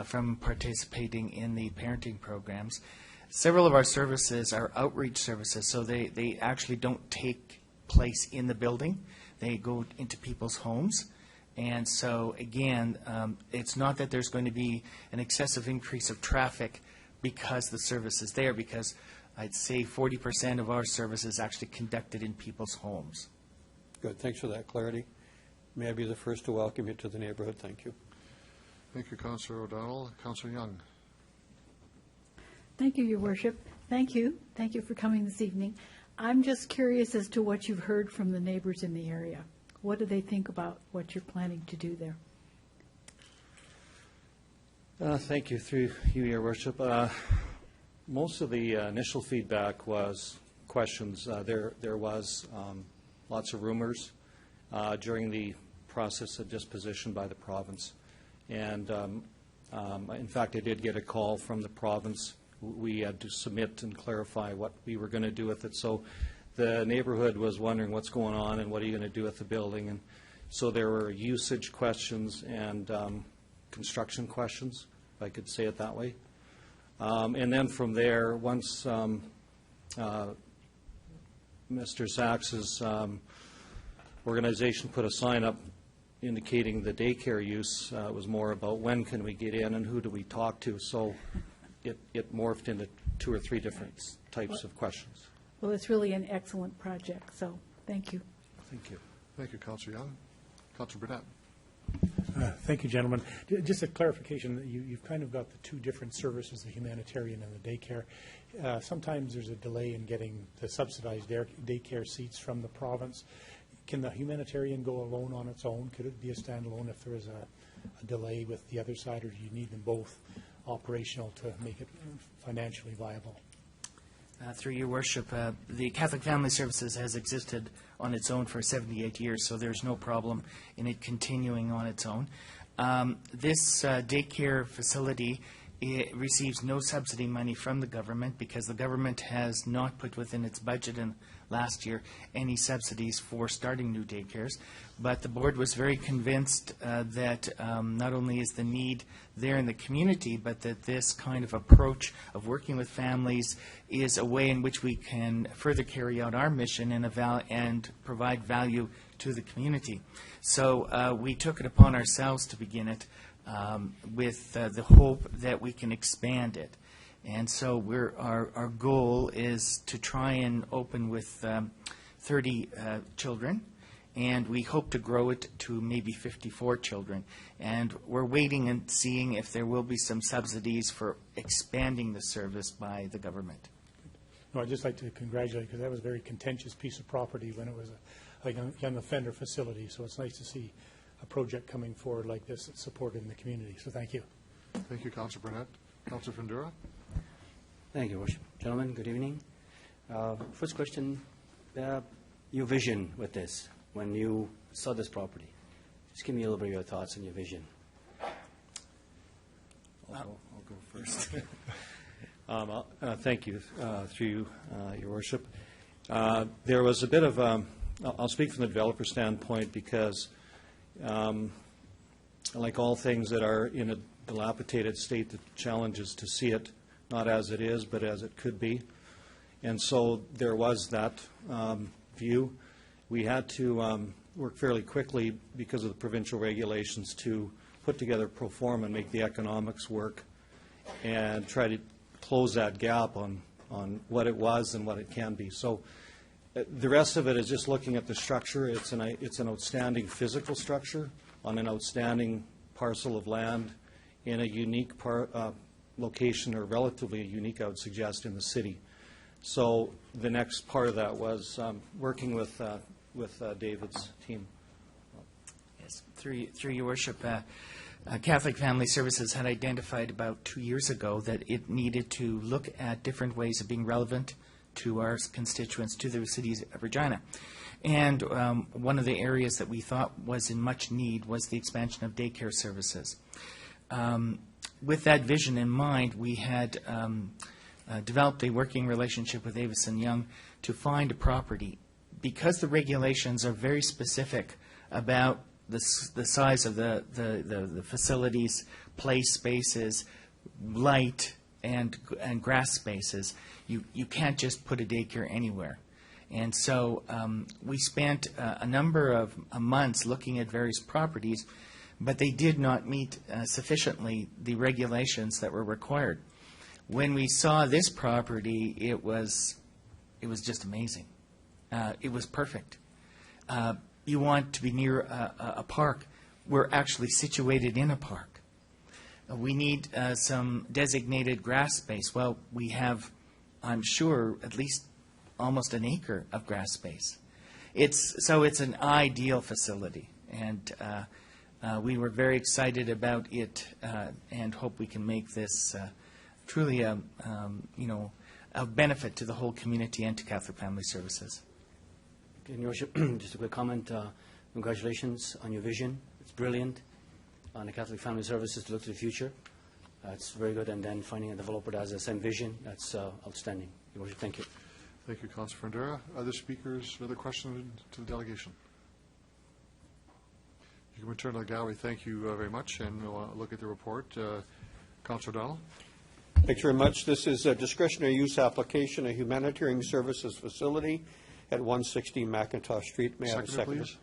from participating in the parenting programs. Several of our services are outreach services, so they actually don't take place in the building. They go into people's homes. And so, again, it's not that there's going to be an excessive increase of traffic because the service is there, because I'd say 40% of our service is actually conducted in people's homes. Good. Thanks for that clarity. May I be the first to welcome you to the neighborhood. Thank you. Thank you, Councillor O'Donnell. Councillor Young. Thank you, Your Worship. Thank you. Thank you for coming this evening. I'm just curious as to what you've heard from the neighbors in the area. What do they think about what you're planning to do there? Thank you, through you, Your Worship. Most of the initial feedback was questions. There was lots of rumors during the process of disposition by the province. And in fact, I did get a call from the province. We had to submit and clarify what we were going to do with it. So the neighborhood was wondering what's going on and what are you going to do with the building. And so there were usage questions and construction questions, if I could say it that way. And then from there, once Mr. Sachs's organization put a sign up indicating the daycare use, it was more about when can we get in and who do we talk to. So it morphed into 2 or 3 different types of questions. Well, it's really an excellent project, so thank you. Thank you. Thank you, Councillor Young. Councillor Burnett. Thank you, gentlemen. Just a clarification, you've kind of got the 2 different services, the humanitarian and the daycare. Sometimes there's a delay in getting the subsidized daycare seats from the province. Can the humanitarian go alone on its own? Could it be a standalone if there is a delay with the other side, or do you need them both operational to make it financially viable? Through your worship, the Catholic Family Services has existed on its own for 78 years, so there's no problem in it continuing on its own. This daycare facility, it receives no subsidy money from the government because the government has not put within its budget in last year any subsidies for starting new daycares. But the board was very convinced that not only is the need there in the community, but that this kind of approach of working with families is a way in which we can further carry out our mission and provide value to the community. So we took it upon ourselves to begin it with the hope that we can expand it. And so our goal is to try and open with 30 children, and we hope to grow it to maybe 54 children. And we're waiting and seeing if there will be some subsidies for expanding the service by the government. No, I'd just like to congratulate, because that was a very contentious piece of property when it was a young offender facility. So it's nice to see a project coming forward like this that's supported in the community. So thank you. Thank you, Councillor Burnett. Councillor Fundura. Thank you, Worship. Gentlemen, good evening. First question, your vision with this, when you saw this property. Just give me a little bit of your thoughts and your vision. I'll go first. Thank you, through you, Your Worship. There was a bit of, I'll speak from the developer standpoint because like all things that are in a dilapidated state, the challenge is to see it not as it is, but as it could be. And so there was that view. We had to work fairly quickly because of the provincial regulations to put together pro forma and make the economics work and try to close that gap on what it was and what it can be. So the rest of it is just looking at the structure. It's an outstanding physical structure on an outstanding parcel of land in a unique location, or relatively unique, I would suggest, in the city. So the next part of that was working with David's team. Yes, through your worship, Catholic Family Services had identified about 2 years ago that it needed to look at different ways of being relevant to our constituents, to the city of Regina. And one of the areas that we thought was in much need was the expansion of daycare services. With that vision in mind, we had developed a working relationship with Avis & Young to find a property. Because the regulations are very specific about the size of the facilities, play spaces, light, and grass spaces, you can't just put a daycare anywhere. And so we spent a number of months looking at various properties, but they did not meet sufficiently the regulations that were required. When we saw this property, it was just amazing. It was perfect. You want to be near a park. We're actually situated in a park. We need some designated grass space. Well, we have, I'm sure, at least almost an acre of grass space. It's an ideal facility, and we were very excited about it and hope we can make this truly a benefit to the whole community and to Catholic Family Services. Your Worship, just a quick comment. Congratulations on your vision. It's brilliant. On the Catholic Family Services to look to the future. It's very good. And then finding a developer that has the same vision, that's outstanding. Your Worship, thank you. Thank you, Councillor Fandera. Other speakers, other questions to the delegation? You can return to the gallery. Thank you very much, and we'll look at the report. Councillor O'Donnell. Thanks very much. This is a discretionary use application, a humanitarian services facility at 160 McIntosh Street. May I have a second? Please.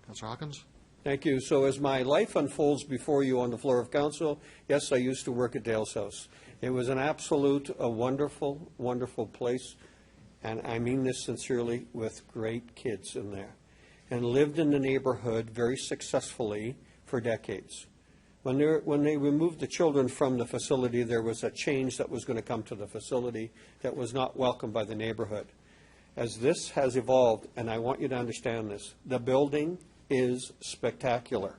Councillor Hawkins. Thank you. So as my life unfolds before you on the floor of council, yes, I used to work at Dale's house. It was an a wonderful, wonderful place, and I mean this sincerely, with great kids in there, and lived in the neighborhood very successfully for decades. When they removed the children from the facility, there was a change that was going to come to the facility that was not welcomed by the neighborhood. As this has evolved, and I want you to understand this, the building is spectacular.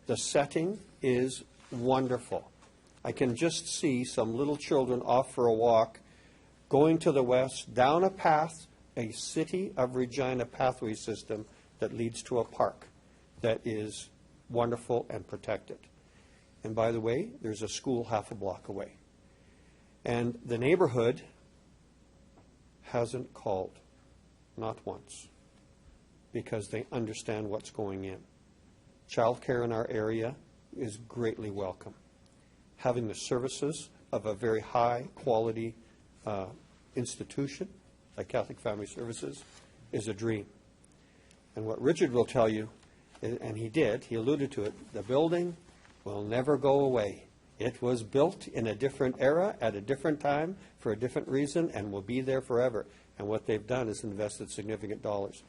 The setting is wonderful. I can just see some little children off for a walk, going to the west, down a path, a City of Regina pathway system that leads to a park that is wonderful and protected. And by the way, there's a school half a block away. And the neighborhood hasn't called, not once, because they understand what's going in. Childcare in our area is greatly welcome. Having the services of a very high quality institution like Catholic Family Services is a dream. And what Richard will tell you, and he alluded to it, the building will never go away. It was built in a different era, at a different time, for a different reason, and will be there forever. And what they've done is invested significant dollars.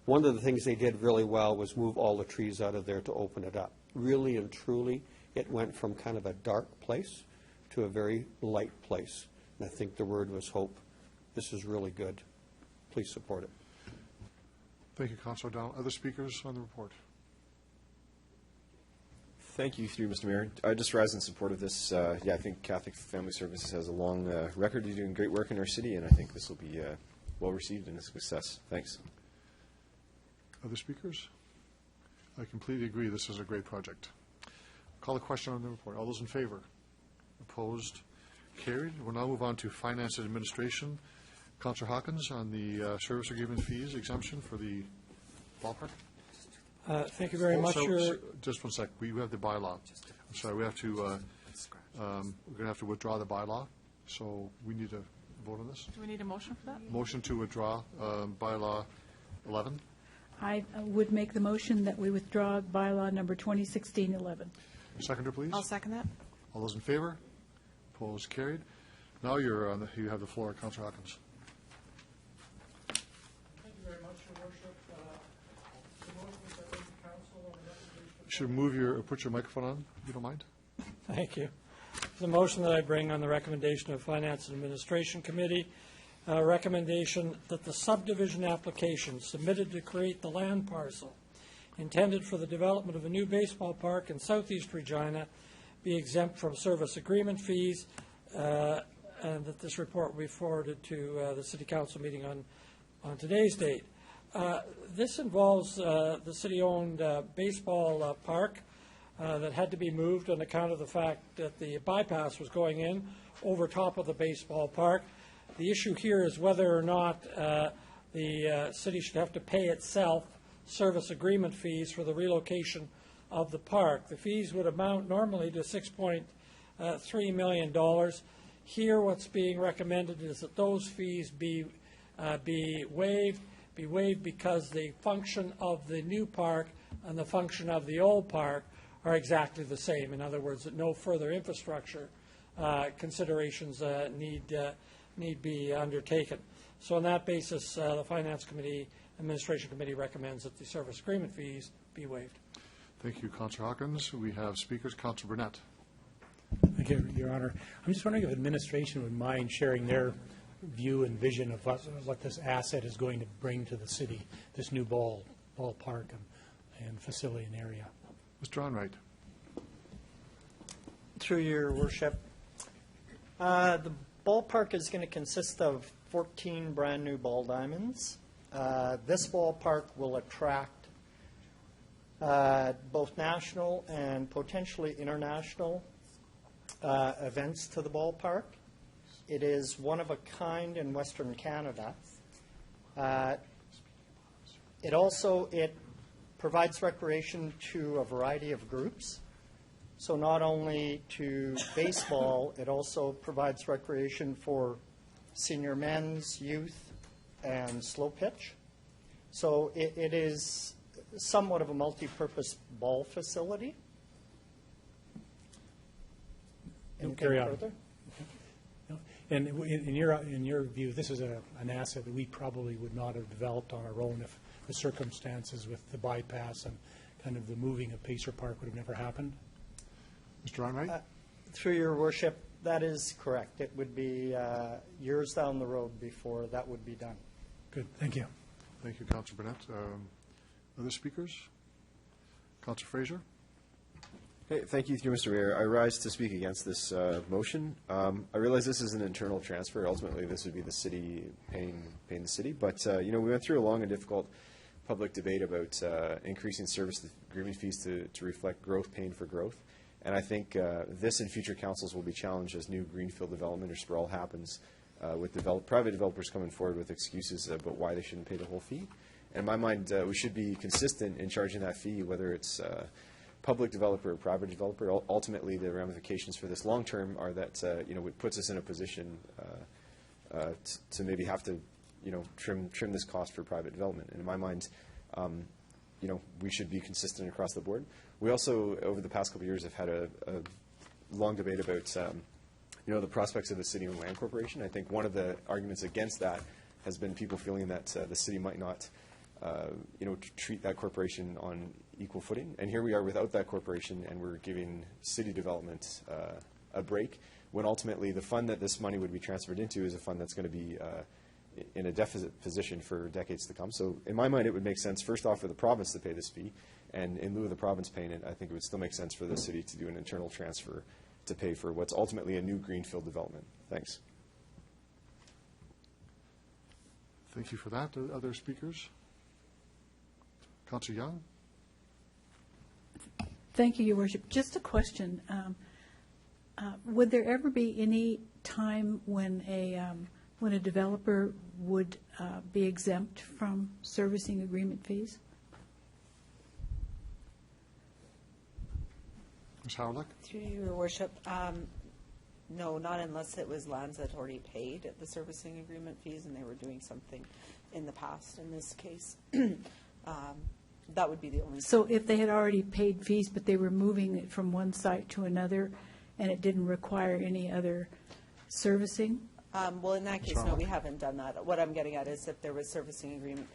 One of the things they did really well was move all the trees out of there to open it up. Really and truly, it went from kind of a dark place to a very light place. And I think the word was hope. This is really good. Please support it. Thank you, Councillor O'Donnell. Other speakers on the report? Thank you, through Mr. Mayor. I just rise in support of this. I think Catholic Family Services has a long record of doing great work in our city, and I think this will be well received and a success. Thanks. Other speakers? I completely agree. This is a great project. Call the question on the report. All those in favor? Opposed? Carried. We'll now move on to Finance and Administration. Councillor Hawkins on the service agreement fees exemption for the ballpark. Thank you very much. Just one sec. We have the bylaw. I'm sorry. We have to. We're going to have to withdraw the bylaw. So we need to vote on this. Do we need a motion for that? Motion to withdraw bylaw 11. I would make the motion that we withdraw bylaw number 2016-11. Seconder, please. I'll second that. All those in favor? Opposed? Carried. Now you have the floor, Councillor Hawkins. Thank you very much, Your Worship. The motion is that the council on the You should put your microphone on, if you don't mind. Thank you. The motion that I bring on the recommendation of Finance and Administration Committee, recommendation that the subdivision application submitted to create the land parcel intended for the development of a new baseball park in southeast Regina be exempt from service agreement fees, and that this report will be forwarded to the City Council meeting on today's date. This involves the city-owned baseball park that had to be moved on account of the fact that the bypass was going in over top of the baseball park. The issue here is whether or not the city should have to pay itself service agreement fees for the relocation of the park. The fees would amount normally to $6.3 million. Here, what's being recommended is that those fees be waived because the function of the new park and the function of the old park are exactly the same. In other words, that no further infrastructure considerations need be undertaken. So on that basis, the Finance Committee, Administration Committee recommends that the service agreement fees be waived. Thank you, Councillor Hawkins. We have speakers. Councillor Burnett. Thank you, Your Honor. I'm just wondering if administration would mind sharing their view and vision of what this asset is going to bring to the city, this new ballpark and facility and area. Mr. Onright. Through your worship, the ballpark is going to consist of 14 brand new ball diamonds. This ballpark will attract both national and potentially international events to the ballpark. It is one of a kind in Western Canada. It provides recreation to a variety of groups. So not only to baseball, it also provides recreation for senior men's, youth, and slow pitch. So it is somewhat of a multi-purpose ball facility. Carry on. Okay. No. And in your view, this is an asset that we probably would not have developed on our own if the circumstances with the bypass and kind of the moving of Pacer Park would have never happened? Mr. Onright? Through your worship, that is correct. It would be years down the road before that would be done. Good. Thank you. Thank you, Councillor Burnett. Other speakers? Councillor Fraser? Hey, thank you, Mr. Mayor. I rise to speak against this motion. I realize this is an internal transfer. Ultimately, this would be the city paying the city. But we went through a long and difficult public debate about increasing service agreement fees to reflect growth paying for growth. And I think this and future councils will be challenged as new greenfield development or sprawl happens with private developers coming forward with excuses about why they shouldn't pay the whole fee. And in my mind, we should be consistent in charging that fee, whether it's public developer or private developer. Ultimately, the ramifications for this long term are that it puts us in a position to maybe have to trim this cost for private development. And in my mind, we should be consistent across the board. We also, over the past couple of years, have had a long debate about the prospects of the city-owned land corporation. I think one of the arguments against that has been people feeling that the city might not treat that corporation on equal footing. And here we are without that corporation, and we're giving city development a break, when ultimately the fund that this money would be transferred into is a fund that's going to be in a deficit position for decades to come. So in my mind, it would make sense, first off, for the province to pay this fee, and in lieu of the province paying it, I think it would still make sense for the city to do an internal transfer to pay for what's ultimately a new greenfield development. Thanks. Thank you for that. Other speakers? Councillor Young? Thank you, Your Worship. Just a question. Would there ever be any time when a developer would be exempt from servicing agreement fees? Ms. Howlick? Through your worship, no, not unless it was lands that already paid the servicing agreement fees and they were doing something in the past. In this case, that would be the only. So if they had already paid fees, but they were moving it from one site to another, and it didn't require any other servicing? Well, in that case, no, we haven't done that. What I'm getting at is if there was servicing agreement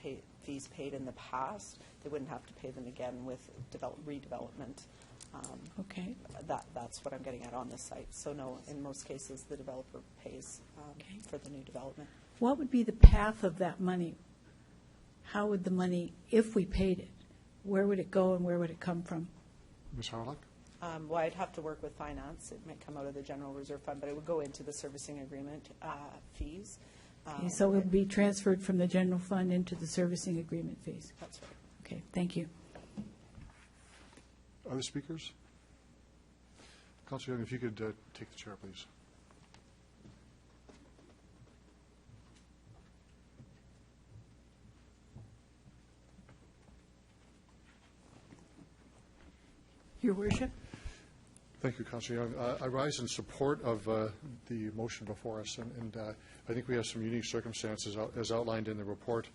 fees paid in the past, they wouldn't have to pay them again with redevelopment Okay. That's what I'm getting at on this site. So no, in most cases, the developer pays for the new development. What would be the path of that money? How would the money, if we paid it, where would it go and where would it come from? Ms. Harlock? Well, I'd have to work with finance. It might come out of the general reserve fund, but it would go into the servicing agreement fees. Okay, so it would be transferred from the general fund into the servicing agreement fees? That's right. Okay, thank you. Other speakers? Councillor Young, if you could take the chair, please. Your Worship. Thank you, Councillor Young. I rise in support of the motion before us, and I think we have some unique circumstances as outlined in the report.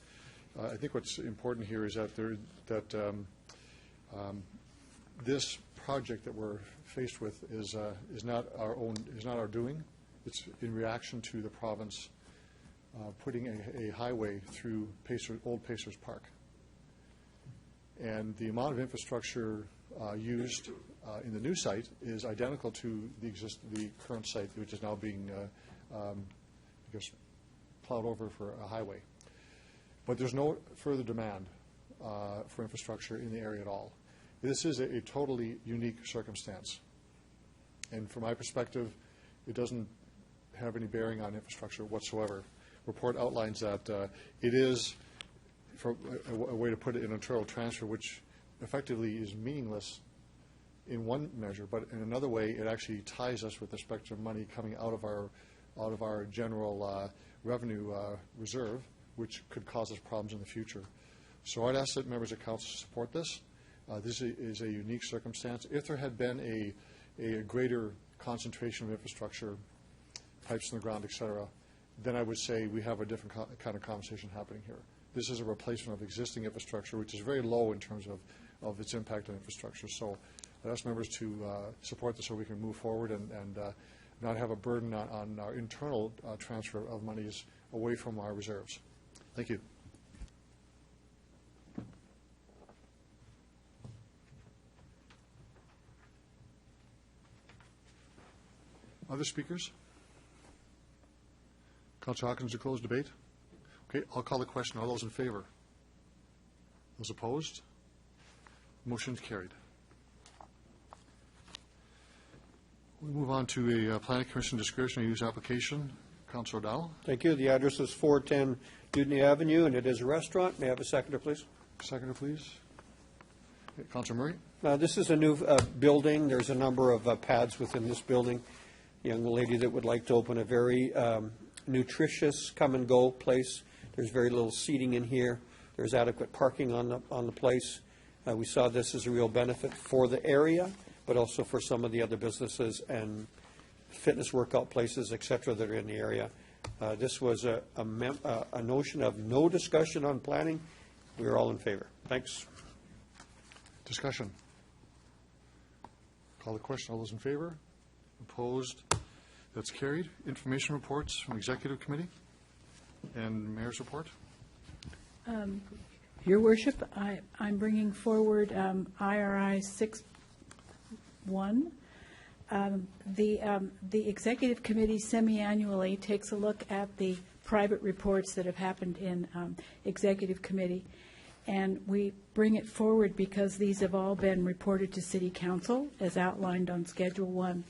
I think what's important here is that this project that we're faced with is not our doing. It's in reaction to the province putting a highway through Old Pacers Park, and the amount of infrastructure used in the new site is identical to the current site, which is now being plowed over for a highway. But there's no further demand for infrastructure in the area at all. This is a totally unique circumstance. And from my perspective, it doesn't have any bearing on infrastructure whatsoever. The report outlines that it is, for a way to put it, an internal transfer, which effectively is meaningless in one measure, but in another way, it actually ties us with respect to money coming out of our general revenue reserve, which could cause us problems in the future. So I'd ask that members of council support this. This is a unique circumstance. If there had been a greater concentration of infrastructure, pipes in the ground, et cetera, then I would say we have a different kind of conversation happening here. This is a replacement of existing infrastructure, which is very low in terms of its impact on infrastructure. So I ask members to support this so we can move forward and not have a burden on our internal transfer of monies away from our reserves. Thank you. Other speakers? Councillor Hawkins, to close debate? Okay, I'll call the question. All those in favor? Those opposed? Motion is carried. We move on to a Planning Commission discretionary use application. Councillor O'Donnell. Thank you. The address is 410 Dudney Avenue, and it is a restaurant. May I have a seconder, please? Seconder, please. Okay, Councillor Murray. This is a new building. There's a number of pads within this building. A young lady that would like to open a very nutritious come-and-go place. There's very little seating in here. There's adequate parking on the place. We saw this as a real benefit for the area, but also for some of the other businesses and fitness workout places, et cetera, that are in the area. This was a notion of no discussion on planning. We are all in favor. Thanks. Discussion. Call the question. All those in favor? Opposed? That's carried. Information reports from Executive Committee and Mayor's report. Your Worship, I'm bringing forward IRI 6.1. The Executive Committee semi-annually takes a look at the private reports that have happened in Executive Committee, and we bring it forward because these have all been reported to City Council as outlined on Schedule 1.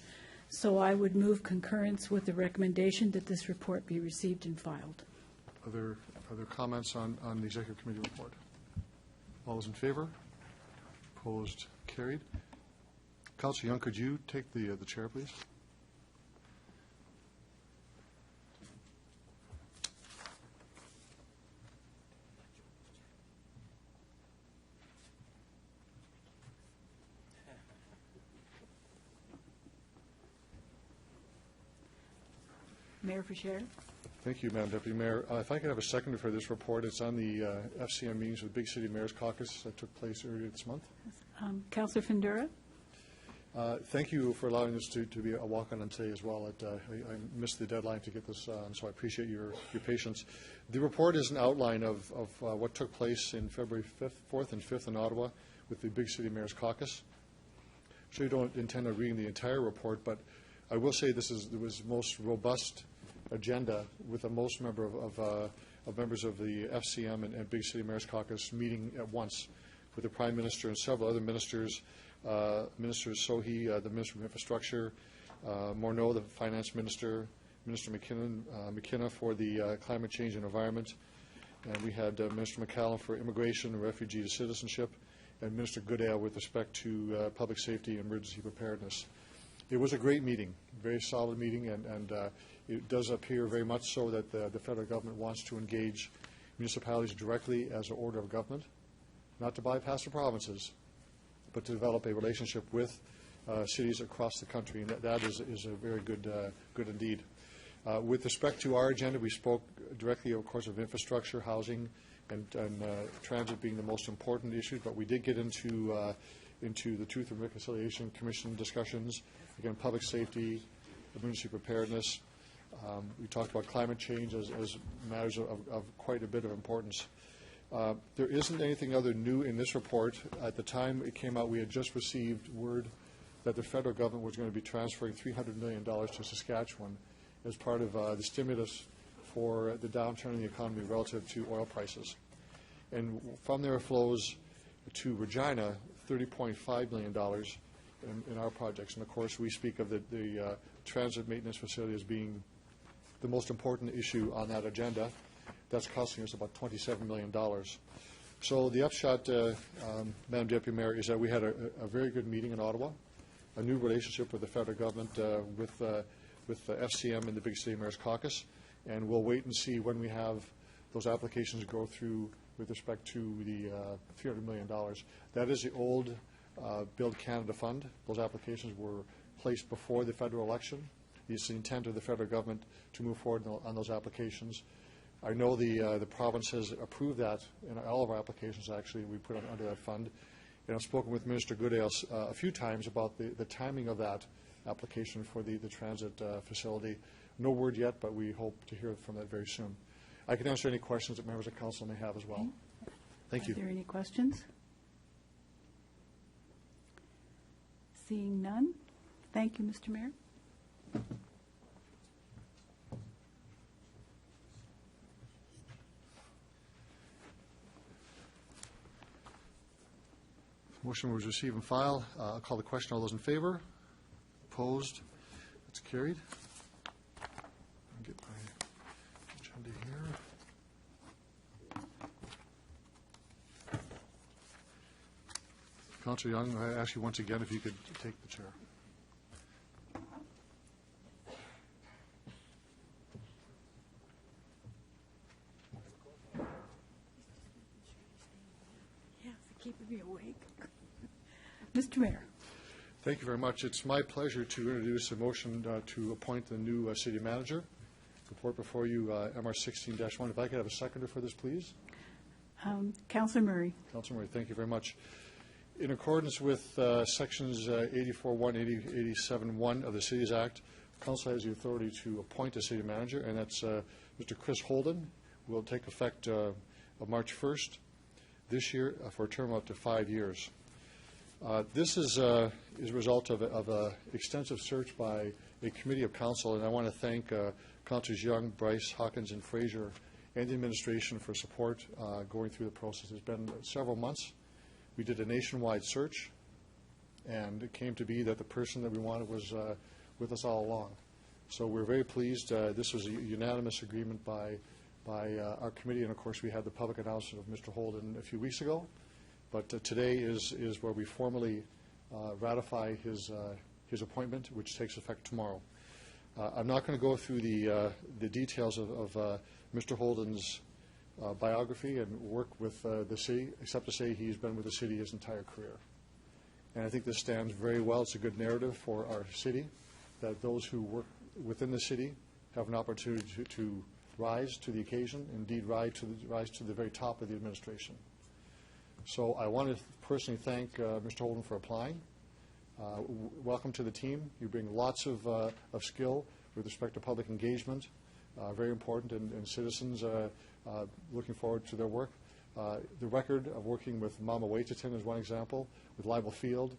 So I would move concurrence with the recommendation that this report be received and filed. Other comments on the Executive Committee report? All those in favor? Opposed? Carried. Councillor Young, could you take the chair, please? Mayor Fischler. Thank you, Madam Deputy Mayor. If I could have a seconder for this report, it's on the FCM meetings with Big City Mayor's Caucus that took place earlier this month. Councillor Findura. Thank you for allowing this to be a walk-on on today as well. I missed the deadline to get this on, so I appreciate your patience. The report is an outline of what took place in February 4th and 5th in Ottawa with the Big City Mayor's Caucus. sure you don't intend on reading the entire report, but I will say this was the most robust agenda with the most number of members of the FCM and Big City Mayor's Caucus meeting at once with the Prime Minister and several other ministers, Minister Sohi, the Minister of Infrastructure, Morneau, the Finance Minister, Minister McKenna for the Climate Change and Environment, and we had Minister McCallum for Immigration and Refugee to Citizenship, and Minister Goodale with respect to public safety and emergency preparedness. It was a great meeting, very solid meeting, and it does appear very much so that the federal government wants to engage municipalities directly as an order of government, not to bypass the provinces, but to develop a relationship with cities across the country, and that is a very good indeed. With respect to our agenda, we spoke directly, of course, of infrastructure, housing, and transit being the most important issues, but we did get into the Truth and Reconciliation Commission discussions, again, public safety, emergency preparedness. We talked about climate change as matters of quite a bit of importance. There isn't anything other new in this report. At the time it came out, we had just received word that the federal government was going to be transferring $300 million to Saskatchewan as part of the stimulus for the downturn in the economy relative to oil prices. And from there flows to Regina $30.5 million in our projects. And of course, we speak of the transit maintenance facility as being the most important issue on that agenda. That's costing us about $27 million. So the upshot, Madam Deputy Mayor, is that we had a very good meeting in Ottawa, a new relationship with the federal government, with the FCM and the Big City Mayor's Caucus, and we'll wait and see when we have those applications go through with respect to the $300 million. That is the old Build Canada Fund. Those applications were placed before the federal election. It's the intent of the federal government to move forward on those applications. I know the province has approved that in all of our applications, actually, we put under that fund. And I've spoken with Minister Goodale a few times about the timing of that application for the transit facility. No word yet, but we hope to hear from that very soon. I can answer any questions that members of council may have as well. Okay. Thank you. Are there any questions? Seeing none. Thank you, Mr. Mayor. Motion was received and file. I'll call the question. All those in favor? Opposed? That's carried. I'll get my agenda here. Councillor Young, I ask you once again if you could take the chair. Yes, keeping me awake. Mr. Mayor. Thank you very much. It's my pleasure to introduce a motion to appoint the new city manager. Report before you, MR 16-1. If I could have a seconder for this, please. Councillor Murray. Councillor Murray, thank you very much. In accordance with sections 84.1, 87.1 of the Cities Act, Council has the authority to appoint a city manager, and that's Mr. Chris Holden. Will take effect of March 1st this year for a term of up to 5 years. This is a result of an extensive search by a committee of council, and I want to thank Councillors Young, Bryce, Hawkins, and Fraser, and the administration for support going through the process. It's been several months. We did a nationwide search, and it came to be that the person that we wanted was with us all along. So we're very pleased. This was a unanimous agreement by our committee, and of course we had the public announcement of Mr. Holden a few weeks ago. But today is where we formally ratify his appointment, which takes effect tomorrow. I'm not going to go through the details of Mr. Holden's biography and work with the city, except to say he's been with the city his entire career. And I think this stands very well. It's a good narrative for our city, that those who work within the city have an opportunity to rise to the occasion, indeed rise to the very top of the administration. So I want to personally thank Mr. Holden for applying. Welcome to the team. You bring lots of skill with respect to public engagement, very important, and citizens looking forward to their work. The record of working with Mama Waitaton is one example, with Libel Field,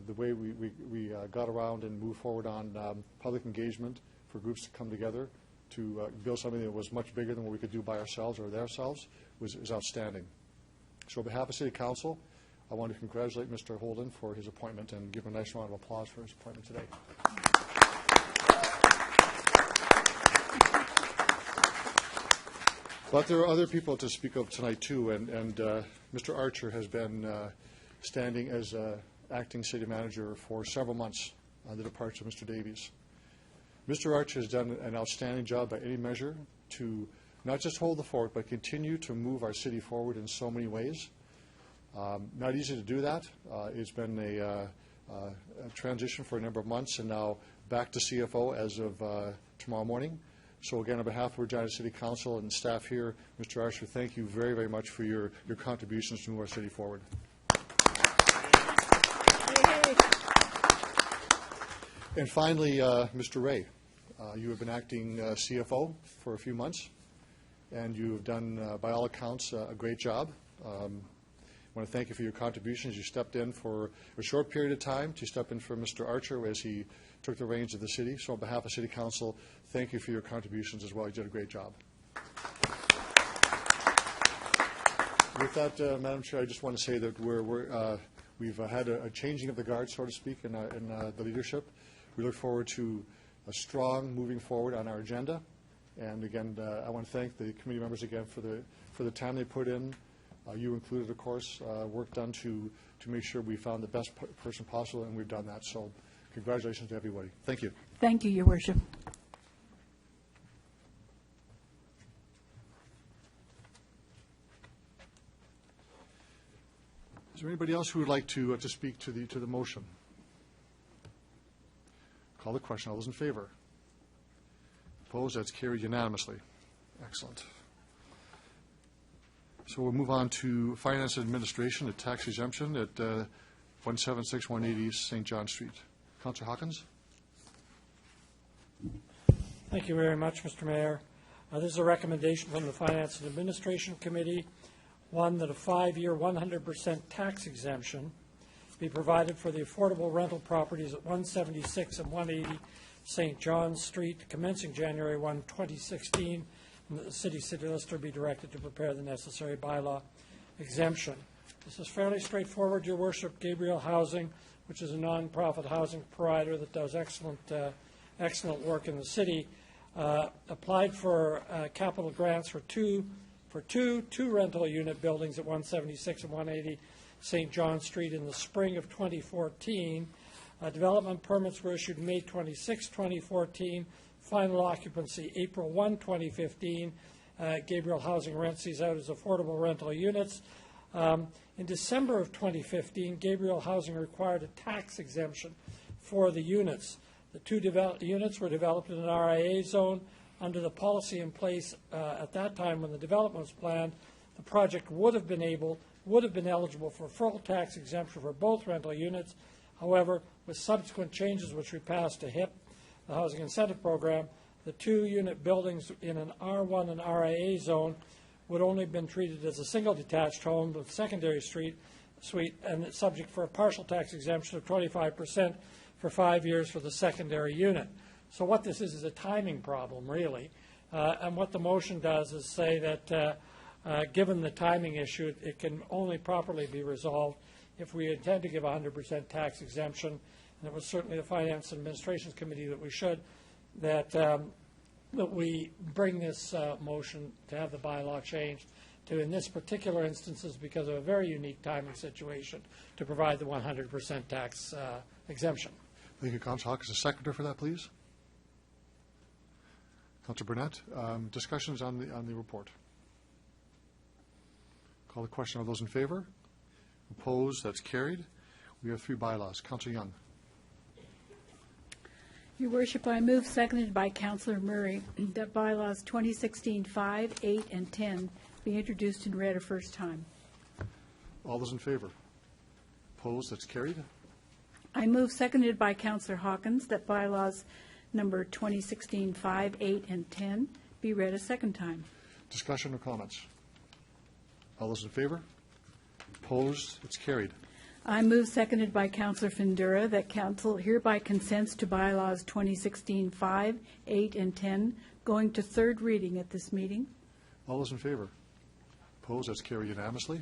the way we got around and moved forward on public engagement for groups to come together to build something that was much bigger than what we could do by ourselves or themselves is outstanding. So on behalf of City Council, I want to congratulate Mr. Holden for his appointment and give him a nice round of applause for his appointment today. But there are other people to speak of tonight, too, and Mr. Archer has been standing as acting city manager for several months on the departure of Mr. Davies. Mr. Archer has done an outstanding job by any measure to not just hold the fort, but continue to move our city forward in so many ways. Not easy to do that. It's been a transition for a number of months, and now back to CFO as of tomorrow morning. So again, on behalf of Regina City Council and staff here, Mr. Archer, thank you very, very much for your contributions to move our city forward. And finally, Mr. Ray, you have been acting CFO for a few months, and you have done, by all accounts, a great job. I want to thank you for your contributions. You stepped in for a short period of time to step in for Mr. Archer as he took the reins of the city. So on behalf of City Council, thank you for your contributions as well. You did a great job. With that, Madam Chair, I just want to say that we've had a changing of the guard, so to speak, in the leadership. We look forward to a strong moving forward on our agenda. And again, I want to thank the committee members again for the time they put in. You included, of course, work done to make sure we found the best person possible, and we've done that. So congratulations to everybody. Thank you. Thank you, Your Worship. Is there anybody else who would like to speak to the motion? Call the question. All those in favor? Opposed? That's carried unanimously. Excellent. So we'll move on to Finance and Administration, a tax exemption at 176 180 East St. John Street. Councillor Hawkins. Thank you very much, Mr. Mayor. This is a recommendation from the Finance and Administration Committee, one that a 5-year 100% tax exemption be provided for the affordable rental properties at 176 and 180 St. John Street, commencing January 1, 2016, and that the city solicitor be directed to prepare the necessary bylaw exemption. This is fairly straightforward, Your Worship. Gabriel Housing, which is a non-profit housing provider that does excellent work in the city, applied for capital grants for two rental unit buildings at 176 and 180 St. John Street in the spring of 2014. Development permits were issued May 26, 2014. Final occupancy April 1, 2015. Gabriel Housing rents these out as affordable rental units. In December of 2015, Gabriel Housing required a tax exemption for the units. The two units were developed in an RIA zone. Under the policy in place at that time when the development was planned, the project would have been eligible for full tax exemption for both rental units. However, with subsequent changes which we passed to HIP, the Housing Incentive Program, the two-unit buildings in an R1 and RIA zone would only have been treated as a single detached home with secondary suite and subject for a partial tax exemption of 25% for 5 years for the secondary unit. So what this is a timing problem, really. And what the motion does is say that given the timing issue, it can only properly be resolved if we intend to give 100% tax exemption. And it was certainly the Finance and Administration Committee that we bring this motion to have the bylaw changed to, in this particular instances, because of a very unique timing situation, to provide the 100% tax exemption. Thank you, Councillor Hawkins. A seconder for that, please. Councillor Burnett. Discussions on the report. Call the question. All those in favor? Opposed? That's carried. We have 3 bylaws. Councillor Young. Your Worship, I move, seconded by Councillor Murray, that bylaws 2016-5, 8, and 10 be introduced and read a first time. All those in favor? Opposed? That's carried. I move, seconded by Councillor Hawkins, that bylaws number 2016-5, 8, and 10 be read a second time. Discussion or comments? All those in favor? Opposed? It's carried. I move, seconded by Councillor Findura, that council hereby consents to bylaws 2016-5, 8, and 10, going to third reading at this meeting. All those in favor? Opposed? That's carried unanimously.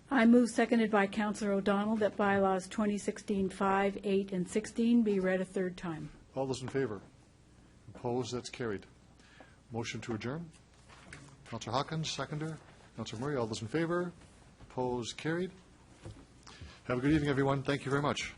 I move, seconded by Councillor O'Donnell, that bylaws 2016-5, 8, and 16 be read a third time. All those in favor? Opposed? That's carried. Motion to adjourn. Councillor Hawkins, seconder. Councillor Murray, all those in favor? Opposed? Carried. Have a good evening, everyone. Thank you very much.